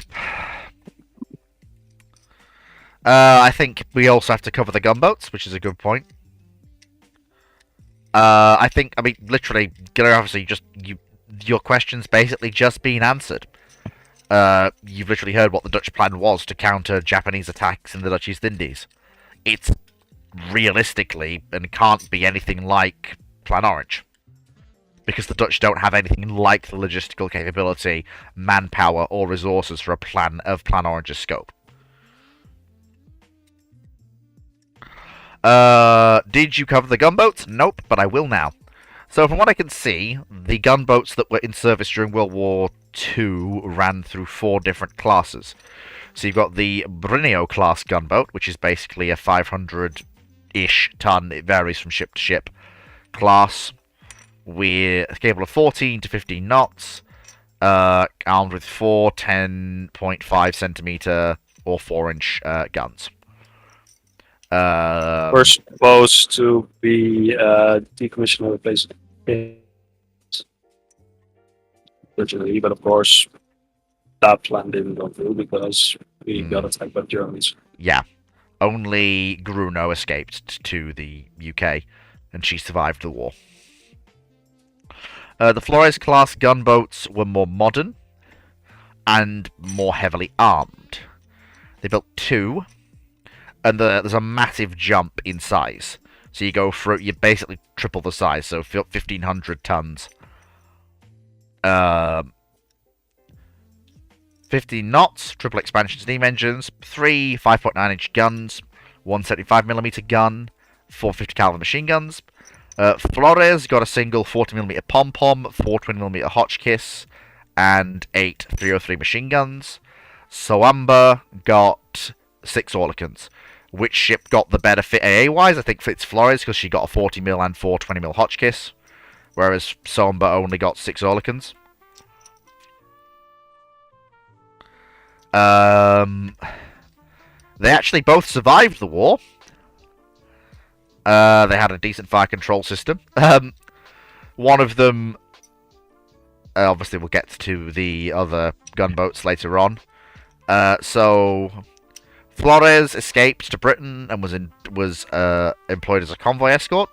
I think we also have to cover the gunboats, which is a good point. I mean, literally, obviously, your question's basically just been answered. You've literally heard what the Dutch plan was to counter Japanese attacks in the Dutch East Indies. It's realistically and can't be anything like Plan Orange. Because the Dutch don't have anything like the logistical capability, manpower, or resources for a plan of Plan Orange's scope. Did you cover the gunboats? Nope, but I will now. So from what I can see, the gunboats that were in service during World War II ran through 4 different classes. So you've got the Bruneo class gunboat, which is basically a 500-ish ton, it varies from ship to ship, class, with capable of 14 to 15 knots, armed with 4 10.5 centimeter or 4-inch guns. We're supposed to be decommissioned and replaced originally, but of course that plan didn't go through because we got attacked by the Germans. Yeah, only Gruno escaped to the UK, and she survived the war. The Flores-class gunboats were more modern and more heavily armed. They built 2, and there's a massive jump in size. So you basically triple the size, so 1,500 tons. 15 knots, triple expansion steam engines, 3 5.9-inch guns, 1 75mm gun, 4 50 caliber machine guns. Flores got a single 40mm pom-pom, 4 20mm Hotchkiss, and 8 303 machine guns. Soamba got 6 Orlikans. Which ship got the better fit AA-wise? I think it's Flores, because she got a 40mm and 4 20mm Hotchkiss, whereas Soamba only got 6 Orlikans. They actually both survived the war. They had a decent fire control system. One of them, obviously we'll get to the other gunboats later on. So Flores escaped to Britain and was employed as a convoy escort.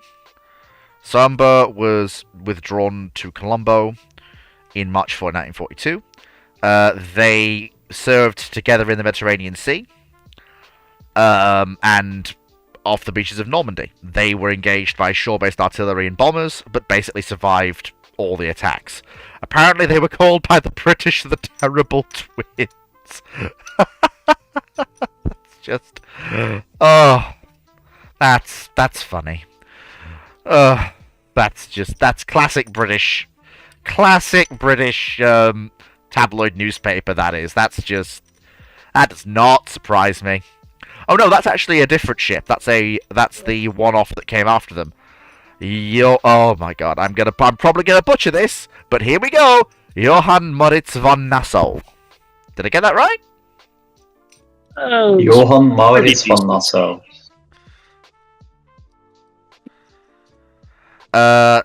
Samba was withdrawn to Colombo in March 4, 1942. They served together in the Mediterranean Sea and off the beaches of Normandy. They were engaged by shore-based artillery and bombers, but basically survived all the attacks. Apparently they were called by the British the Terrible Twins. That's just... Oh, that's funny. That's classic British tabloid newspaper, that is. That does not surprise me. Oh no, that's actually a different ship. That's the one-off that came after them. Oh my god, I'm probably gonna butcher this, but here we go. Johann Moritz von Nassau. Did I get that right? Johann Maurits von Nassau.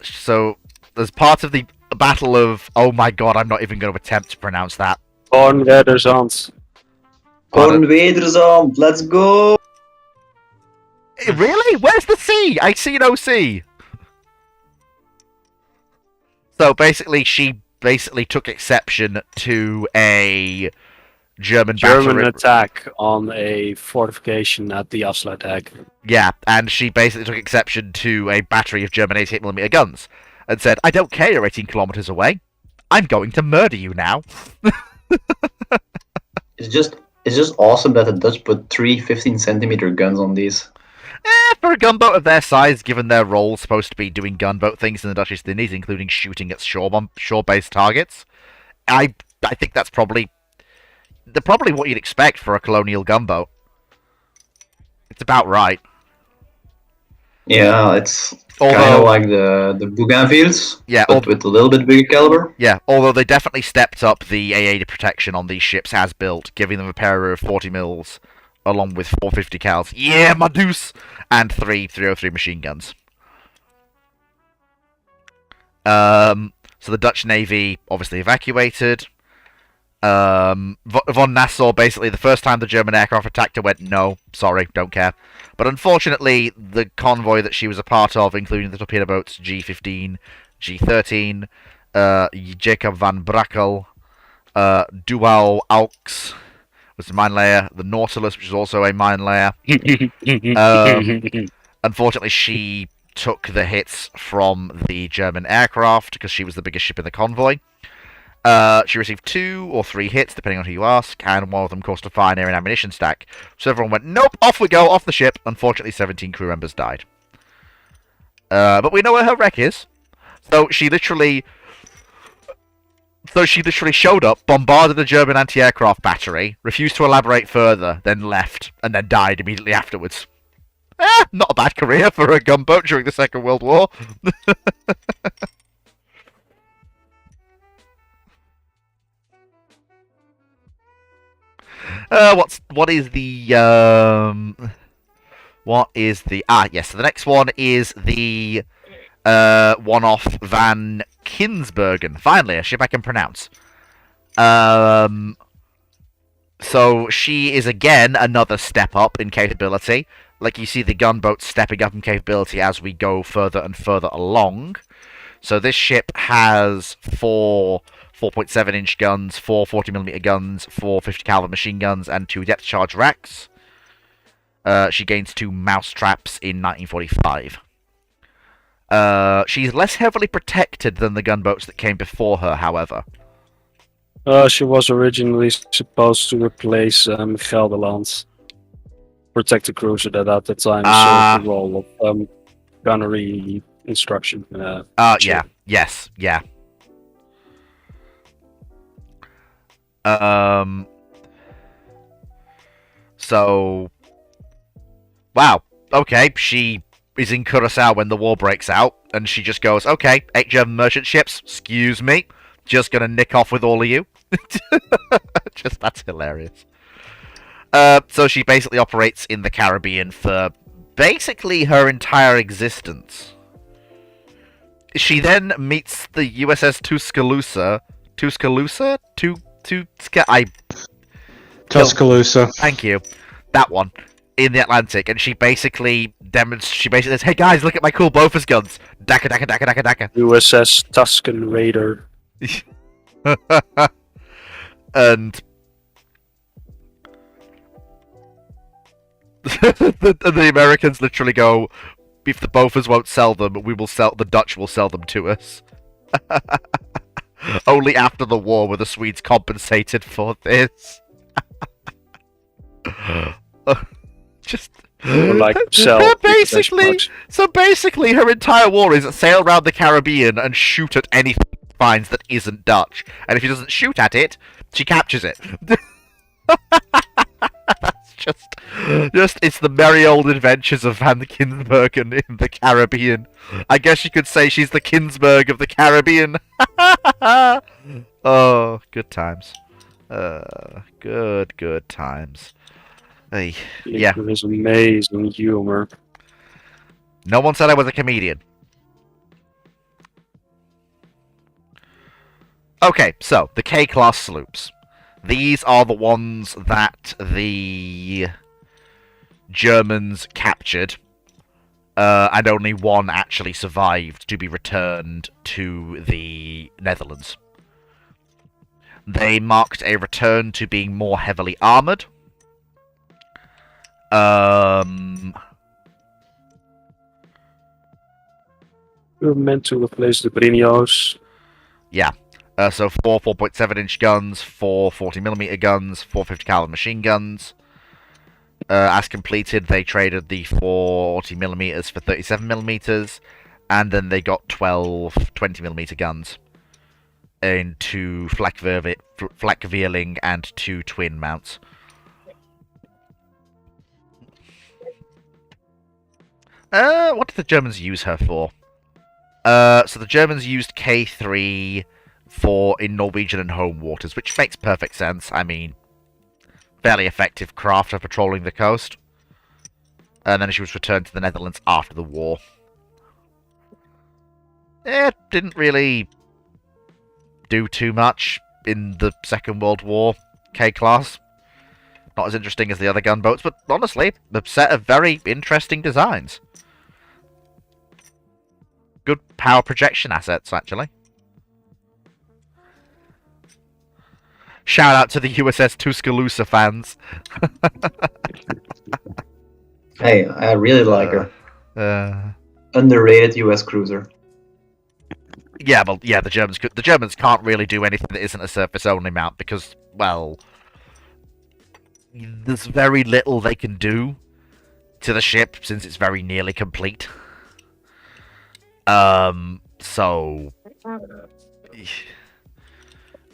So as part of the Battle of... Oh my god, I'm not even going to attempt to pronounce that. Kornwederzand. Kornwederzand, let's go! Really? Where's the C? I see no C. So basically, she took exception to a German attack on a fortification at the Oslo attack. Yeah, and she basically took exception to a battery of German 88mm guns and said, I don't care, you're 18 kilometers away. I'm going to murder you now. It's just awesome that the Dutch put 3 15cm guns on these. For a gunboat of their size, given their role supposed to be doing gunboat things in the Dutch East Indies, including shooting at shore-based targets, I think that's probably what you'd expect for a colonial gunboat. It's about right. Yeah, it's kind of like the Bougainvilles, yeah, but with a little bit bigger caliber. Yeah, although they definitely stepped up the AA protection on these ships as built, giving them a pair of 40 mils along with 450 cals. Yeah, my deuce! And 3 303 machine guns. So the Dutch Navy obviously evacuated. Von Nassau, basically, the first time the German aircraft attacked her, went, no, sorry, don't care. But unfortunately, the convoy that she was a part of, including the torpedo boats G-15, G-13, Jacob van Brakel, Duau Aux was a mine layer, the Nautilus, which is also a mine layer. Unfortunately, she took the hits from the German aircraft because she was the biggest ship in the convoy. She received 2 or 3 hits, depending on who you ask, and one of them caused a fire near an ammunition stack. So everyone went, nope, off we go, off the ship. Unfortunately, 17 crew members died. But we know where her wreck is. So she literally showed up, bombarded the German anti-aircraft battery, refused to elaborate further, then left, and then died immediately afterwards. Not a bad career for a gunboat during the Second World War. What is the yes, so the next one is the one-off Van Kinsbergen. Finally, a ship I can pronounce. So she is again another step up in capability. Like you see the gunboats stepping up in capability as we go further and further along. So this ship has 4 4.7-inch guns, 4 40mm guns, 4 50 caliber machine guns, and 2 depth charge racks. She gains 2 mouse traps in 1945. She's less heavily protected than the gunboats that came before her, however. She was originally supposed to replace Gelderland, protected cruiser that at the time served the role of gunnery instruction. Yeah. Yes. Yeah. So, wow. Okay, she is in Curacao when the war breaks out, and she just goes, okay, 8 German merchant ships, excuse me, just gonna nick off with all of you. That's hilarious. So she basically operates in the Caribbean for basically her entire existence. She then meets the USS Tuscaloosa. Tuscaloosa. Thank you. That one. In the Atlantic, and she basically says, hey guys, look at my cool Bofors guns. Daka, daka, daka, daka, daka. USS Tuscan Raider. And the Americans literally go, if the Bofors won't sell them, the Dutch will sell them to us. Only after the war were the Swedes compensated for this. Just like basically her entire war is sail around the Caribbean and shoot at anything she finds that isn't Dutch, and if she doesn't shoot at it, she captures it. That's just it's the merry old adventures of Van Kinsbergen in the Caribbean. I guess you could say she's the Kinsberg of the Caribbean. Oh, good times. Good times. Hey, yeah. It was amazing humor. No one said I was a comedian. Okay, so, the K-class sloops. These are the ones that the Germans captured, and only one actually survived to be returned to the Netherlands. They marked a return to being more heavily armoured. We were meant to replace the Brinios. Yeah. So 4 4.7-inch guns, 4 40mm guns, 4 50 caliber machine guns. As completed, they traded the 40mm for 37mm, and then they got 12 20mm guns in 2 Flak-Vierling and 2 twin mounts. What did the Germans use her for? So the Germans used K3 in Norwegian and home waters, which makes perfect sense. I mean, fairly effective craft for patrolling the coast. And then she was returned to the Netherlands after the war. It didn't really do too much. in the Second World War K-class. Not as interesting as the other gunboats, but honestly, a set of very interesting designs. Good power projection assets, actually. Shout out to the USS Tuscaloosa fans. Hey, I really like her. Underrated US cruiser. Yeah, well, yeah, the Germans can't really do anything that isn't a surface-only mount because, well, there's very little they can do to the ship since it's very nearly complete. So,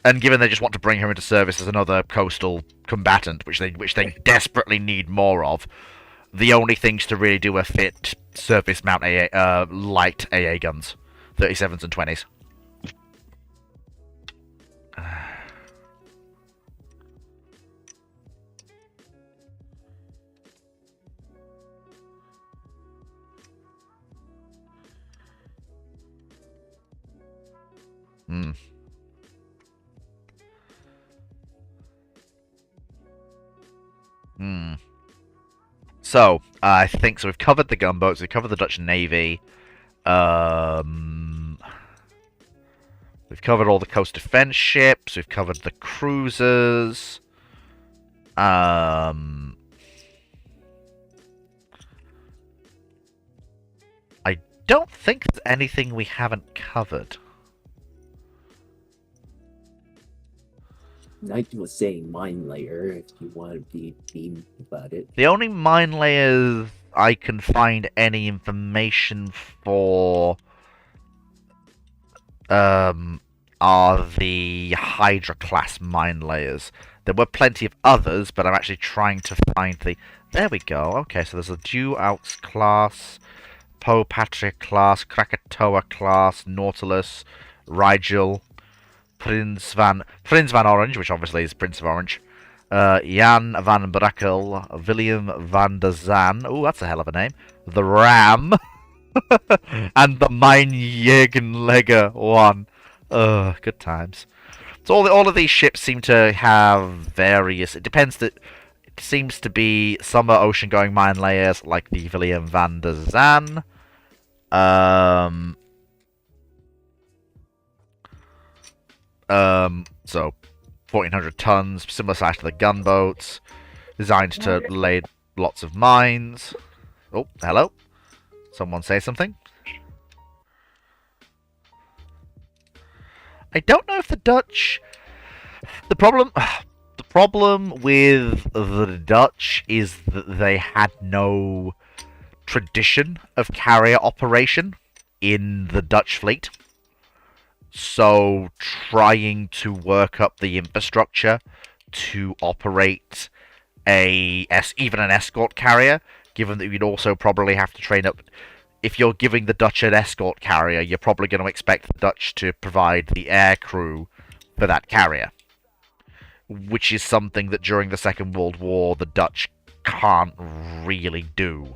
and given they just want to bring her into service as another coastal combatant, which they desperately need more of, the only things to really do are fit surface mount light AA guns, 37s and 20s. Hmm. Hmm. So, I think so. We've covered the gunboats. We've covered the Dutch Navy. We've covered all the coast defense ships. We've covered the cruisers. I don't think there's anything we haven't covered. Knight was saying mine layer if you want to be mean about it. The only mine layers I can find any information for are the Hydra class mine layers. There were plenty of others, but I'm actually trying to find the... There we go. Okay, so there's a Dew-Aux class, Poe Patrick class, Krakatoa class, Nautilus, Rigel, Prince Van Orange, which obviously is Prince of Orange, Jan van Brakel, William van der Zaan, oh, that's a hell of a name, the Ram, and the Mijnjegenlegger one. Good times. So all of these ships seem to have various... It depends that... It seems to be some are ocean-going mine layers, like the William van der Zaan. So 1,400 tons, similar size to the gunboats, designed to lay lots of mines. Oh, hello. Someone say something. I don't know if the Dutch... The problem with the Dutch is that they had no tradition of carrier operation in the Dutch fleet. So trying to work up the infrastructure to operate even an escort carrier, given that you'd also probably have to train up... If you're giving the Dutch an escort carrier, you're probably going to expect the Dutch to provide the air crew for that carrier. Which is something that during the Second World War the Dutch can't really do.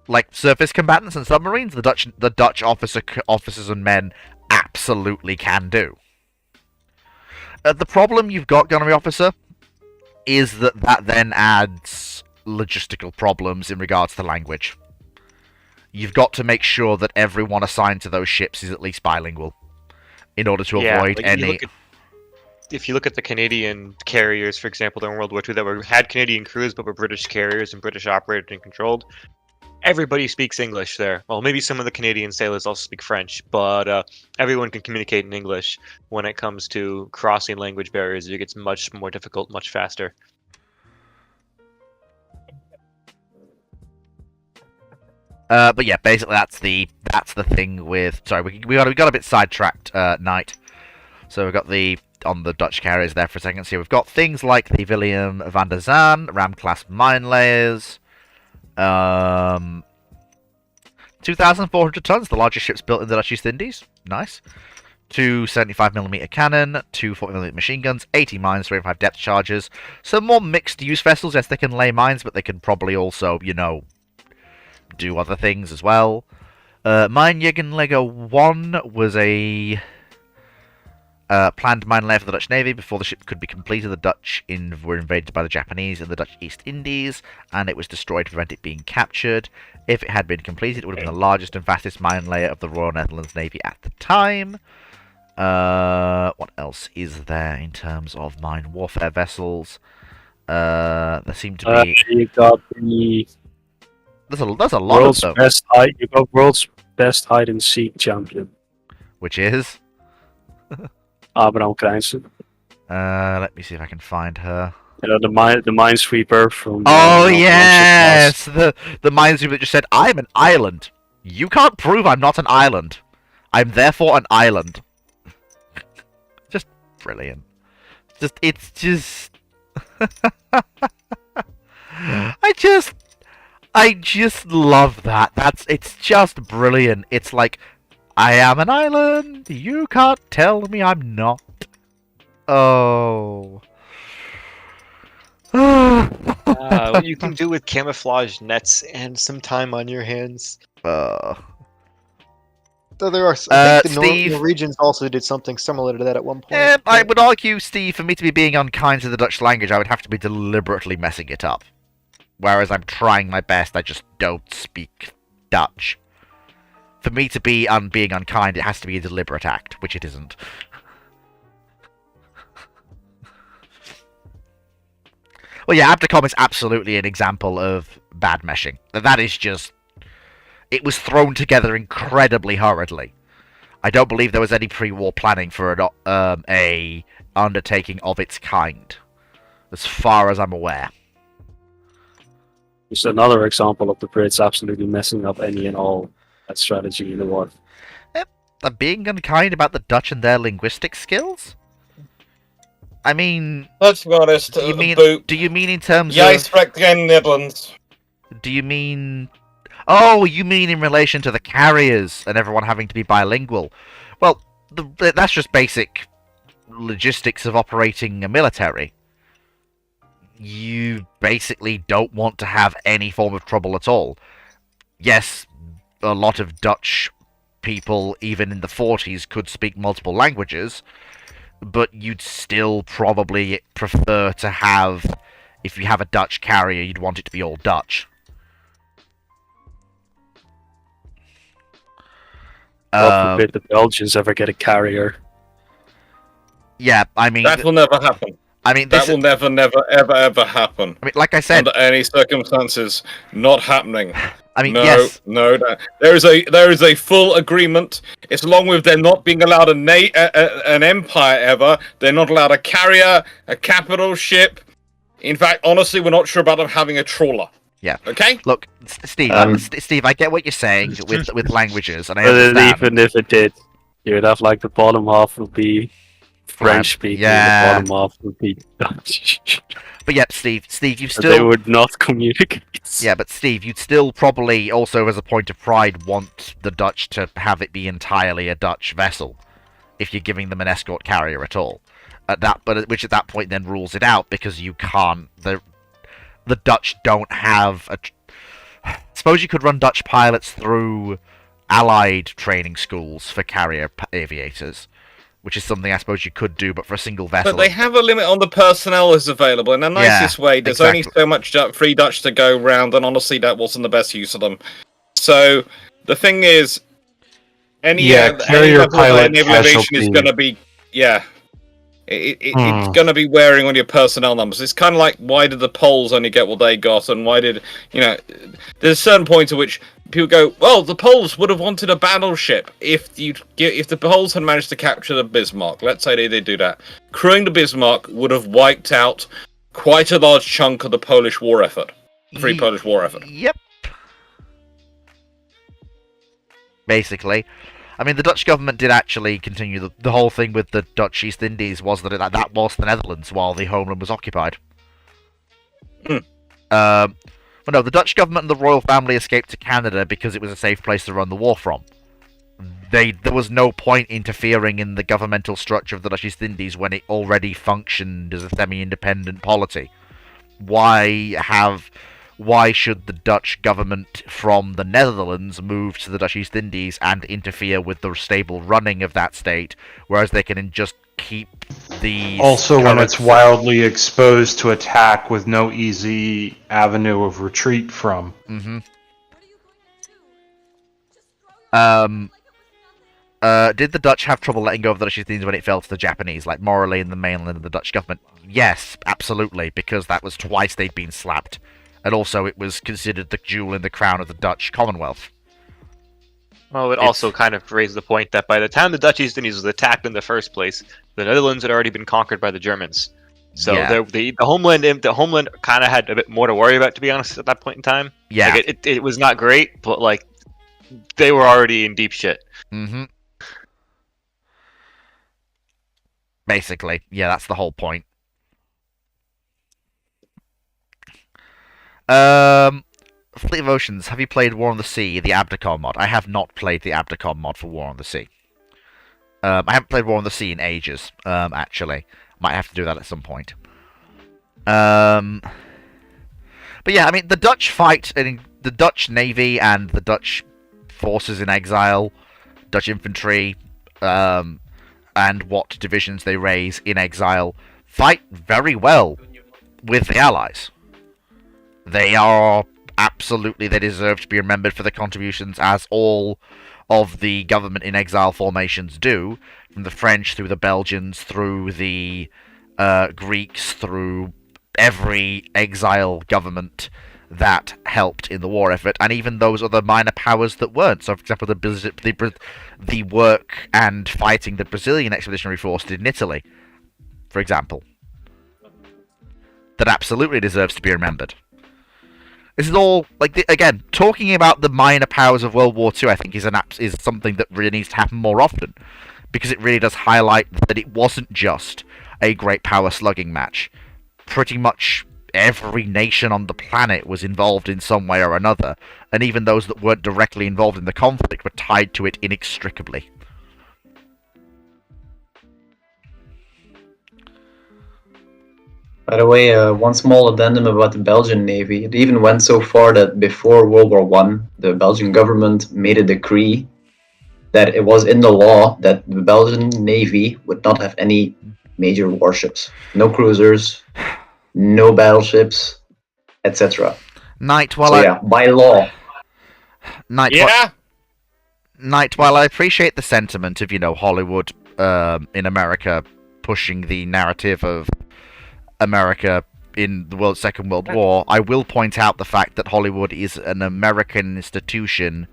Like surface combatants and submarines, the Dutch officers and men absolutely can do. The problem you've got, gunnery officer, is that then adds logistical problems in regards to language. You've got to make sure that everyone assigned to those ships is at least bilingual, in order to avoid like any... If you look at the Canadian carriers, for example, during World War II, that had Canadian crews but were British carriers and British operated and controlled, everybody speaks English there. Well, maybe some of the Canadian sailors also speak French, but everyone can communicate in English. When it comes to crossing language barriers, it gets much more difficult, much faster. But yeah, basically that's the thing with... Sorry, we got a bit sidetracked, Knight. So we've got on the Dutch carriers there for a second. So we've got things like the William van der Zaan, Ram-class mine layers, 2,400 tons, the largest ships built in the Dutch East Indies. Nice. 2 75mm cannon, 2 40mm machine guns, 80 mines, 35 depth charges. Some more mixed-use vessels. Yes, they can lay mines, but they can probably also, do other things as well. Mijnjegenlegger 1 was a Planned mine layer for the Dutch Navy. Before the ship could be completed, the Dutch were invaded by the Japanese in the Dutch East Indies, and it was destroyed to prevent it being captured. If it had been completed, it would have been the largest and fastest mine layer of the Royal Netherlands Navy at the time. What else is there in terms of mine warfare vessels? There seem to be... You got the There's a lot of world's them. best world's best hide and seek champion, Which is... Abraham Krijnsen. let me see if I can find her. You know, the minesweeper from. Oh Lancet yes, the minesweeper that just said, "I'm an island. You can't prove I'm not an island. I'm therefore an island." Just brilliant. It's just. I just love that. It's just brilliant. It's like, I am an island. You can't tell me I'm not. Oh. What you can do with camouflage nets and some time on your hands. Uh, Though there are, I think the Steve? Norwegians also did something similar to that at one point. I would argue, Steve, for me to be being unkind to the Dutch language, I would have to be deliberately messing it up. Whereas I'm trying my best, I just don't speak Dutch. For me to be being unkind, it has to be a deliberate act, which it isn't. Well, yeah, Abdicom is absolutely an example of bad meshing. That is just... It was thrown together incredibly hurriedly. I don't believe there was any pre-war planning for a undertaking of its kind, as far as I'm aware. Just another example of the Brits absolutely messing up any and all that strategy in the war. They're being unkind about the Dutch and their linguistic skills? I mean... Let's be honest. Do you mean in terms Jij of... spreekt geen Nederlands. Do you mean... Oh, you mean in relation to the carriers and everyone having to be bilingual? Well, that's just basic logistics of operating a military. You basically don't want to have any form of trouble at all. Yes, a lot of Dutch people, even in the 40s, could speak multiple languages, but you'd still probably prefer to have, if you have a Dutch carrier, you'd want it to be all Dutch. God forbid the Belgians ever get a carrier. Yeah, I mean... That will never happen. I mean, That will never, ever happen. I mean, like I said... Under any circumstances, not happening. I mean, No, yes... no. There is a full agreement. It's along with them not being allowed an empire ever. They're not allowed a carrier, a capital ship. In fact, honestly, we're not sure about them having a trawler. Yeah. Okay. Look, Steve. Steve, I get what you're saying with languages, and I But understand. even if it did, you'd have like the bottom half would be French speaking, yeah. and the bottom half would be Dutch. But yeah, Steve, you've But they still... would not communicate. Yeah, but Steve, you'd still probably also, as a point of pride, want the Dutch to have it be entirely a Dutch vessel, if you're giving them an escort carrier at all. Which at that point then rules it out, because you can't... The Dutch don't have a... Suppose you could run Dutch pilots through Allied training schools for carrier aviators, which is something I suppose you could do, but for a single vessel... But they have a limit on the personnel that's available. In the nicest way, there's only so much free Dutch to go around, and honestly, that wasn't the best use of them. So, the thing is, any carrier pilot naval aviation is casualty. going to be... Yeah. It's going to be wearing on your personnel numbers. It's kind of like, why did the Poles only get what they got, and why did... There's a certain point at which people go, well, the Poles would have wanted a battleship if the Poles had managed to capture the Bismarck. Let's say they did do that. Crewing the Bismarck would have wiped out quite a large chunk of the Polish war effort. Free Polish war effort. Yep. Basically. I mean, the Dutch government did actually continue the whole thing with the Dutch East Indies was that that was the Netherlands while the homeland was occupied. Well, no, the Dutch government and the royal family escaped to Canada because it was a safe place to run the war from. There was no point interfering in the governmental structure of the Dutch East Indies when it already functioned as a semi-independent polity. Why why should the Dutch government from the Netherlands move to the Dutch East Indies and interfere with the stable running of that state, whereas they can just keep the Also, when it's wildly exposed to attack with no easy avenue of retreat from. Did the Dutch have trouble letting go of the Dutch East Indies when it fell to the Japanese, like morally in the mainland of the Dutch government? Yes, absolutely, because that was twice they'd been slapped. And also it was considered the jewel in the crown of the Dutch Commonwealth. Well, it also kind of raised the point that by the time the Dutch East Indies was attacked in the first place, the Netherlands had already been conquered by the Germans. So Yeah. the homeland kind of had a bit more to worry about, to be honest, at that point in time. Yeah. Like, it was not great, but like they were already in deep shit. Basically, yeah, that's the whole point. Fleet of Oceans, have you played War on the Sea, the Abdicon mod? I have not played the Abdicon mod for War on the Sea. I haven't played War on the Sea in ages, actually. Might have to do that at some point. But yeah, I mean, the Dutch fight, the Dutch Navy and the Dutch forces in exile, Dutch infantry, and what divisions they raise in exile, fight very well with the Allies. They are absolutely, they deserve to be remembered for their contributions, as all of the government in exile formations do, from the French through the Belgians, through the Greeks, through every exile government that helped in the war effort, and even those other minor powers that weren't. So, for example, the work and fighting the Brazilian Expeditionary Force did in Italy, for example, that absolutely deserves to be remembered. This is all, like, again, talking about the minor powers of World War II, I think, is something that really needs to happen more often, because it really does highlight that it wasn't just a great power slugging match. Pretty much every nation on the planet was involved in some way or another, and even those that weren't directly involved in the conflict were tied to it inextricably. By the way, one small addendum about the Belgian Navy. It even went so far that before World War I, the Belgian government made a decree that it was in the law that the Belgian Navy would not have any major warships. No cruisers, no battleships, etc. Knight, by law. Knight, while I appreciate the sentiment of, Hollywood in America pushing the narrative of America in the Second World War, I will point out the fact that Hollywood is an American institution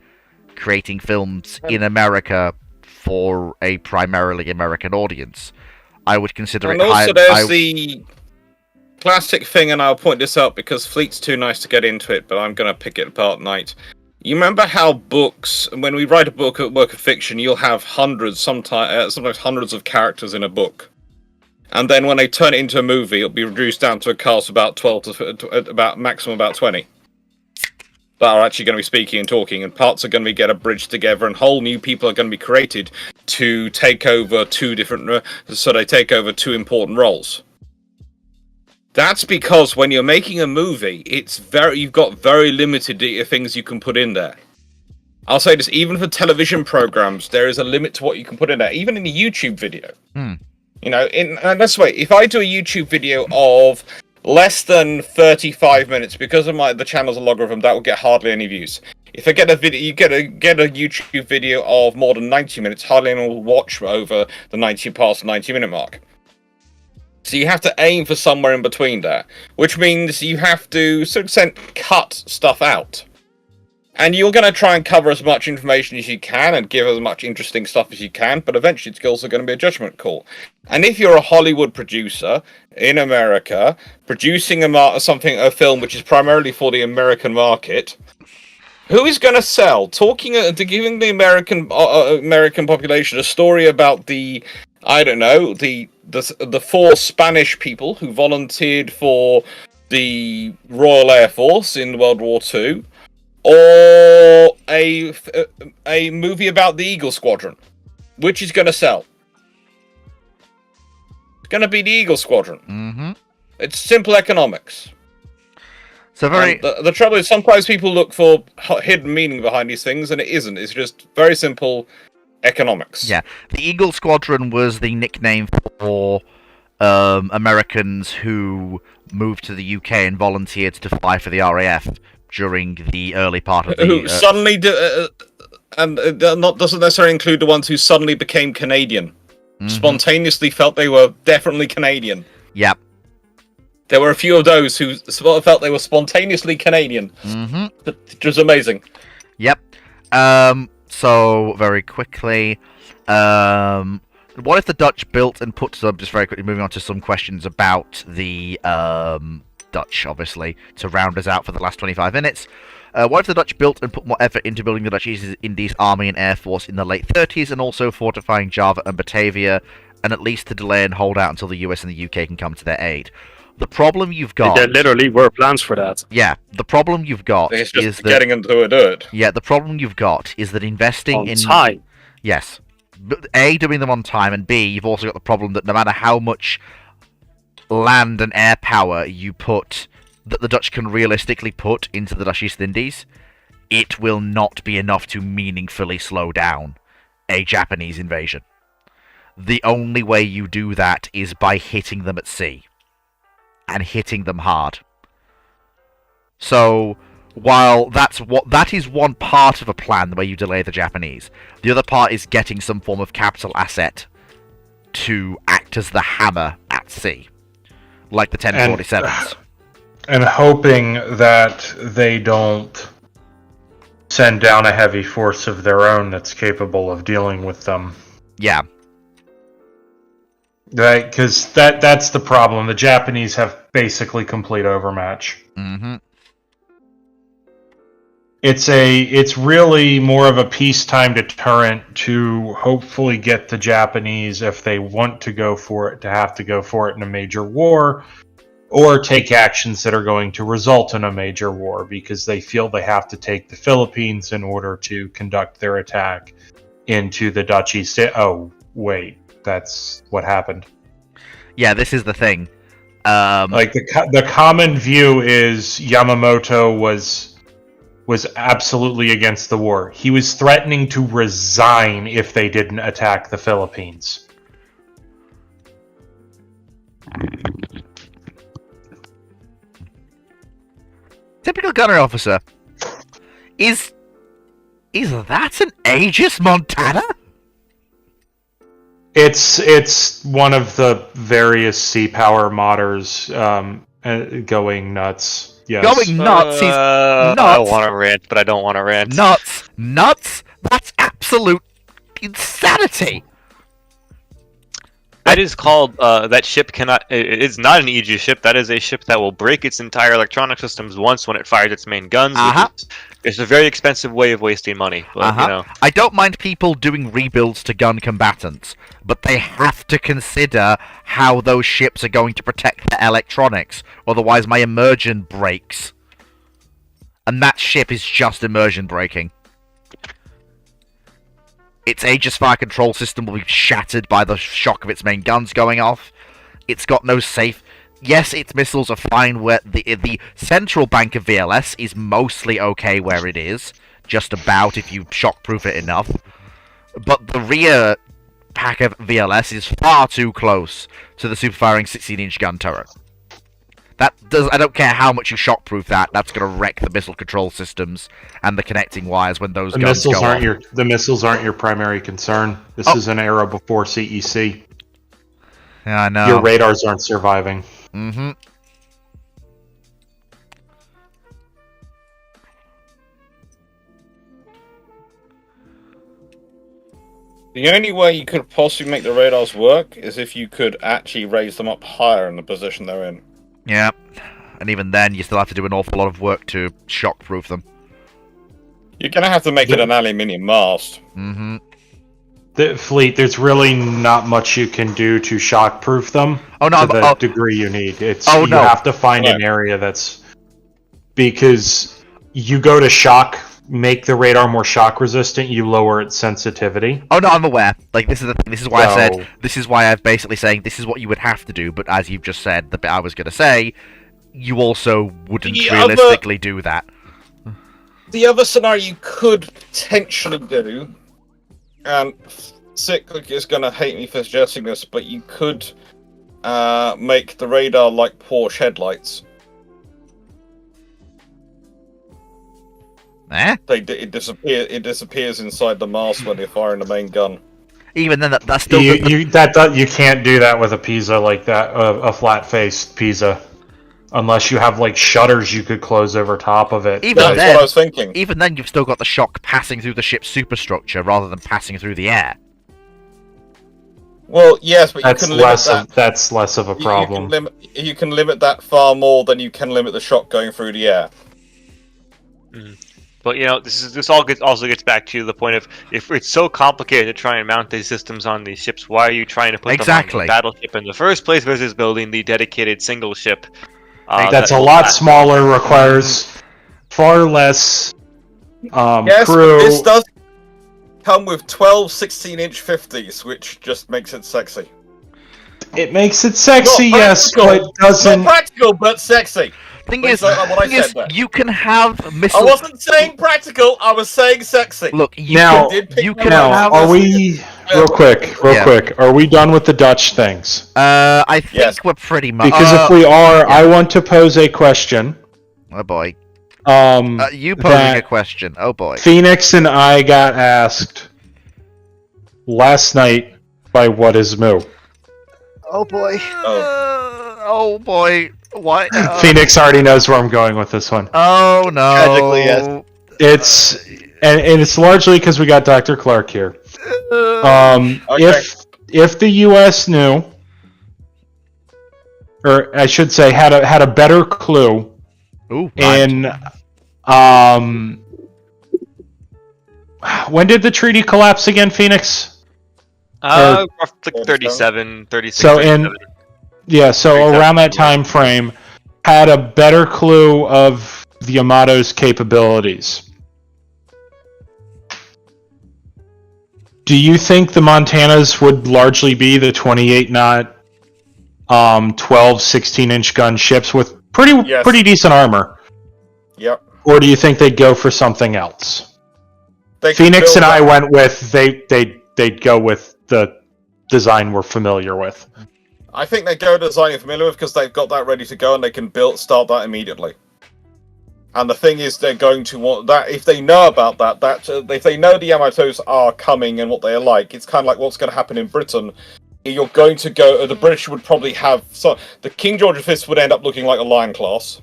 creating films in America for a primarily American audience. I would consider and it also there's the classic thing, and I'll point this out because Fleet's too nice to get into it, but I'm going to pick it apart, Knight. You remember how books, when we write a book, a work of fiction, you'll have hundreds, sometimes hundreds of characters in a book. And then when they turn it into a movie, it'll be reduced down to a cast of about 12 to about maximum about 20 that are actually going to be speaking and talking, and parts are going to get abridged together, and whole new people are going to be created to take over two important roles. That's because when you're making a movie, you've got very limited things you can put in there. I'll say this, even for television programs, there is a limit to what you can put in there, even in a YouTube video. And that's the way, if I do a YouTube video of less than 35 minutes, because of the channel's logarithm, that will get hardly any views. If I get a video, you get a YouTube video of more than 90 minutes, hardly anyone will watch over the 90-minute mark. So you have to aim for somewhere in between there, which means you have to, to an extent, cut stuff out. And you're going to try and cover as much information as you can and give as much interesting stuff as you can, but eventually it's also going to be a judgment call. And if you're a Hollywood producer in America, producing a film which is primarily for the American market, who is going to sell? Giving the American population a story about the 4 Spanish people who volunteered for the Royal Air Force in World War II, or a movie about the Eagle Squadron, which is going to sell? It's going to be the Eagle Squadron. Mm-hmm. It's simple economics. So very. And the trouble is, sometimes people look for hidden meaning behind these things, and it isn't. It's just very simple economics. Yeah, the Eagle Squadron was the nickname for Americans who moved to the UK and volunteered to fly for the RAF during the early part of the. Who suddenly doesn't necessarily include the ones who suddenly became Canadian, spontaneously felt they were definitely Canadian. Yep. There were a few of those who felt they were spontaneously Canadian, which was amazing. Yep. So very quickly, what if the Dutch built and put some? Just very quickly, moving on to some questions about the Dutch, obviously, to round us out for the last 25 minutes. What if the Dutch built and put more effort into building the Dutch East Indies Army and Air Force in the late 30s, and also fortifying Java and Batavia, and at least to delay and hold out until the US and the UK can come to their aid? The problem you've got... There literally were plans for that. Yeah, the problem you've got It's is just that... getting them to do it. Yeah, the problem you've got is that investing On in... time. Yes. A, doing them on time, and B, you've also got the problem that no matter how much land and air power you put, that the Dutch can realistically put into the Dutch East Indies, it will not be enough to meaningfully slow down a Japanese invasion. The only way you do that is by hitting them at sea. And hitting them hard. So, while that is one part of a plan where you delay the Japanese, the other part is getting some form of capital asset to act as the hammer at sea, like the 1047s. And hoping that they don't send down a heavy force of their own that's capable of dealing with them. Yeah. Right, because that's the problem. The Japanese have basically complete overmatch. Mm-hmm. It's really more of a peacetime deterrent to hopefully get the Japanese, if they want to go for it, to have to go for it in a major war, or take actions that are going to result in a major war, because they feel they have to take the Philippines in order to conduct their attack into the Dutch East. Oh, wait. That's what happened. Yeah, this is the thing. Like the common view is Yamamoto was absolutely against the war. He was threatening to resign if they didn't attack the Philippines. Typical gunner officer. Is that an Aegis Montana? It's one of the various sea power modders going nuts. Yes. Going nuts. He's nuts. I want to rant, but I don't want to rant. Nuts. That's absolute insanity. That is called, that ship cannot, it is not an Aegis ship, that is a ship that will break its entire electronic systems once when it fires its main guns. It's a very expensive way of wasting money, but, you know. I don't mind people doing rebuilds to gun combatants, but they have to consider how those ships are going to protect their electronics, otherwise my immersion breaks. And that ship is just immersion breaking. Its Aegis fire control system will be shattered by the shock of its main guns going off. It's got no safe... Yes, its missiles are fine where... The central bank of VLS is mostly okay where it is. Just about, if you shockproof it enough. But the rear pack of VLS is far too close to the super-firing 16-inch gun turret. I don't care how much you shockproof that, that's going to wreck the missile control systems and the connecting wires when those guns go off. The missiles aren't your primary concern. This is an era before CEC. Yeah, I know. Your radars aren't surviving. Mm-hmm. The only way you could possibly make the radars work is if you could actually raise them up higher in the position they're in. Yeah, and even then, you still have to do an awful lot of work to shockproof them. You're going to have to make it an aluminium mast. Mm-hmm. The fleet, there's really not much you can do to shockproof them to the degree you need. You have to find an area that's... Because you go to shock, make the radar more shock resistant, you lower its sensitivity. Oh no, I'm aware. Like this is why I said this is why I'm basically saying this is what you would have to do. But as you've just said, the bit I was going to say, you also wouldn't The realistically do that. The other scenario you could potentially do, and Cyclic is going to hate me for suggesting this, but you could make the radar like Porsche headlights. Eh? It disappears inside the mast when they're firing the main gun. Even then, that's still You can't do that with a Pisa like that, a flat-faced Pisa, unless you have like shutters you could close over top of it. Even That's then, what I was thinking. Even then, you've still got the shock passing through the ship's superstructure rather than passing through the air. Well, yes, but That's you can limit that. that's less of a problem. You can limit that far more than you can limit the shock going through the air. But this also gets back to the point of, if it's so complicated to try and mount these systems on these ships, why are you trying to put them on the battleship in the first place versus building the dedicated single ship? That's a lot smaller, requires far less Yes, crew. but this does come with 12 16-inch 50s, which just makes it sexy. It makes it sexy, Not yes, practical. but doesn't. Not practical, but sexy. Thing Wait, is, so what I said there. you can have I missile. wasn't saying practical, I was saying sexy. Look, you Now, can Now, have. are we real quick? Are we done with the Dutch things? I think Yes. we're pretty much. Because if we are, I want to pose a question. Oh boy. Um, You posing that a question. Oh boy. Phoenix and I got asked last night by What Is Moo. Oh boy. Oh boy. Why? Phoenix already knows where I'm going with this one. Oh no. Tragically, yes. It's and it's largely because we got Dr. Clark here. Okay. If the U.S. knew, or I should say, had a better clue Ooh, in, when did the treaty collapse again, Phoenix? Roughly 37, 36. So 37. So around that time frame, had a better clue of the Yamato's capabilities. Do you think the Montanas would largely be the 28 knot, 12, 16-inch gun ships with pretty decent armor? Yep. Or do you think they'd go for something else? They can Phoenix build and I that- went with they'd go with the design we're familiar with. I think they go to design you're familiar with because they've got that ready to go and they can start that immediately. And the thing is, they're going to want that if they know about that if they know the Yamatos are coming and what they're like, it's kind of like what's going to happen in Britain. You're going to go. The British would probably have the King George V would end up looking like a Lion class,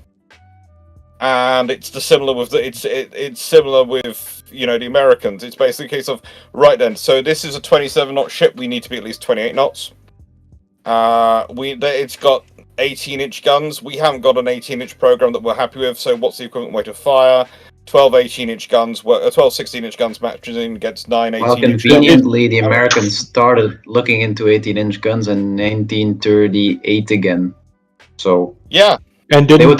and it's similar with it's similar with the Americans. It's basically a case of right then. So this is a 27 knot ship. We need to be at least 28 knots. It's got 18-inch guns. We haven't got an 18-inch program that we're happy with. So what's the equivalent weight of fire? 12 18-inch guns. 12 16-inch guns matches in against 9 18-inch. Well, conveniently, the Americans started looking into 18-inch guns in 1938 again. So yeah, and weren't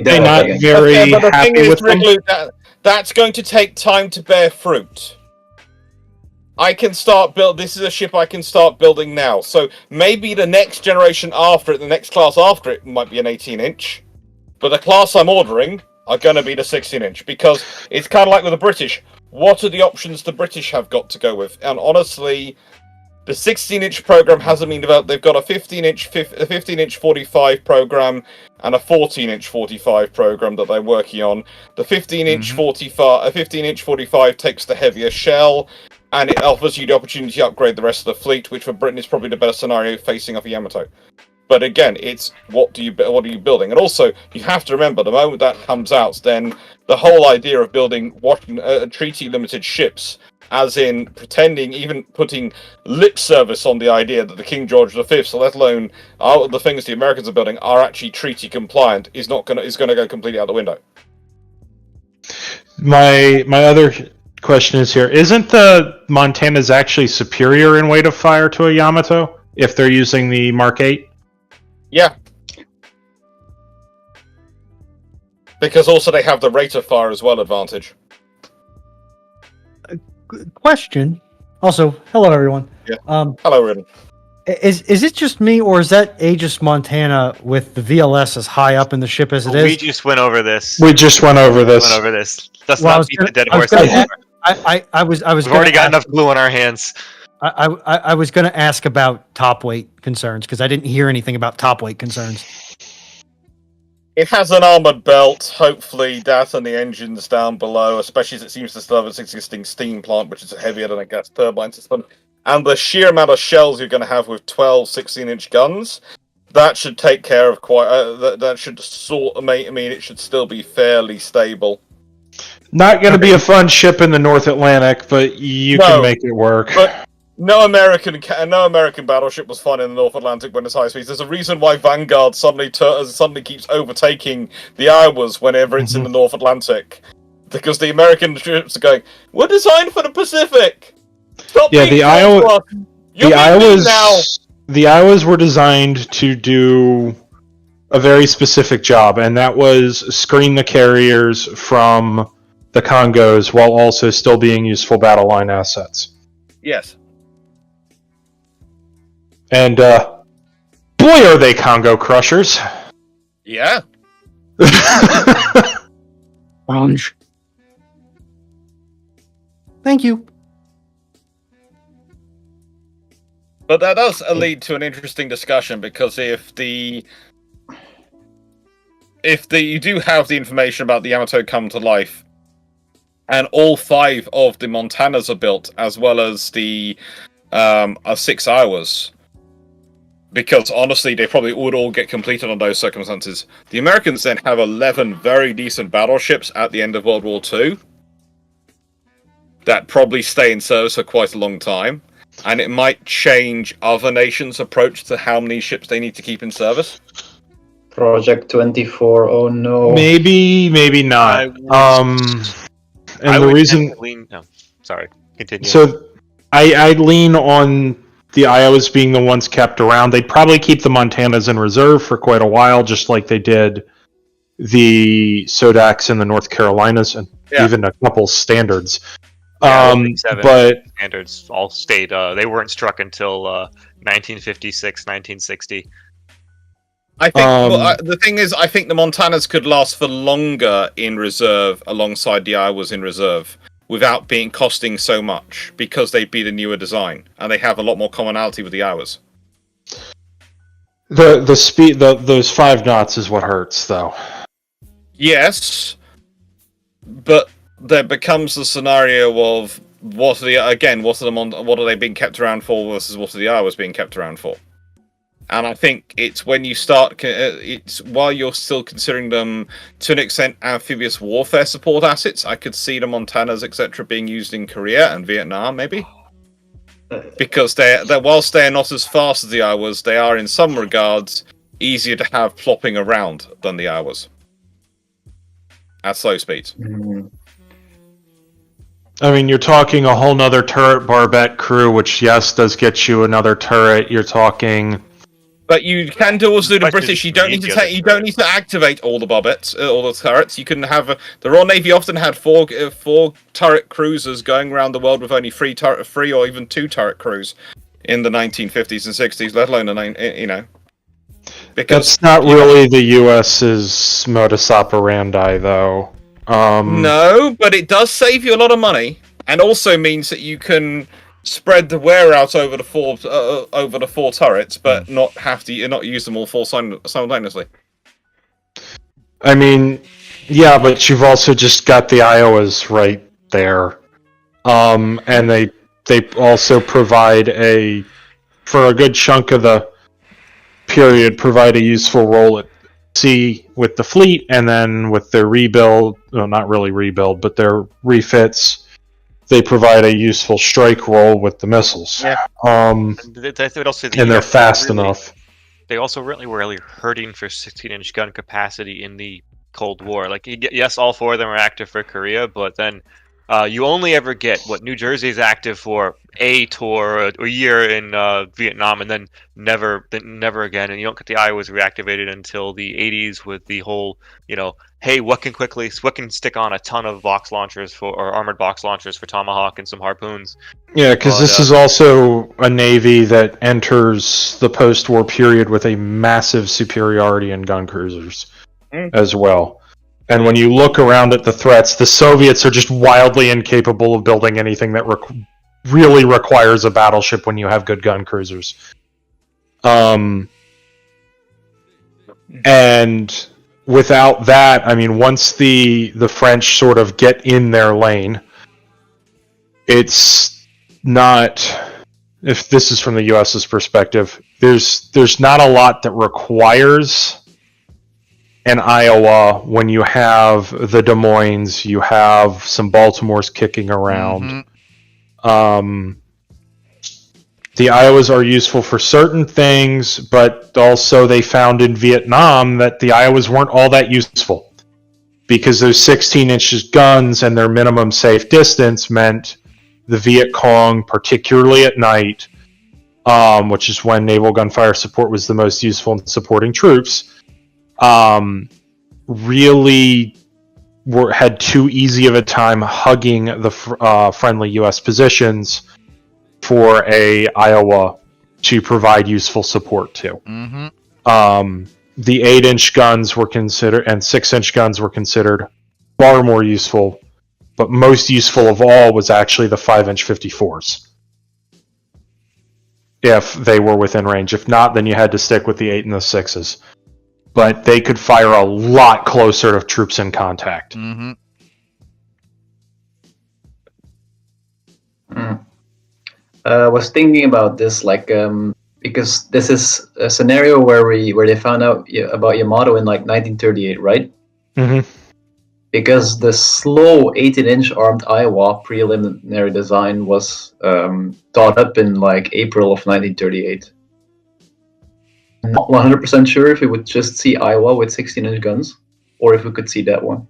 they not very but the happy thing is, with them? Wrigley, that's going to take time to bear fruit. I can start build. This is a ship I can start building now. So maybe the next generation after it, the next class after it, might be an 18-inch. But the class I'm ordering are going to be the 16-inch because it's kind of like with the British. What are the options the British have got to go with? And honestly, the 16-inch program hasn't been developed. They've got a 15-inch 45 program and a 14-inch 45 program that they're working on. The 15-inch 45 takes the heavier shell. And it offers you the opportunity to upgrade the rest of the fleet, which for Britain is probably the better scenario facing off a Yamato. But again, it's what are you building? And also, you have to remember, the moment that comes out, then the whole idea of building treaty-limited ships, as in pretending, even putting lip service on the idea that the King George V, so let alone the things the Americans are building, are actually treaty compliant, is going to go completely out the window. My other question is here: isn't the Montanas actually superior in weight of fire to a Yamato if they're using the Mark 8? Yeah. Because also they have the rate of fire as well advantage. Question. Also, hello everyone. Yeah. Hello, Ridden. Is it just me, or is that Aegis Montana with the VLS as high up in the ship as it We is? just went over this. We just went over this. Let's Well, I not was beat gonna- the dead I was horse gonna- anymore. I was We've gonna already got ask- enough glue on our hands. I was going to ask about top weight concerns because I didn't hear anything about top weight concerns. It has an armored belt. Hopefully, that and the engines down below, especially as it seems to still have its existing steam plant, which is heavier than a gas turbine system. And the sheer amount of shells you're going to have with 12 16-inch guns, that should take care of quite. That should sort of make. I mean, it should still be fairly stable. Not going to be a fun ship in the North Atlantic, but you No, can make it work. But no American battleship was fun in the North Atlantic when it's high speeds. There's a reason why Vanguard suddenly keeps overtaking the Iowas whenever it's in the North Atlantic, because the American ships are going, "We're designed for the Pacific." Stop Yeah, being the close to us. You're the being mean the Iowas were designed to do a very specific job, and that was screen the carriers from the Congos while also still being useful battle line assets. Yes. And boy, are they Congo crushers! Yeah. Orange. Thank you. But that does lead to an interesting discussion, because if you do have the information about the Yamato come to life, and all 5 of the Montanas are built, as well as the 6 Iowas, because honestly, they probably would all get completed on those circumstances. The Americans then have 11 very decent battleships at the end of World War II that probably stay in service for quite a long time. And it might change other nations' approach to how many ships they need to keep in service. Project 24. Oh no. Maybe not. And the reason. Sorry, continue. So, I lean on the Iowas being the ones kept around. They'd probably keep the Montanas in reserve for quite a while, just like they did the Sodaks and the North Carolinas, and even a couple standards. But standards all stayed. They weren't struck until 1956, 1960. I think the thing is, I think the Montanas could last for longer in reserve alongside the Iowas in reserve without costing so much, because they'd be the newer design and they have a lot more commonality with the Iowas. the speed, those 5 knots is what hurts, though. Yes, but there becomes the scenario of what are they being kept around for versus what are the Iowas being kept around for? And I think it's when you start, it's while you're still considering them to an extent amphibious warfare support assets. I could see the Montanas, etc., being used in Korea and Vietnam, maybe, because they're whilst they're not as fast as the Iowas, they are in some regards easier to have plopping around than the Iowas at slow speeds. I mean, you're talking a whole nother turret barbette crew, which, yes, does get you another turret. You're talking... But you can also do the British. You don't need to activate all the barbettes, all the turrets. You can have the Royal Navy often had 4 turret cruisers going around the world with only 3 or even 2 turret crews in the 1950s and 60s, let alone because that's not really the U.S.'s modus operandi, though. No, but it does save you a lot of money, and also means that you can spread the wear out over the 4 turrets, but not use them all 4 simultaneously. I mean, yeah, but you've also just got the Iowas right there, and they also provide for a good chunk of the period, provide a useful role at sea with the fleet, and then with their rebuild, well, not really rebuild, but their refits, they provide a useful strike role with the missiles. Yeah. And they're fast enough. They also really were hurting for 16-inch gun capacity in the Cold War. Like, yes, all 4 of them are active for Korea, but then you only ever get what New Jersey is active for a tour or a year in Vietnam, and then never again. And you don't get the Iowas reactivated until the 80s with the whole, hey, what can stick on a ton of box launchers or armored box launchers for Tomahawk and some harpoons. Yeah, because this is also a Navy that enters the post-war period with a massive superiority in gun cruisers as well. And when you look around at the threats, the Soviets are just wildly incapable of building anything that really requires a battleship when you have good gun cruisers. And without that, I mean, once the French sort of get in their lane, it's not... If this is from the US's perspective, there's not a lot that requires an Iowa when you have the Des Moines, you have some Baltimores kicking around. The Iowas are useful for certain things, but also they found in Vietnam that the Iowas weren't all that useful because those 16-inch guns and their minimum safe distance meant the Viet Cong, particularly at night, which is when naval gunfire support was the most useful in supporting troops, really had too easy of a time hugging the friendly U.S. positions for a Iowa to provide useful support to. The 8-inch guns were considered, and 6-inch guns were considered far more useful, but most useful of all was actually the 5-inch 54s. If they were within range. If not, then you had to stick with the 8 and the 6s. But they could fire a lot closer to troops in contact. I was thinking about this, because this is a scenario where they found out about Yamato in 1938, right? Because the slow 18-inch armed Iowa preliminary design was thought up in April of 1938. Not 100% sure if we would just see Iowa with 16-inch guns, or if we could see that one.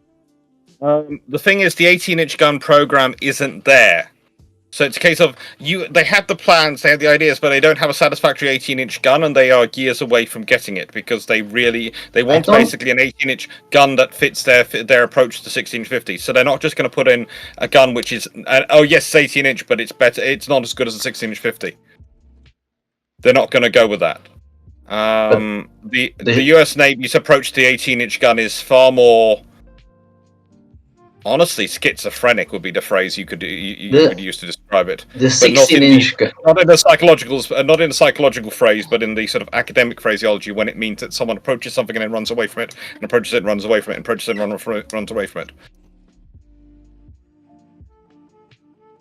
The thing is, the 18-inch gun program isn't there. So it's a case of they have the plans, they have the ideas, but they don't have a satisfactory 18-inch gun, and they are years away from getting it because they want basically an 18-inch gun that fits their approach to 1650. So they're not just going to put in a gun which is it's 18-inch, but it's better. It's not as good as a 16-inch 50. They're not going to go with that. The U.S. Navy's approach to the 18-inch gun is far more, honestly, schizophrenic would be the phrase you could use to describe it. The 16-inch gun, not in the psychological phrase, but in the sort of academic phraseology, when it means that someone approaches something and then runs away from it, and approaches it and runs away from it, and approaches it and runs away from it.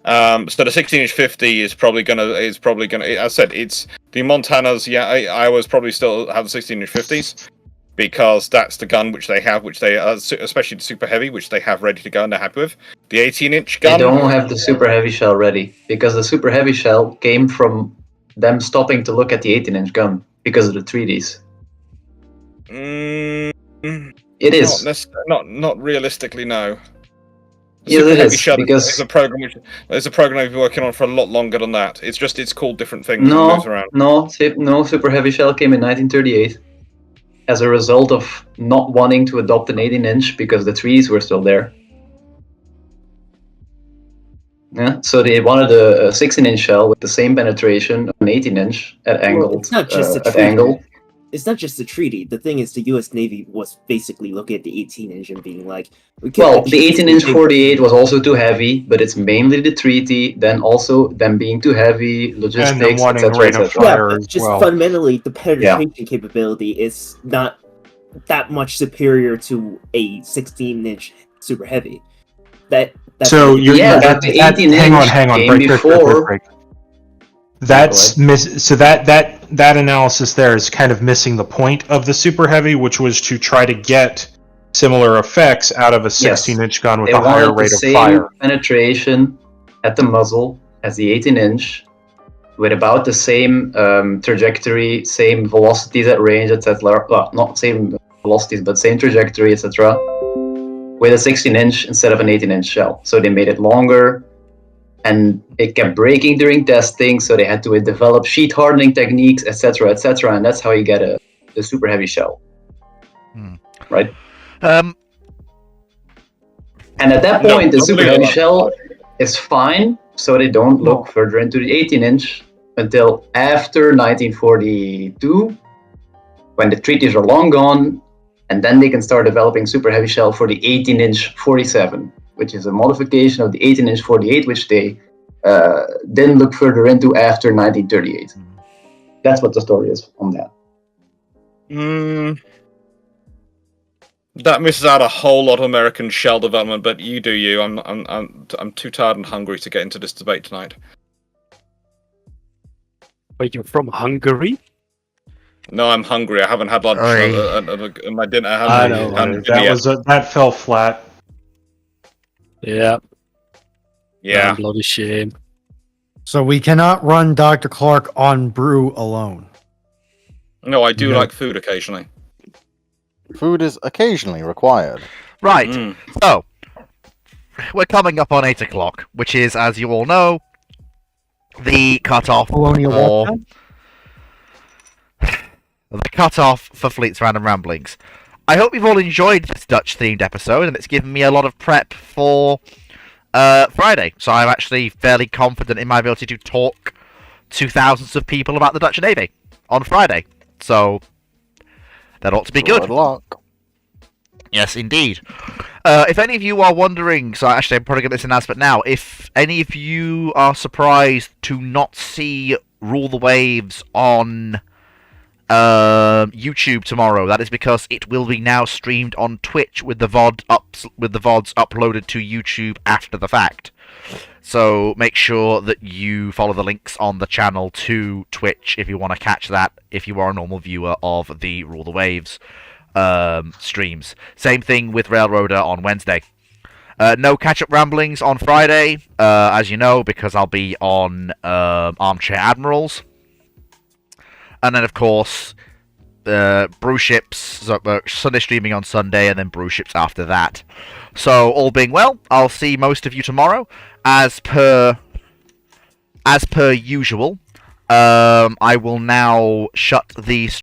So the 16-inch 50 is probably gonna. As I said, it's the Montanas. Iowa's probably still have the 16-inch 50s because that's the gun which they have, especially the super heavy, which they have ready to go and they're happy with. The 18-inch gun. They don't have the super heavy shell ready because the super heavy shell came from them stopping to look at the 18-inch gun because of the 3Ds. It is not realistically, no. Yes, it is, because it's a program I've been working on for a lot longer than that. It's called different things. No, super heavy shell came in 1938 as a result of not wanting to adopt an 18-inch because the 3s were still there. Yeah, so they wanted a 16-inch shell with the same penetration of an 18-inch at angle. It's not just a treaty. It's not just the treaty. The thing is, the U.S. Navy was basically looking at the 18-inch and being like, the 18-inch 48 was also too heavy, but it's mainly the treaty, then also them being too heavy, logistics, etc. Yeah, just fundamentally, the penetration capability is not that much superior to a 16-inch super heavy. The 18-inch hang on, break. That analysis there is kind of missing the point of the super heavy, which was to try to get similar effects out of a 16-inch gun with a higher rate of fire. Penetration at the muzzle as the 18-inch, with about the same trajectory, same velocities at range, etc. Well, not same velocities, but same trajectory, etc. with a 16-inch instead of an 18-inch shell. So they made it longer, and it kept breaking during testing. So they had to develop sheet hardening techniques, etc., etc., and that's how you get the super heavy shell, right? And at that point, the super heavy shell is fine, so they don't look further into the 18-inch until after 1942, when the treaties are long gone, and then they can start developing super heavy shell for the 18-inch 47, which is a modification of the 18-inch 48, which they didn't look further into after 1938. That's what the story is on that. That misses out a whole lot of American shell development, but you do you. I'm too tired and hungry to get into this debate tonight. Wait, you're from Hungary? No, I'm hungry. I haven't had lunch. My dinner. I know. That fell flat. Yeah. Yeah. Bloody shame. So we cannot run Dr. Clark on brew alone. No, I do like food occasionally. Food is occasionally required. Right. So, we're coming up on 8 o'clock, which is, as you all know, the cutoff for Fleet's Random Ramblings. I hope you've all enjoyed this Dutch-themed episode, and it's given me a lot of prep for Friday. So I'm actually fairly confident in my ability to talk to thousands of people about the Dutch Navy on Friday. So that ought to be good. Good luck. Yes, indeed. If any of you are wondering, so actually I'm probably going to get this announcement now, if any of you are surprised to not see Rule the Waves on YouTube tomorrow, that is because it will be now streamed on Twitch with the VODs uploaded to YouTube after the fact. So make sure that you follow the links on the channel to Twitch if you want to catch that, if you are a normal viewer of the Rule the Waves streams. Same thing with Railroader on Wednesday. No catch-up ramblings on Friday, as you know, because I'll be on Armchair Admirals. And then, of course, Brew Ships, Sunday streaming on Sunday, and then Brew Ships after that. So, all being well, I'll see most of you tomorrow. As per usual, I will now shut the